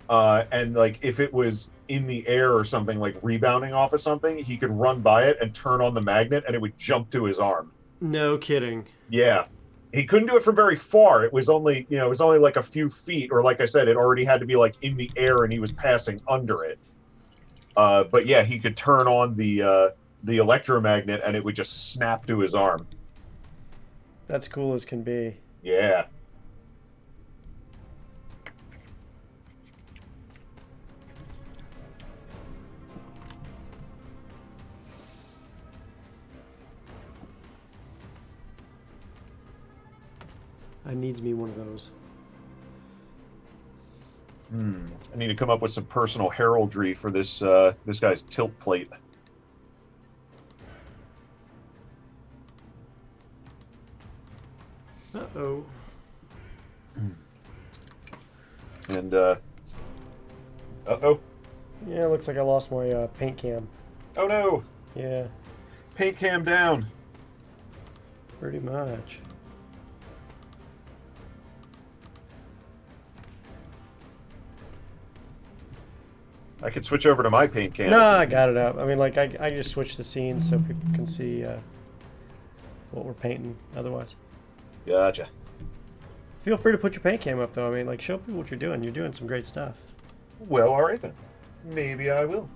and like if it was in the air or something, like rebounding off of something, he could run by it and turn on the magnet, and it would jump to his arm. No kidding. Yeah, he couldn't do it from very far. It was only, it was only like a few feet, or like I said, it already had to be like in the air, and he was passing under it. But yeah, he could turn on the electromagnet, and it would just snap to his arm. That's cool as can be. Yeah. I needs me one of those. I need to come up with some personal heraldry for this this guy's tilt plate. Uh-oh. And uh-oh. Yeah, it looks like I lost my paint cam. Oh no. Yeah, Paint cam down. pretty much. I could switch over to my paint cam. No, I got it up. I mean, like, I just switched the scenes so people can see what we're painting otherwise. Gotcha. Feel free to put your paint cam up, though. I mean, like, show people what you're doing. You're doing some great stuff. Well, all right then. Maybe I will.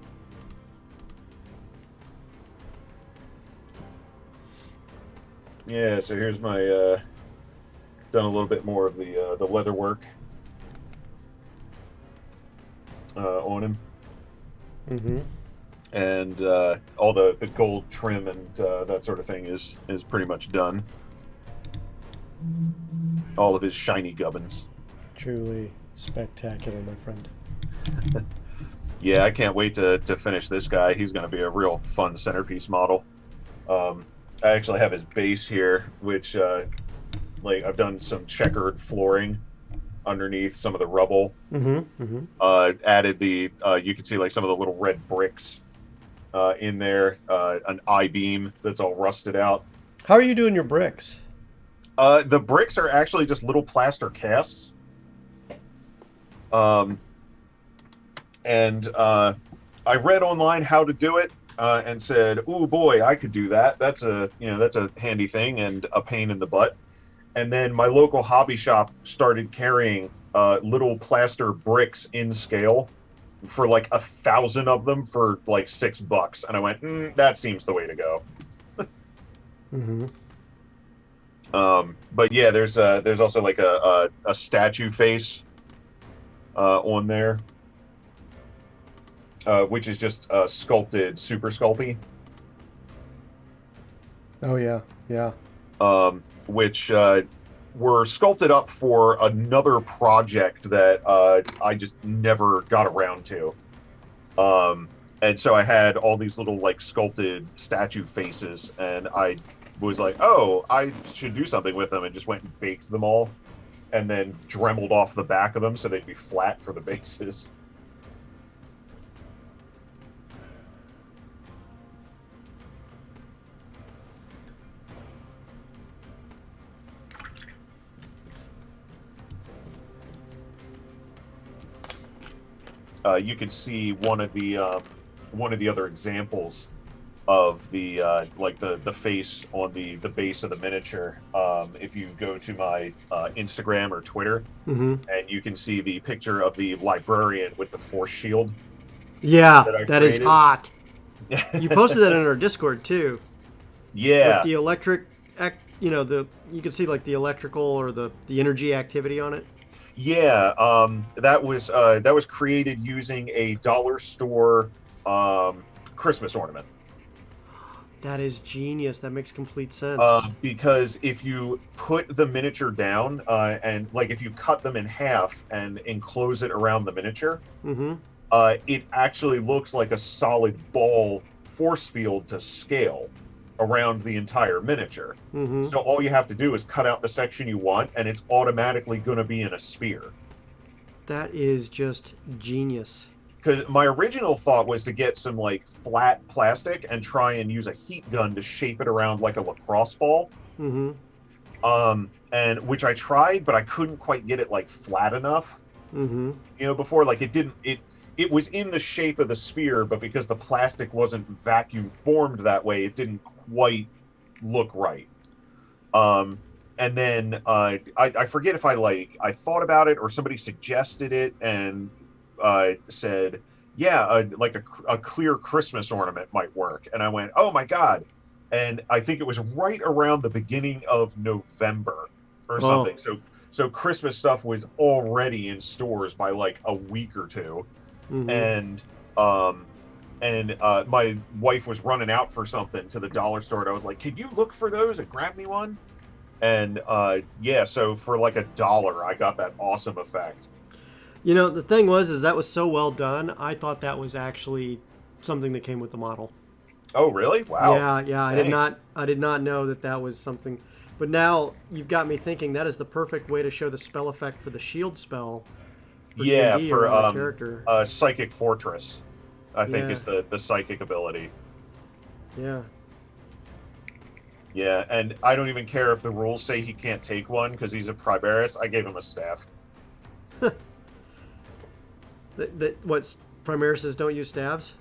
Yeah, so here's my done a little bit more of the leather work on him. Mm-hmm. And all the gold trim and that sort of thing is pretty much done. All of his shiny gubbins. Truly spectacular, my friend. Yeah, I can't wait to finish this guy. He's going to be a real fun centerpiece model. I actually have his base here, which like I've done some checkered flooring underneath some of the rubble. Mm-hmm. Mm-hmm. Added the you can see like some of the little red bricks in there. An I-beam that's all rusted out. How are you doing your bricks? The bricks are actually just little plaster casts. And I read online how to do it and said, "Ooh boy, I could do that. That's a handy thing and a pain in the butt." And then my local hobby shop started carrying little plaster bricks in scale for like 1,000 of them for like $6, and I went, "That seems the way to go." Mm-hmm. But yeah, there's also like a statue face on there, which is just sculpted Super Sculpey. Oh yeah, yeah. Which were sculpted up for another project that I just never got around to. And so I had all these little like sculpted statue faces, and I was like, oh, I should do something with them, and just went and baked them all, and then dremeled off the back of them so they'd be flat for the bases. You can see one of the other examples of the like the face on the base of the miniature. If you go to my Instagram or Twitter, Mm-hmm. and you can see the picture of the librarian with the force shield. Yeah, That I that is created. hot. You posted that in our Discord too. Yeah, With the electric, you can see like the electrical or the energy activity on it. yeah. That was created using a dollar store Christmas ornament. That is genius. That makes complete sense. Because if you put the miniature down and like if you cut them in half and enclose it around the miniature, Mm-hmm. it actually looks like a solid ball force field to scale around the entire miniature. Mm-hmm. So all you have to do is cut out the section you want, and it's automatically going to be in a sphere. That is just genius. Because my original thought was to get some like flat plastic and try and use a heat gun to shape it around like a lacrosse ball. Mm-hmm. And which I tried, but I couldn't quite get it like flat enough. Mm-hmm. Before, like it was in the shape of the sphere, but because the plastic wasn't vacuum formed that way, it didn't quite look right. and then I forget if I thought about it or somebody suggested it and said, yeah, like a clear Christmas ornament might work. And I went, oh my God. And I think it was right around the beginning of November or Oh. something. So Christmas stuff was already in stores by like a week or two. Mm-hmm. And my wife was running out for something to the dollar store. And I was like, "Can you look for those and grab me one?" And yeah, so for like $1, I got that awesome effect. You know, the thing was, is that was so well done. I thought that was actually something that came with the model. Oh, really? Wow. Yeah, yeah. Dang. I did not know that that was something. But now you've got me thinking that is the perfect way to show the spell effect for the shield spell for D and Yeah, D for around the character. Psychic Fortress, I think Yeah, is the psychic ability. yeah. Yeah, and I don't even care if the rules say he can't take one because he's a Primaris. I gave him a staff. What's Primarises don't use stabs?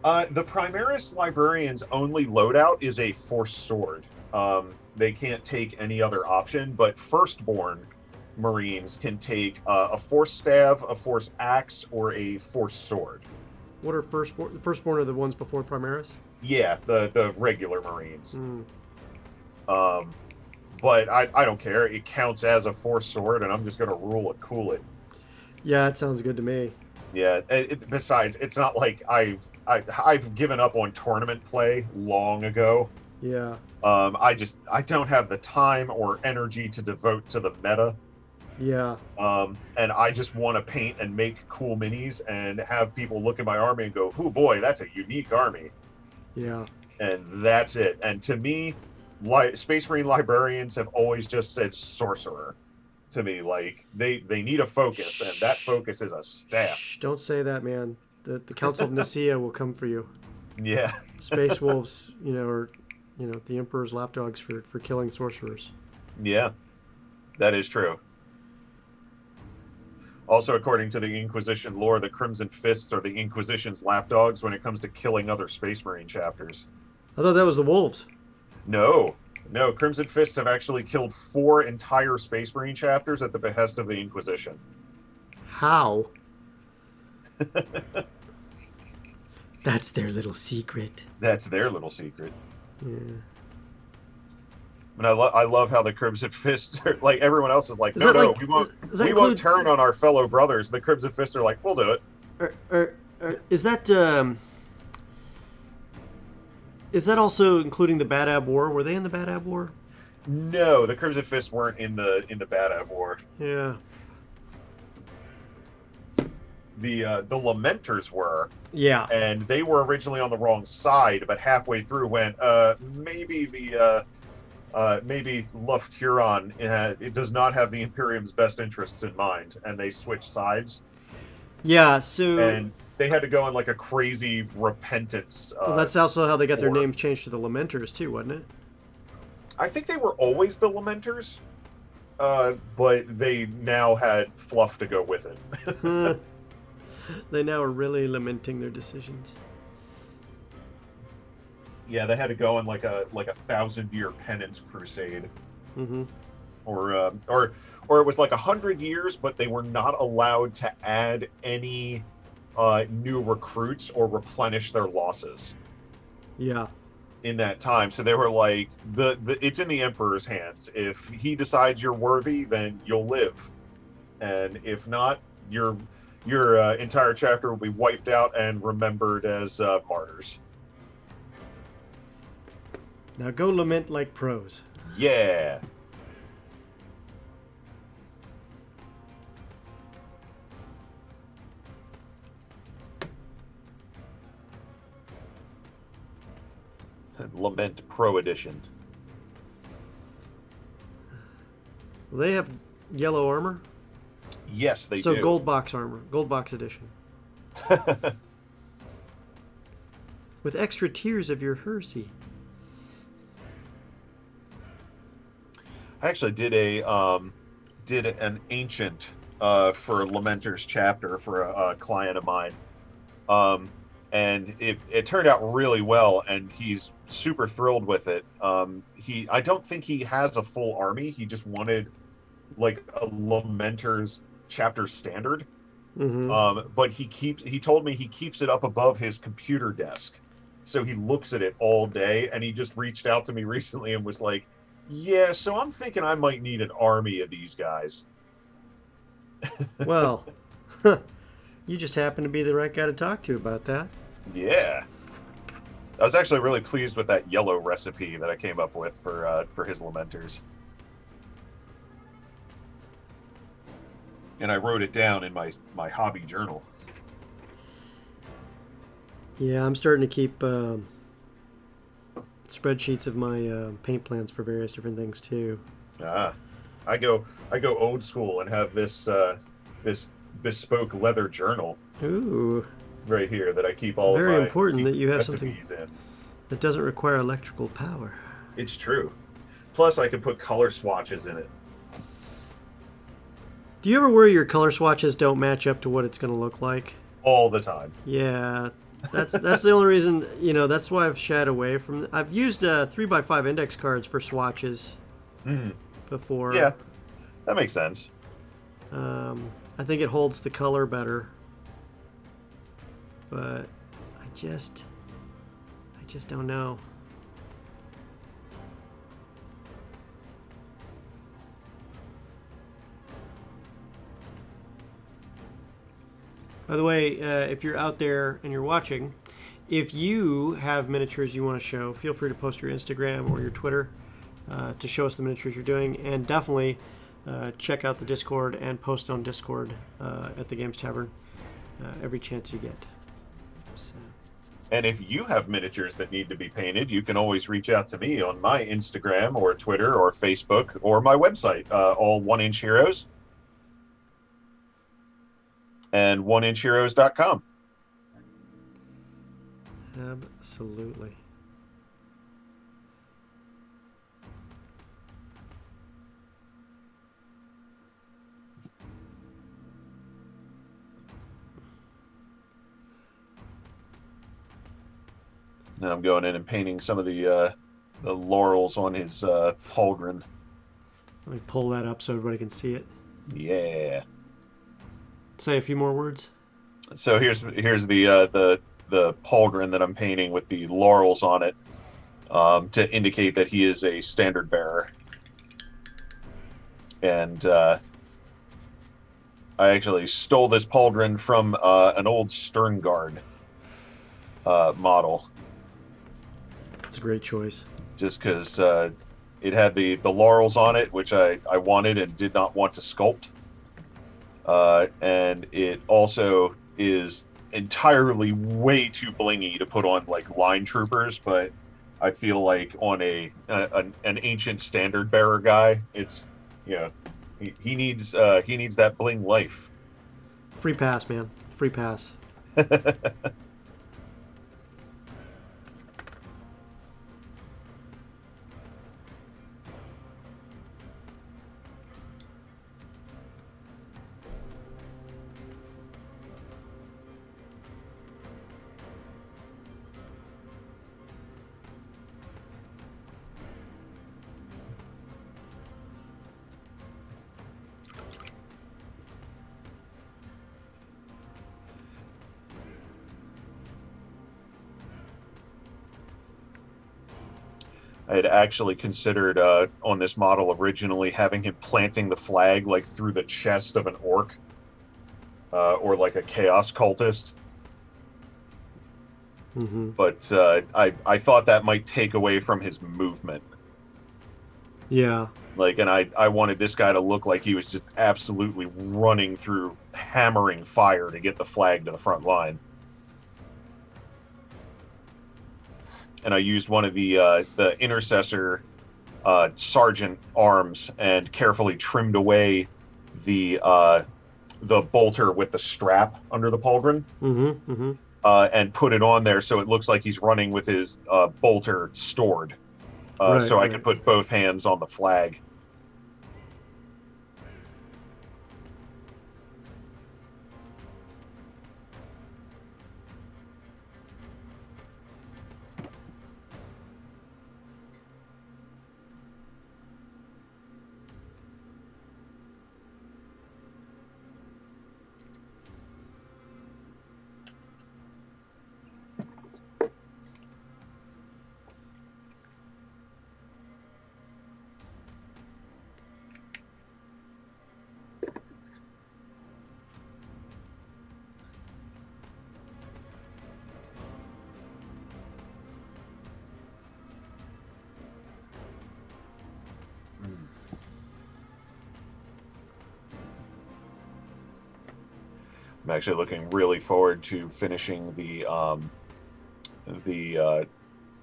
The Primaris Librarian's only loadout is a Force Sword. They can't take any other option, but Firstborn Marines can take a Force Staff, a Force Axe, or a Force Sword. What are firstborn? The firstborn are the ones before Primaris. Yeah, the regular Marines. Mm. Um, but I don't care. It counts as a Force Sword, and I'm just going to rule it, cool it. Yeah, it sounds good to me. Yeah. Besides, it's not like I've given up on tournament play long ago. Yeah, I don't have the time or energy to devote to the meta. yeah, And I just want to paint and make cool minis and have people look at my army and go, "Oh boy, that's a unique army," yeah. and that's it. And to me, Space Marine librarians have always just said sorcerer to me. Like they need a focus, and that focus is a staff. Shh, don't say that, man. The Council of Nicaea will come for you. Yeah, Space wolves, or the Emperor's lapdogs for killing sorcerers. yeah, that is true. Also, according to the Inquisition lore, the Crimson Fists are the Inquisition's lapdogs when it comes to killing other Space Marine chapters. I thought that was the wolves. No, no, Crimson Fists have actually killed 4 entire Space Marine chapters at the behest of the Inquisition. How? That's their little secret. That's their little secret. Yeah. And I love how the Crimson Fists are like everyone else is like, Is no, that no, like? we won't, Does that we won't include? turn on our fellow brothers. The Crimson Fists are like, we'll do it. Is that? Is that also including the Bad Ab War? Were they in the Bad Ab War? No, the Crimson Fists weren't in the Bad Ab War. Yeah. The Lamenters were, Yeah. and they were originally on the wrong side, but halfway through went, maybe maybe Luft Huron it does not have the Imperium's best interests in mind, and they switched sides, Yeah. So. and they had to go on like a crazy repentance. Well, that's also how they got their war. names changed to the Lamenters too, wasn't it? I think they were always the Lamenters, but they now had fluff to go with it. They now are really lamenting their decisions. Yeah, they had to go on like a 1,000-year penance crusade, Mm-hmm. or it was like 100 years, but they were not allowed to add any new recruits or replenish their losses Yeah. in that time. So they were like, it's in the Emperor's hands. If he decides you're worthy, then you'll live, and if not, your entire chapter will be wiped out and remembered as martyrs. Now go lament like pros. Yeah. Lament Pro Edition. Well, they have yellow armor. Yes, they So do. gold box armor, gold box edition, with extra tiers of your Hersey. I actually did an ancient for Lamenter's chapter for a client of mine, and it turned out really well, and he's super thrilled with it. I don't think he has a full army. He just wanted like a Lamenter's chapter standard. Mm-hmm. But he told me he keeps it up above his computer desk, so he looks at it all day. And he just reached out to me recently and was like, "Yeah, so I'm thinking I might need an army of these guys." Well, you just happen to be the right guy to talk to about that. Yeah, I was actually really pleased with that yellow recipe that I came up with for his Lamenters, and I wrote it down in my hobby journal. Yeah, I'm starting to keep spreadsheets of my paint plans for various different things too. Ah, I go old school and have this bespoke leather journal Ooh, right here that I keep all of very my important that you have something recipes in. that doesn't require electrical power. It's true. Plus, I can put color swatches in it. Do you ever worry your color swatches don't match up to what it's going to look like? All the time. Yeah, that's the only reason. That's why I've shied away from. I've used 3x5 index cards for swatches Mm. before. Yeah, that makes sense. I think it holds the color better, but I just don't know. By the way, if you're out there and you're watching, if you have miniatures you want to show, feel free to post your Instagram or your Twitter to show us the miniatures you're doing, and definitely check out the Discord and post on Discord at the Games Tavern every chance you get. So. And if you have miniatures that need to be painted, you can always reach out to me on my Instagram or Twitter or Facebook or my website, all 1-inch heroes and 1inchheroes.com. Absolutely. And I'm going in and painting some of the laurels on his pauldron. Let me pull that up so everybody can see it. Yeah. Say a few more words. So here's the pauldron that I'm painting with the laurels on it, to indicate that he is a standard bearer. And I actually stole this pauldron from an old Sterngard model. That's a great choice. Just because it had the laurels on it, which I wanted and did not want to sculpt. And it also is entirely way too blingy to put on like line troopers, but I feel like on an ancient standard bearer guy, it's he needs that bling life. Free pass, man. Free pass. I had actually considered on this model originally having him planting the flag like through the chest of an orc, or like a chaos cultist. Mm-hmm. But I thought that might take away from his movement. Yeah. Like, and I wanted this guy to look like he was just absolutely running through hammering fire to get the flag to the front line. And I used one of the intercessor sergeant arms and carefully trimmed away the bolter with the strap under the pauldron, Mm-hmm. Mm-hmm. and put it on there so it looks like he's running with his bolter stored, so I could put both hands on the flag. I'm actually looking really forward to finishing the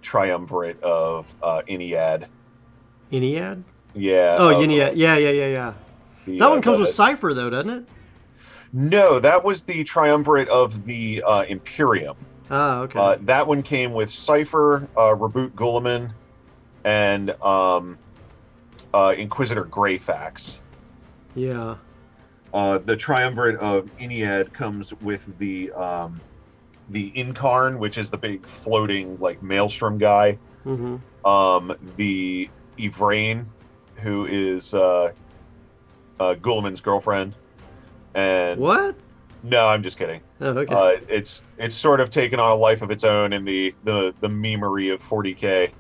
triumvirate of Iniad. Iniad? Yeah, Oh, of Iniad. Yeah, yeah, yeah, yeah. That one comes with the Cypher, though, doesn't it? no, that was the triumvirate of the Imperium. Ah, okay. That one came with Cypher, Reboot Guilliman, and Inquisitor Greyfax. Yeah. The triumvirate of Iniad comes with the Incarn, which is the big floating like maelstrom guy. Mm-hmm. The Yvraine, who is Guilliman's girlfriend, and What? no, I'm just kidding. Oh, okay. It's sort of taken on a life of its own in the memery of 40k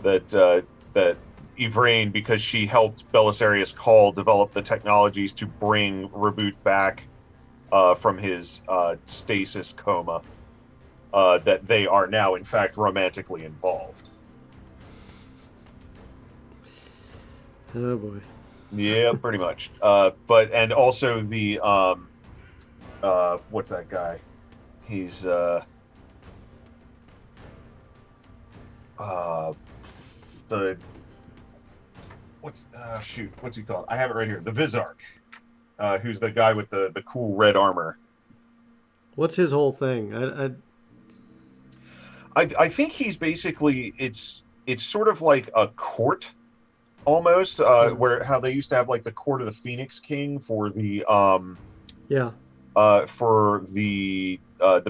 that Yvraine, because she helped Belisarius Cawl develop the technologies to bring Reboot back from his stasis coma, that they are now in fact romantically involved. Oh boy. Yeah, pretty much. And also the what's that guy? He's the what's he called? I have it right here. The Vizark, who's the guy with the cool red armor. What's his whole thing? I think he's basically it's sort of like a court almost, where how they used to have like the court of the Phoenix King for Yeah. the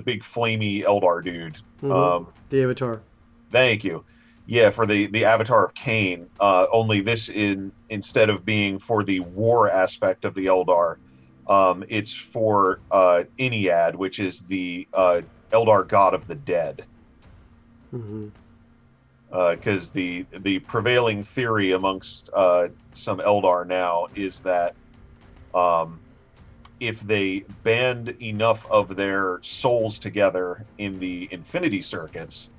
big flamey Eldar dude. Mm-hmm. The Avatar. Thank you. Yeah, for the Avatar of Cain. Only this instead of being for the war aspect of the Eldar, it's for Iniad, which is the Eldar god of the dead. Mm-hmm. Because the prevailing theory amongst some Eldar now is that if they band enough of their souls together in the infinity circuits,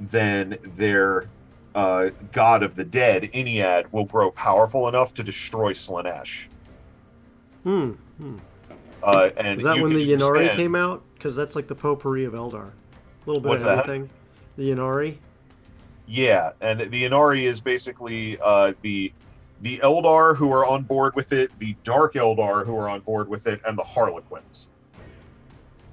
then their god of the dead, Iniad, will grow powerful enough to destroy Slaanesh. Hmm. And Is that you when can the Yanari understand came out? Because that's like the potpourri of Eldar. A little bit what's of that. everything. The Yanari. Yeah, and the Inari is basically the Eldar who are on board with it, the Dark Eldar who are on board with it, and the Harlequins.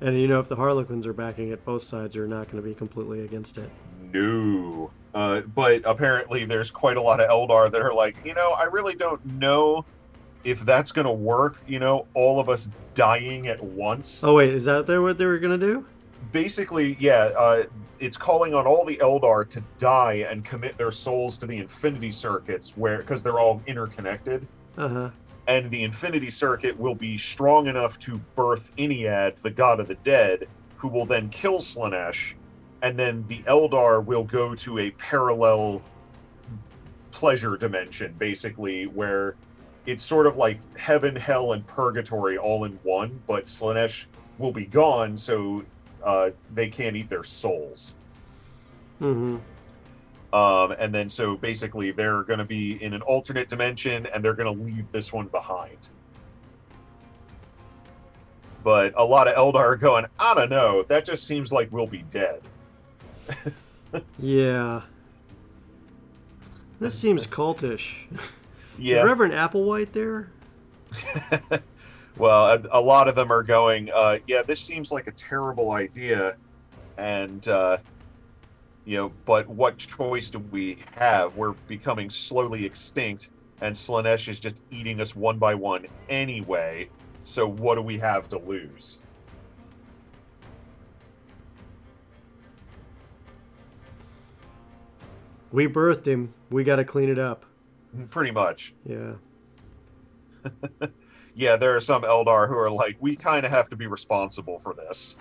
And you know, if the Harlequins are backing it, both sides are not going to be completely against it. No. But apparently there's quite a lot of Eldar that are like, I really don't know if that's going to work, all of us dying at once. Oh wait, is that what they were going to do? Basically, yeah, it's calling on all the Eldar to die and commit their souls to the Infinity Circuits, because they're all interconnected. Uh-huh. And the Infinity Circuit will be strong enough to birth Iniad, the god of the dead, who will then kill Slaanesh, and then the Eldar will go to a parallel pleasure dimension, basically, where it's sort of like heaven, hell, and purgatory all in one, but Slaanesh will be gone, so they can't eat their souls. Mm-hmm. And then so basically they're going to be in an alternate dimension, and they're going to leave this one behind. But a lot of Eldar are going, I don't know, that just seems like we'll be dead. Yeah. This seems cultish. Yeah. Is Reverend Applewhite there? Well, a lot of them are going, yeah, this seems like a terrible idea, and but what choice do we have? We're becoming slowly extinct, and Slaanesh is just eating us one by one anyway, so what do we have to lose? We birthed him. We got to clean it up. Pretty much. Yeah. Yeah, there are some Eldar who are like, we kind of have to be responsible for this.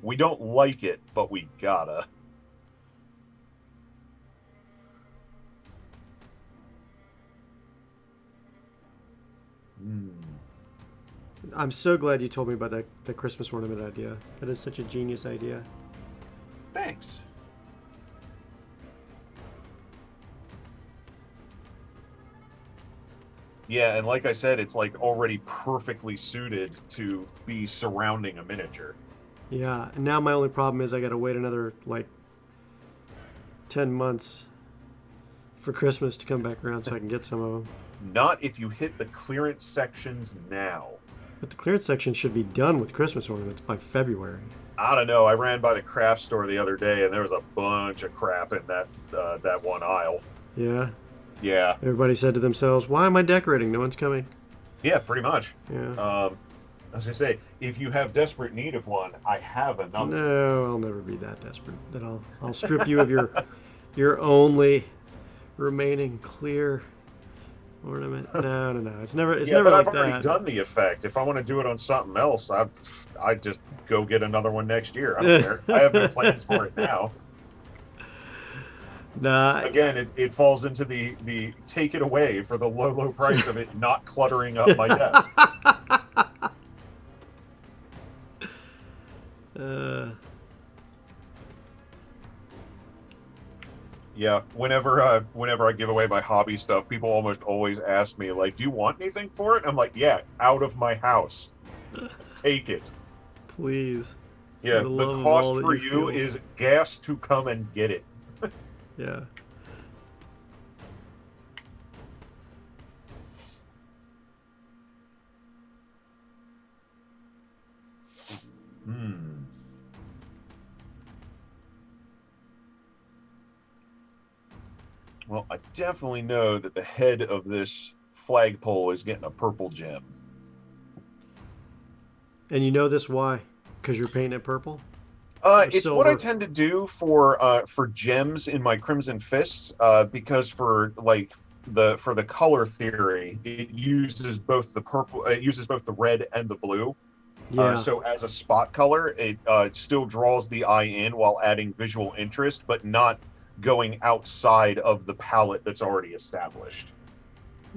We don't like it, but we gotta. I'm so glad you told me about the Christmas ornament idea. That is such a genius idea. Thanks. Yeah, and like I said, it's like already perfectly suited to be surrounding a miniature. Yeah, and now my only problem is I got to wait another like 10 months for Christmas to come back around so I can get some of them. Not if you hit the clearance sections now. But the clearance section should be done with Christmas ornaments by February. I don't know. I ran by the craft store the other day, and there was a bunch of crap in that one aisle. Yeah. Yeah, Everybody said to themselves, "Why am I decorating? No one's coming." yeah, pretty much. Yeah. As I say, if you have desperate need of one, I have another. No, I'll never be that desperate. That I'll strip you of your only remaining clear ornament. No. It's never Yeah, never but like I've already that. done the effect. If I want to do it on something else, I just go get another one next year. I don't care. I have no plans for it now. Nah. Again, it falls into the take it away for the low price of it not cluttering up my desk. Yeah, whenever I give away my hobby stuff, people almost always ask me like, "Do you want anything for it?" I'm like, "Yeah, out of my house. Take it." Please. Yeah, For the the love of all cost that for you you feel. is gas to come and get it. Yeah. Hmm. Well, I definitely know that the head of this flagpole is getting a purple gem. And you know this why? Because you're painting it purple or It's what I silver. tend to do for gems in my Crimson Fists, because for the color theory, it uses both the purple, it uses both the red and the blue. Yeah. So as a spot color, it still draws the eye in while adding visual interest, but not going outside of the palette that's already established.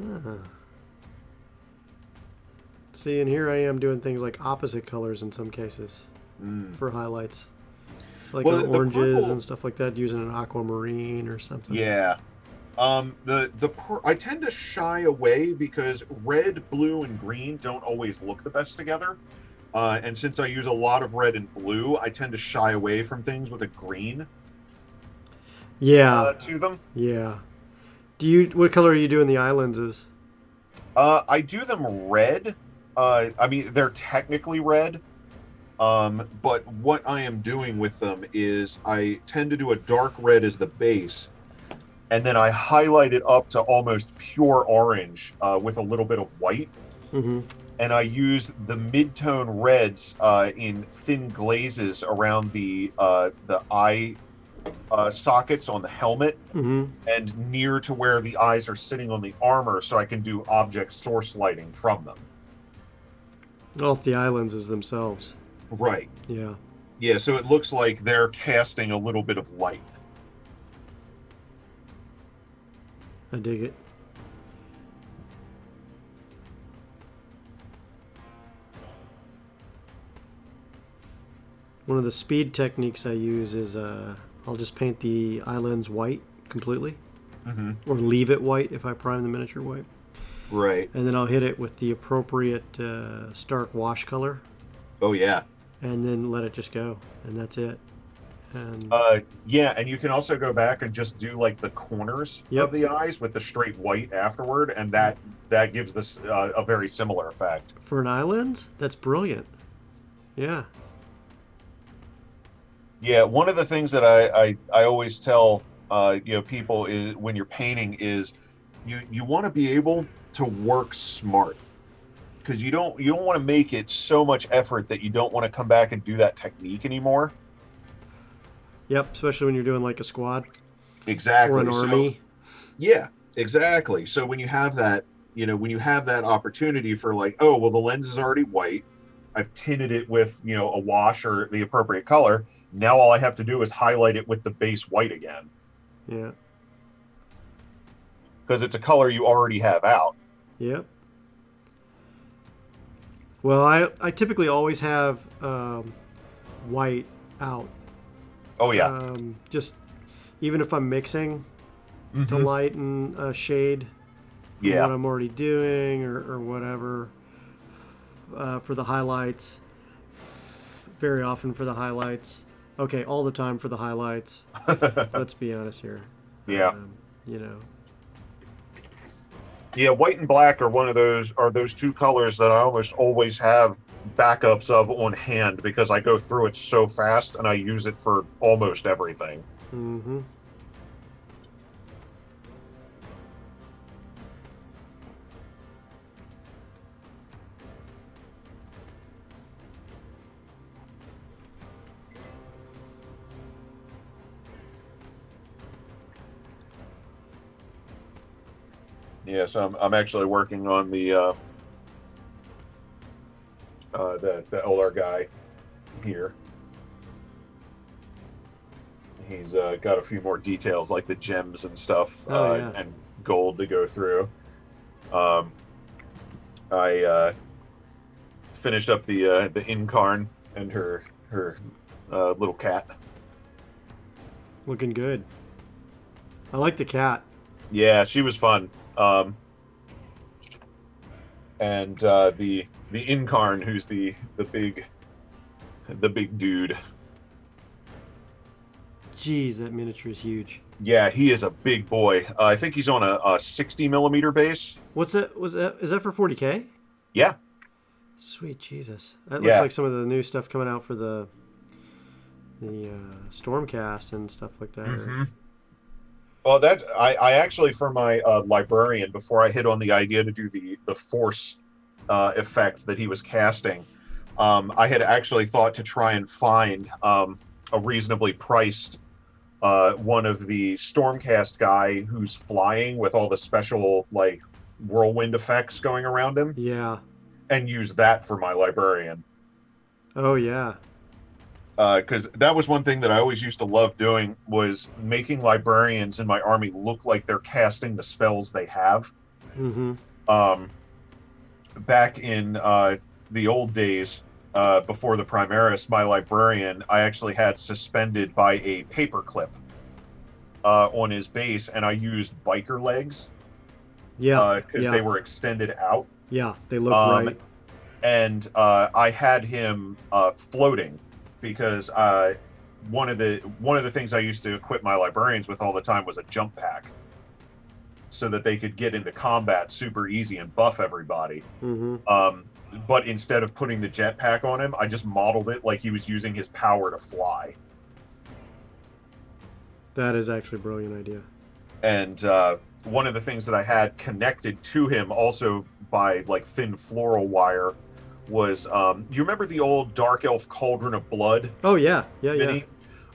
Ah. See, and here I am doing things like opposite colors in some cases Mm. for highlights. So like on Well, the oranges purple, and stuff like that, using an aquamarine or something. yeah. I tend to shy away because red, blue, and green don't always look the best together. And since I use a lot of red and blue, I tend to shy away from things with a green Yeah. to them. Yeah. What color are you doing the eye lenses? I do them red. I mean, they're technically red. But what I am doing with them is I tend to do a dark red as the base, and then I highlight it up to almost pure orange with a little bit of white. Mm-hmm. And I use the mid-tone reds in thin glazes around the eye sockets on the helmet Mm-hmm. and near to where the eyes are sitting on the armor, so I can do object source lighting from them. Off the eye lenses themselves. Right. Yeah. Yeah, so it looks like they're casting a little bit of light. I dig it. One of the speed techniques I use is I'll just paint the eye lens white completely, Mm-hmm. or leave it white if I prime the miniature white, Right. and then I'll hit it with the appropriate stark wash color, Oh yeah. and then let it just go, and that's it. And Yeah, and you can also go back and just do like the corners Yep. of the eyes with the straight white afterward, and that gives this a very similar effect. for an eye lens, that's brilliant. Yeah. Yeah, one of the things that I always tell people is when you're painting is you want to be able to work smart, because you don't want to make it so much effort that you don't want to come back and do that technique anymore. Yep. Especially when you're doing like a squad or Exactly. an So army. yeah, exactly. So when you have that, when you have that opportunity for like, oh, well, the lens is already white. I've tinted it with, a wash or the appropriate color. Now all I have to do is highlight it with the base white again, Yeah. because it's a color you already have out. Yep. Well, I typically always have white out. Oh yeah. Just even if I'm mixing to Hmm. lighten a shade, from Yeah. what I'm already doing or whatever for the highlights. Very often for the highlights. Okay, all the time for the highlights. Let's be honest here. Yeah. You know. Yeah, white and black are those two colors that I almost always have backups of on hand because I go through it so fast and I use it for almost everything. Mm-hmm. Yeah, so I'm actually working on the LR guy here. He's got a few more details like the gems and stuff Oh yeah. and gold to go through. Um, I finished up the Incarn and her little cat. Looking good. I like the cat. Yeah, she was fun. And the Incarn, who's the big dude. Jeez, that miniature is huge. Yeah, he is a big boy. I think he's on a 60 millimeter base. What's that? Is that for 40K? Yeah, Sweet Jesus, that looks yeah. like some of the new stuff coming out for the Stormcast and stuff like that. Hmm. Well, that I actually for my librarian before I hit on the idea to do the force effect that he was casting, I had actually thought to try and find a reasonably priced one of the Stormcast guy who's flying with all the special like whirlwind effects going around him, Yeah. and use that for my librarian. Oh yeah. Because that was one thing that I always used to love doing was making librarians in my army look like they're casting the spells they have. Mm-hmm. Um, Back in the old days, before the Primaris, my librarian I actually had suspended by a paperclip on his base, and I used biker legs Yeah. because they Yeah. were extended out. Yeah. They look Um, right. and I had him floating because one of the things I used to equip my librarians with all the time was a jump pack, so that they could get into combat super easy and buff everybody. Mm-hmm. But instead of putting the jetpack on him, I just modeled it like he was using his power to fly. That is actually a brilliant idea. And one of the things that I had connected to him also by like thin floral wire was you remember the old Dark Elf Cauldron of Blood Oh yeah. Yeah. Yeah. mini?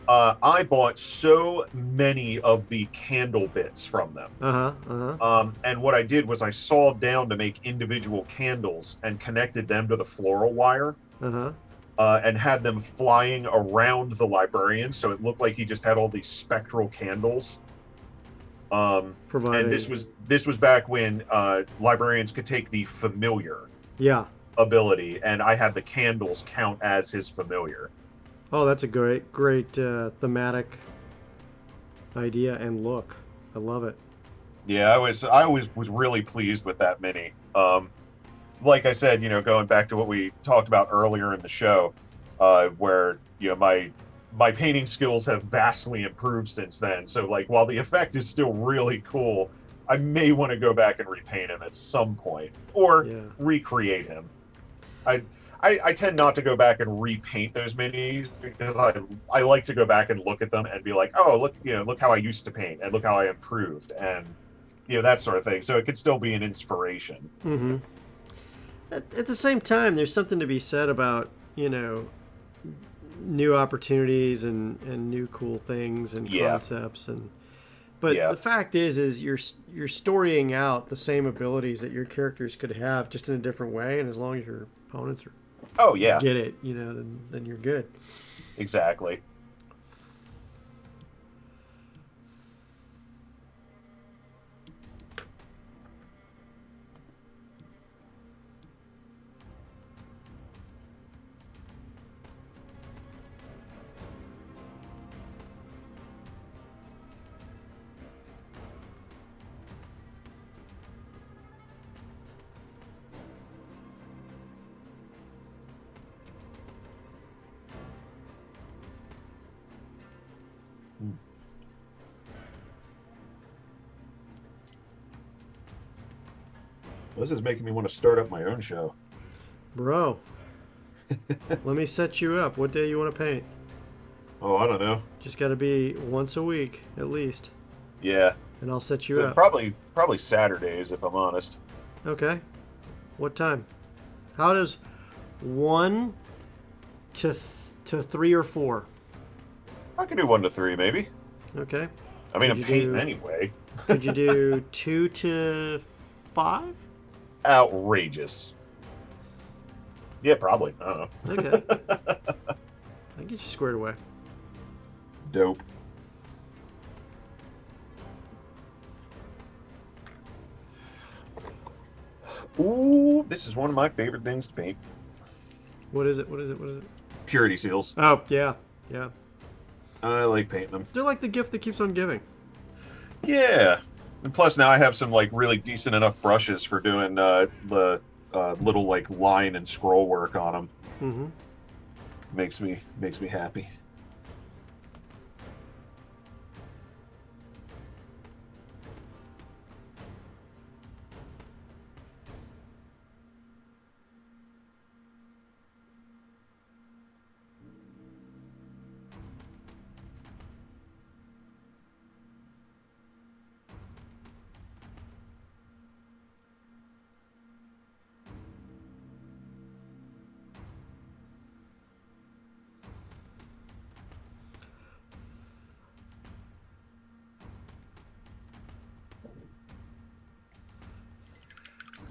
I bought so many of the candle bits from them. Uh huh. Uh huh. And what I did was I sawed down to make individual candles and connected them to the floral wire Uh huh. and had them flying around the librarian. So it looked like he just had all these spectral candles. And Providing. this was back when librarians could take the familiar Yeah. ability, and I had the candles count as his familiar. Oh, that's a great thematic idea and look. I love it. Yeah, I was really pleased with that mini. Like I said, going back to what we talked about earlier in the show, where my painting skills have vastly improved since then. So like while the effect is still really cool, I may want to go back and repaint him at some point or Yeah. recreate him. I tend not to go back and repaint those minis because I like to go back and look at them and be like, oh look how I used to paint and look how I improved and that sort of thing. So it could still be an inspiration. Mm-hmm. At the same time, there's something to be said about new opportunities and new cool things and Yeah. concepts but Yeah. the fact is you're storying out the same abilities that your characters could have just in a different way, and as long as your opponents Oh yeah, get it, then you're good. exactly. This is making me want to start up my own show. Bro, let me set you up. What day you want to paint? Oh, I don't know. Just got to be once a week at least, Yeah, and I'll set you so up. probably Saturdays if I'm honest. Okay. What time? How does 1 to 3 or 4? I could do 1 to 3 maybe. Okay. I mean, Could I'm you painting do- anyway. Could you do 2 to 5? Outrageous. Yeah, probably. I don't Okay. know. I get you squared away. Dope. Ooh, this is one of my favorite things to paint. What is it? What is it? What is it? Purity seals. Oh, yeah. Yeah. I like painting them. They're like the gift that keeps on giving. Yeah. And plus now I have some like really decent enough brushes for doing the little like line and scroll work on them. Mm-hmm. Makes me happy.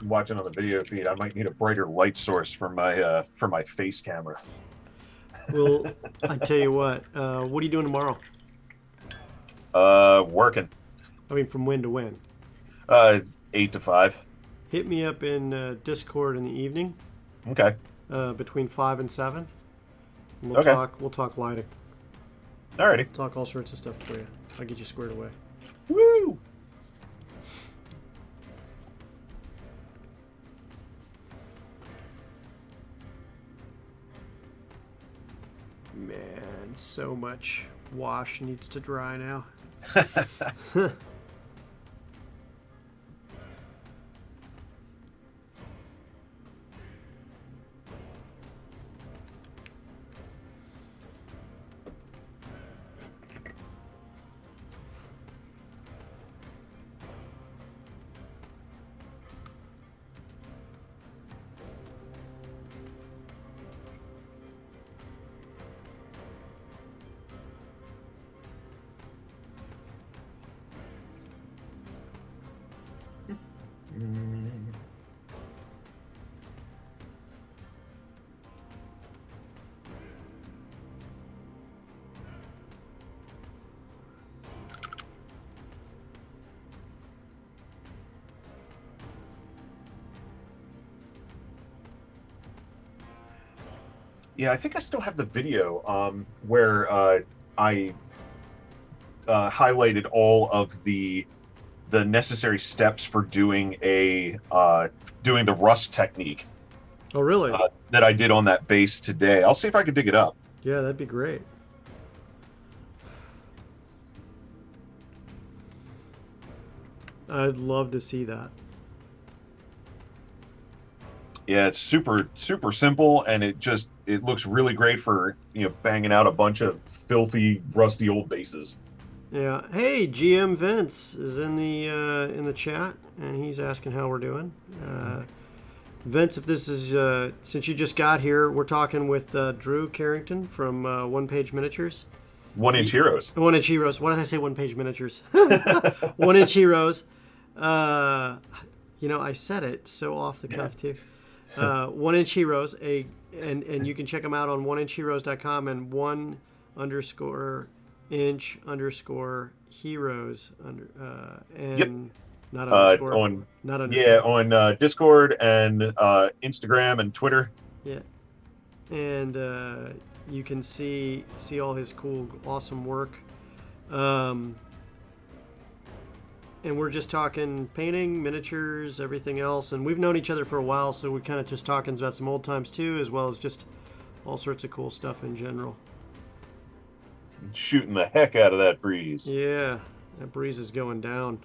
Watching on the video feed, I might need a brighter light source for my face camera. Well, I tell you what are you doing tomorrow? Working. I mean, from when to when? 8 to 5. Hit me up in Discord in the evening, Okay. between 5 and 7. And Okay. We'll talk lighting. Alrighty. Talk all sorts of stuff for you. I'll get you squared away. Woo! Man, so much wash needs to dry now. Yeah, I think I still have the video where I highlighted all of the necessary steps for doing doing the rust technique Oh, really? that I did on that base today. I'll see if I can dig it up. Yeah, that'd be great. I'd love to see that. Yeah, it's super simple, and it looks really great for banging out a bunch of filthy, rusty old bases. Yeah. Hey, GM Vince is in the chat, and he's asking how we're doing. Vince, if this is since you just got here, we're talking with Drew Carrington from One Page Miniatures. 1-inch heroes. 1-inch Heroes. Why did I say One Page Miniatures? 1-inch Heroes. I said it so off the cuff too. 1-inch Heroes. And you can check them out on 1inchheroes.com and 1_inch_heroes and Yep. not underscore. On Not underscore. on Discord and Instagram and Twitter. Yeah. And you can see all his cool, awesome work. And we're just talking painting, miniatures, everything else. And we've known each other for a while, so we're kind of just talking about some old times too, as well as just all sorts of cool stuff in general. Shooting the heck out of that breeze. Yeah, that breeze is going down.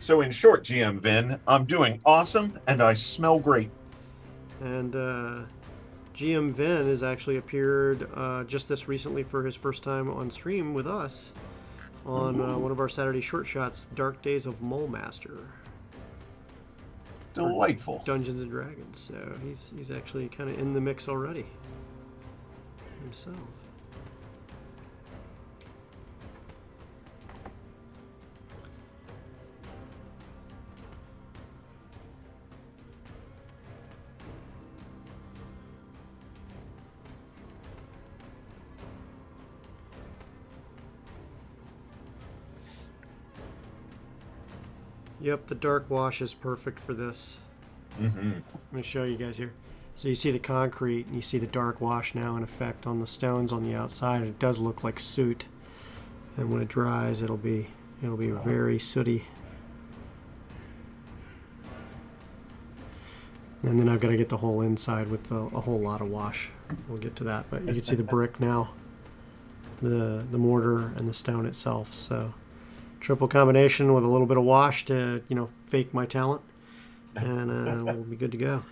So in short, GM Vin, I'm doing awesome and I smell great. And GM Vin has actually appeared just this recently for his first time on stream with us on one of our Saturday short shots, Dark Days of Mole Master. Delightful. Dungeons and Dragons. So he's actually kind of in the mix already himself. Yep, the dark wash is perfect for this. Mm-hmm. I'm going to show you guys here. So you see the concrete and you see the dark wash now in effect on the stones on the outside. It does look like soot. And when it dries, it'll be very sooty. And then I've got to get the whole inside with a whole lot of wash. We'll get to that, but you can see the brick now, the mortar and the stone itself. So triple combination with a little bit of wash to, fake my talent, and we'll be good to go.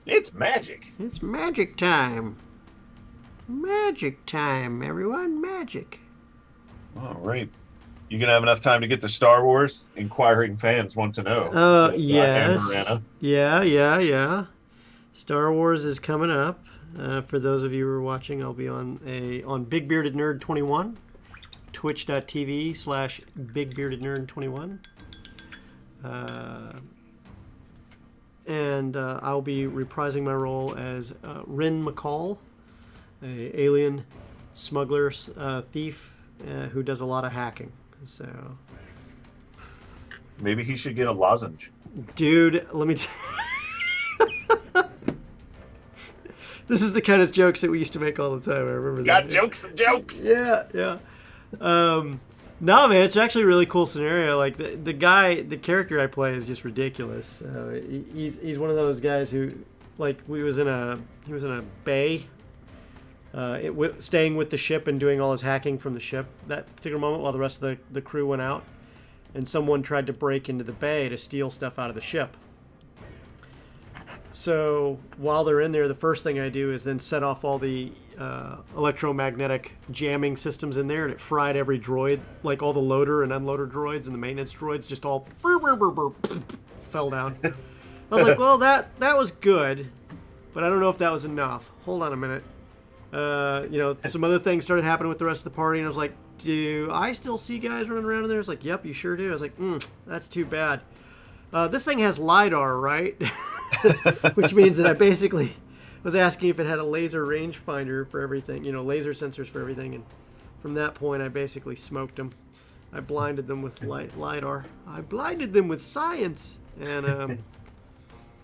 It's magic. It's magic time. Magic time, everyone. Magic. All right. You gonna have enough time to get to Star Wars? Inquiring fans want to know. Yes. Yeah. Star Wars is coming up. For those of you who are watching, I'll be on Big Bearded Nerd 21. twitch.tv/BigBeardedNerd21. And I'll be reprising my role as Rin McCall, a alien smuggler thief who does a lot of hacking. So maybe he should get a lozenge. Dude, let me This is the kind of jokes that we used to make all the time. I remember that. Got jokes and jokes. Yeah. No, man, it's actually a really cool scenario. Like the character I play is just ridiculous. He's one of those guys who, like, he was in a bay, staying with the ship and doing all his hacking from the ship that particular moment while the rest of the crew went out, and someone tried to break into the bay to steal stuff out of the ship. So while they're in there, the first thing I do is then set off all the electromagnetic jamming systems in there, and it fried every droid, like all the loader and unloader droids and the maintenance droids, just all fell down. I was like, well, that was good, but I don't know if that was enough. Hold on a minute. Some other things started happening with the rest of the party, and I was like, do I still see guys running around in there? It's like, yep, you sure do. I was like, that's too bad. This thing has LiDAR, right? Which means that I basically was asking if it had a laser rangefinder for everything, laser sensors for everything. And from that point, I basically smoked them. I blinded them with LiDAR. I blinded them with science. And,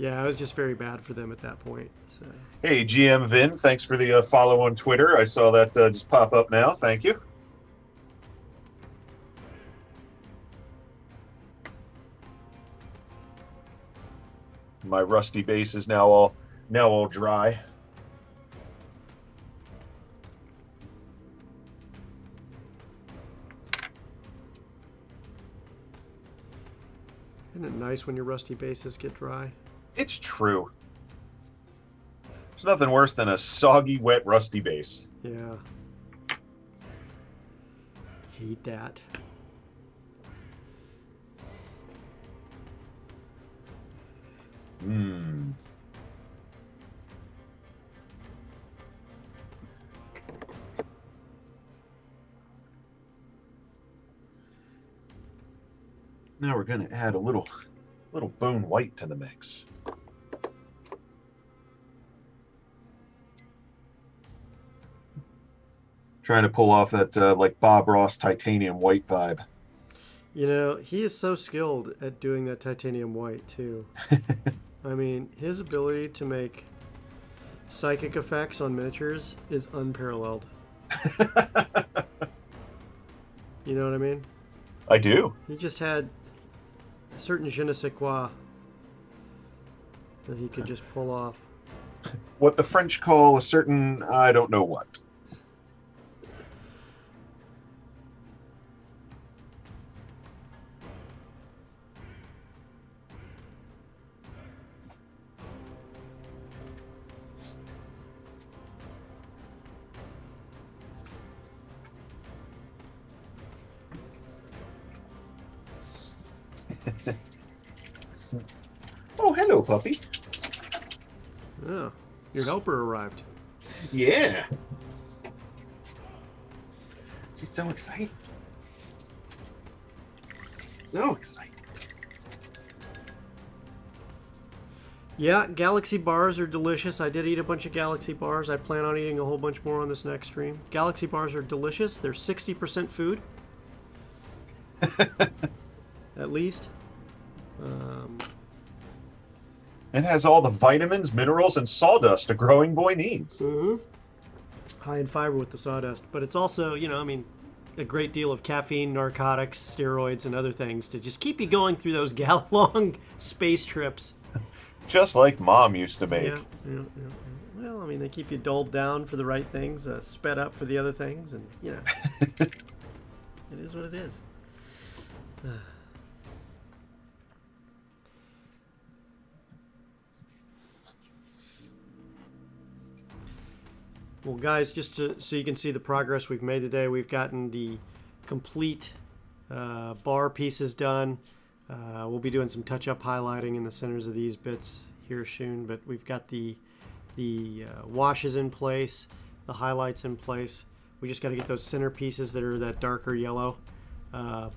I was just very bad for them at that point. So. Hey, GM Vin, thanks for the follow on Twitter. I saw that just pop up now. Thank you. My rusty base is now all dry. Isn't it nice when your rusty bases get dry? It's true. There's nothing worse than a soggy, wet, rusty base. Yeah. Hate that. Now we're going to add a little bone white to the mix. Trying to pull off that like Bob Ross titanium white vibe. He is so skilled at doing that titanium white too. I mean, his ability to make psychic effects on miniatures is unparalleled. You know what I mean? I do. He just had a certain je ne sais quoi that he could just pull off. What the French call a certain I don't know what. Oh, hello, puppy. Oh, your helper arrived. Yeah. She's so excited. So excited. Yeah, Galaxy bars are delicious. I did eat a bunch of Galaxy bars. I plan on eating a whole bunch more on this next stream. Galaxy bars are delicious. They're 60% food. At least. It has all the vitamins, minerals, and sawdust a growing boy needs. High in fiber with the sawdust. But it's also, a great deal of caffeine, narcotics, steroids, and other things to just keep you going through those long space trips. Just like Mom used to make. Yeah. Well, they keep you dulled down for the right things, sped up for the other things, and, it is what it is. Well, guys, just so you can see the progress we've made today, we've gotten the complete bar pieces done. We'll be doing some touch-up highlighting in the centers of these bits here soon, but we've got the washes in place, the highlights in place. We just got to get those center pieces that are that darker yellow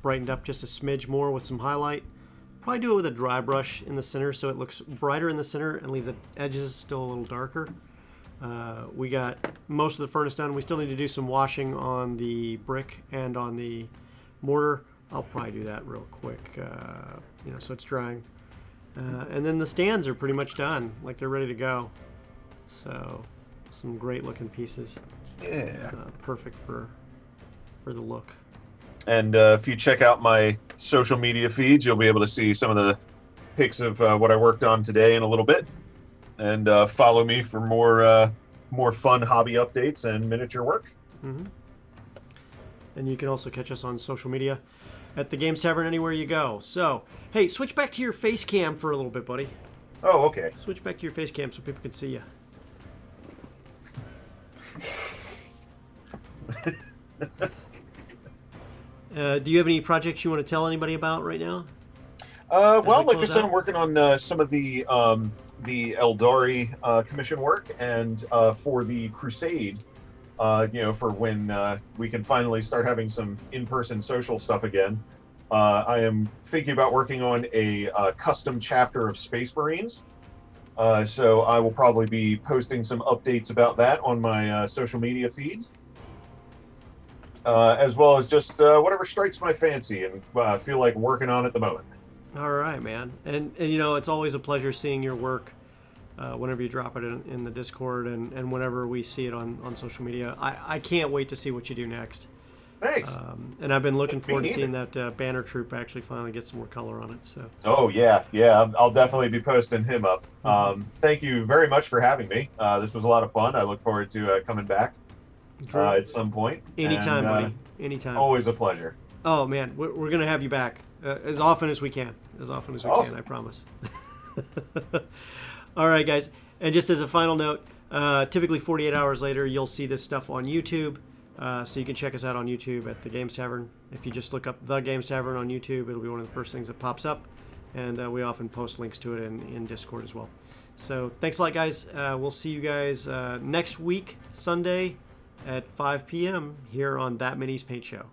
brightened up just a smidge more with some highlight. Probably do it with a dry brush in the center so it looks brighter in the center and leave the edges still a little darker. We got most of the furnace done. We still need to do some washing on the brick and on the mortar. I'll probably do that real quick, so it's drying. And then the stands are pretty much done, like they're ready to go. So, some great looking pieces. Yeah. Perfect for the look. And if you check out my social media feeds, you'll be able to see some of the pics of what I worked on today in a little bit. And follow me for more fun hobby updates and miniature work. Mm-hmm. And you can also catch us on social media at the Games Tavern anywhere you go. So, hey, switch back to your face cam for a little bit, buddy. Oh, okay. Switch back to your face cam so people can see you. Do you have any projects you want to tell anybody about right now? Well, like I said, I'm working on some of the Eldari commission work, and for the Crusade, for when we can finally start having some in-person social stuff again. I am thinking about working on a custom chapter of Space Marines. So I will probably be posting some updates about that on my social media feeds. As well as just whatever strikes my fancy and feel like working on at the moment. All right, man. And it's always a pleasure seeing your work whenever you drop it in the Discord and whenever we see it on social media. I can't wait to see what you do next. Thanks. And I've been looking forward to seeing that banner troop actually finally get some more color on it. So. Oh, yeah. I'll definitely be posting him up. Thank you very much for having me. This was a lot of fun. I look forward to coming back at some point. Anytime, buddy. Anytime. Always a pleasure. Oh, man. We're going to have you back as often as we can. As often as we can, I promise. All right, guys. And just as a final note, typically 48 hours later, you'll see this stuff on YouTube. So you can check us out on YouTube at The Games Tavern. If you just look up The Games Tavern on YouTube, it'll be one of the first things that pops up. And we often post links to it in Discord as well. So thanks a lot, guys. We'll see you guys next week, Sunday at 5 p.m. here on That Minis Paint Show.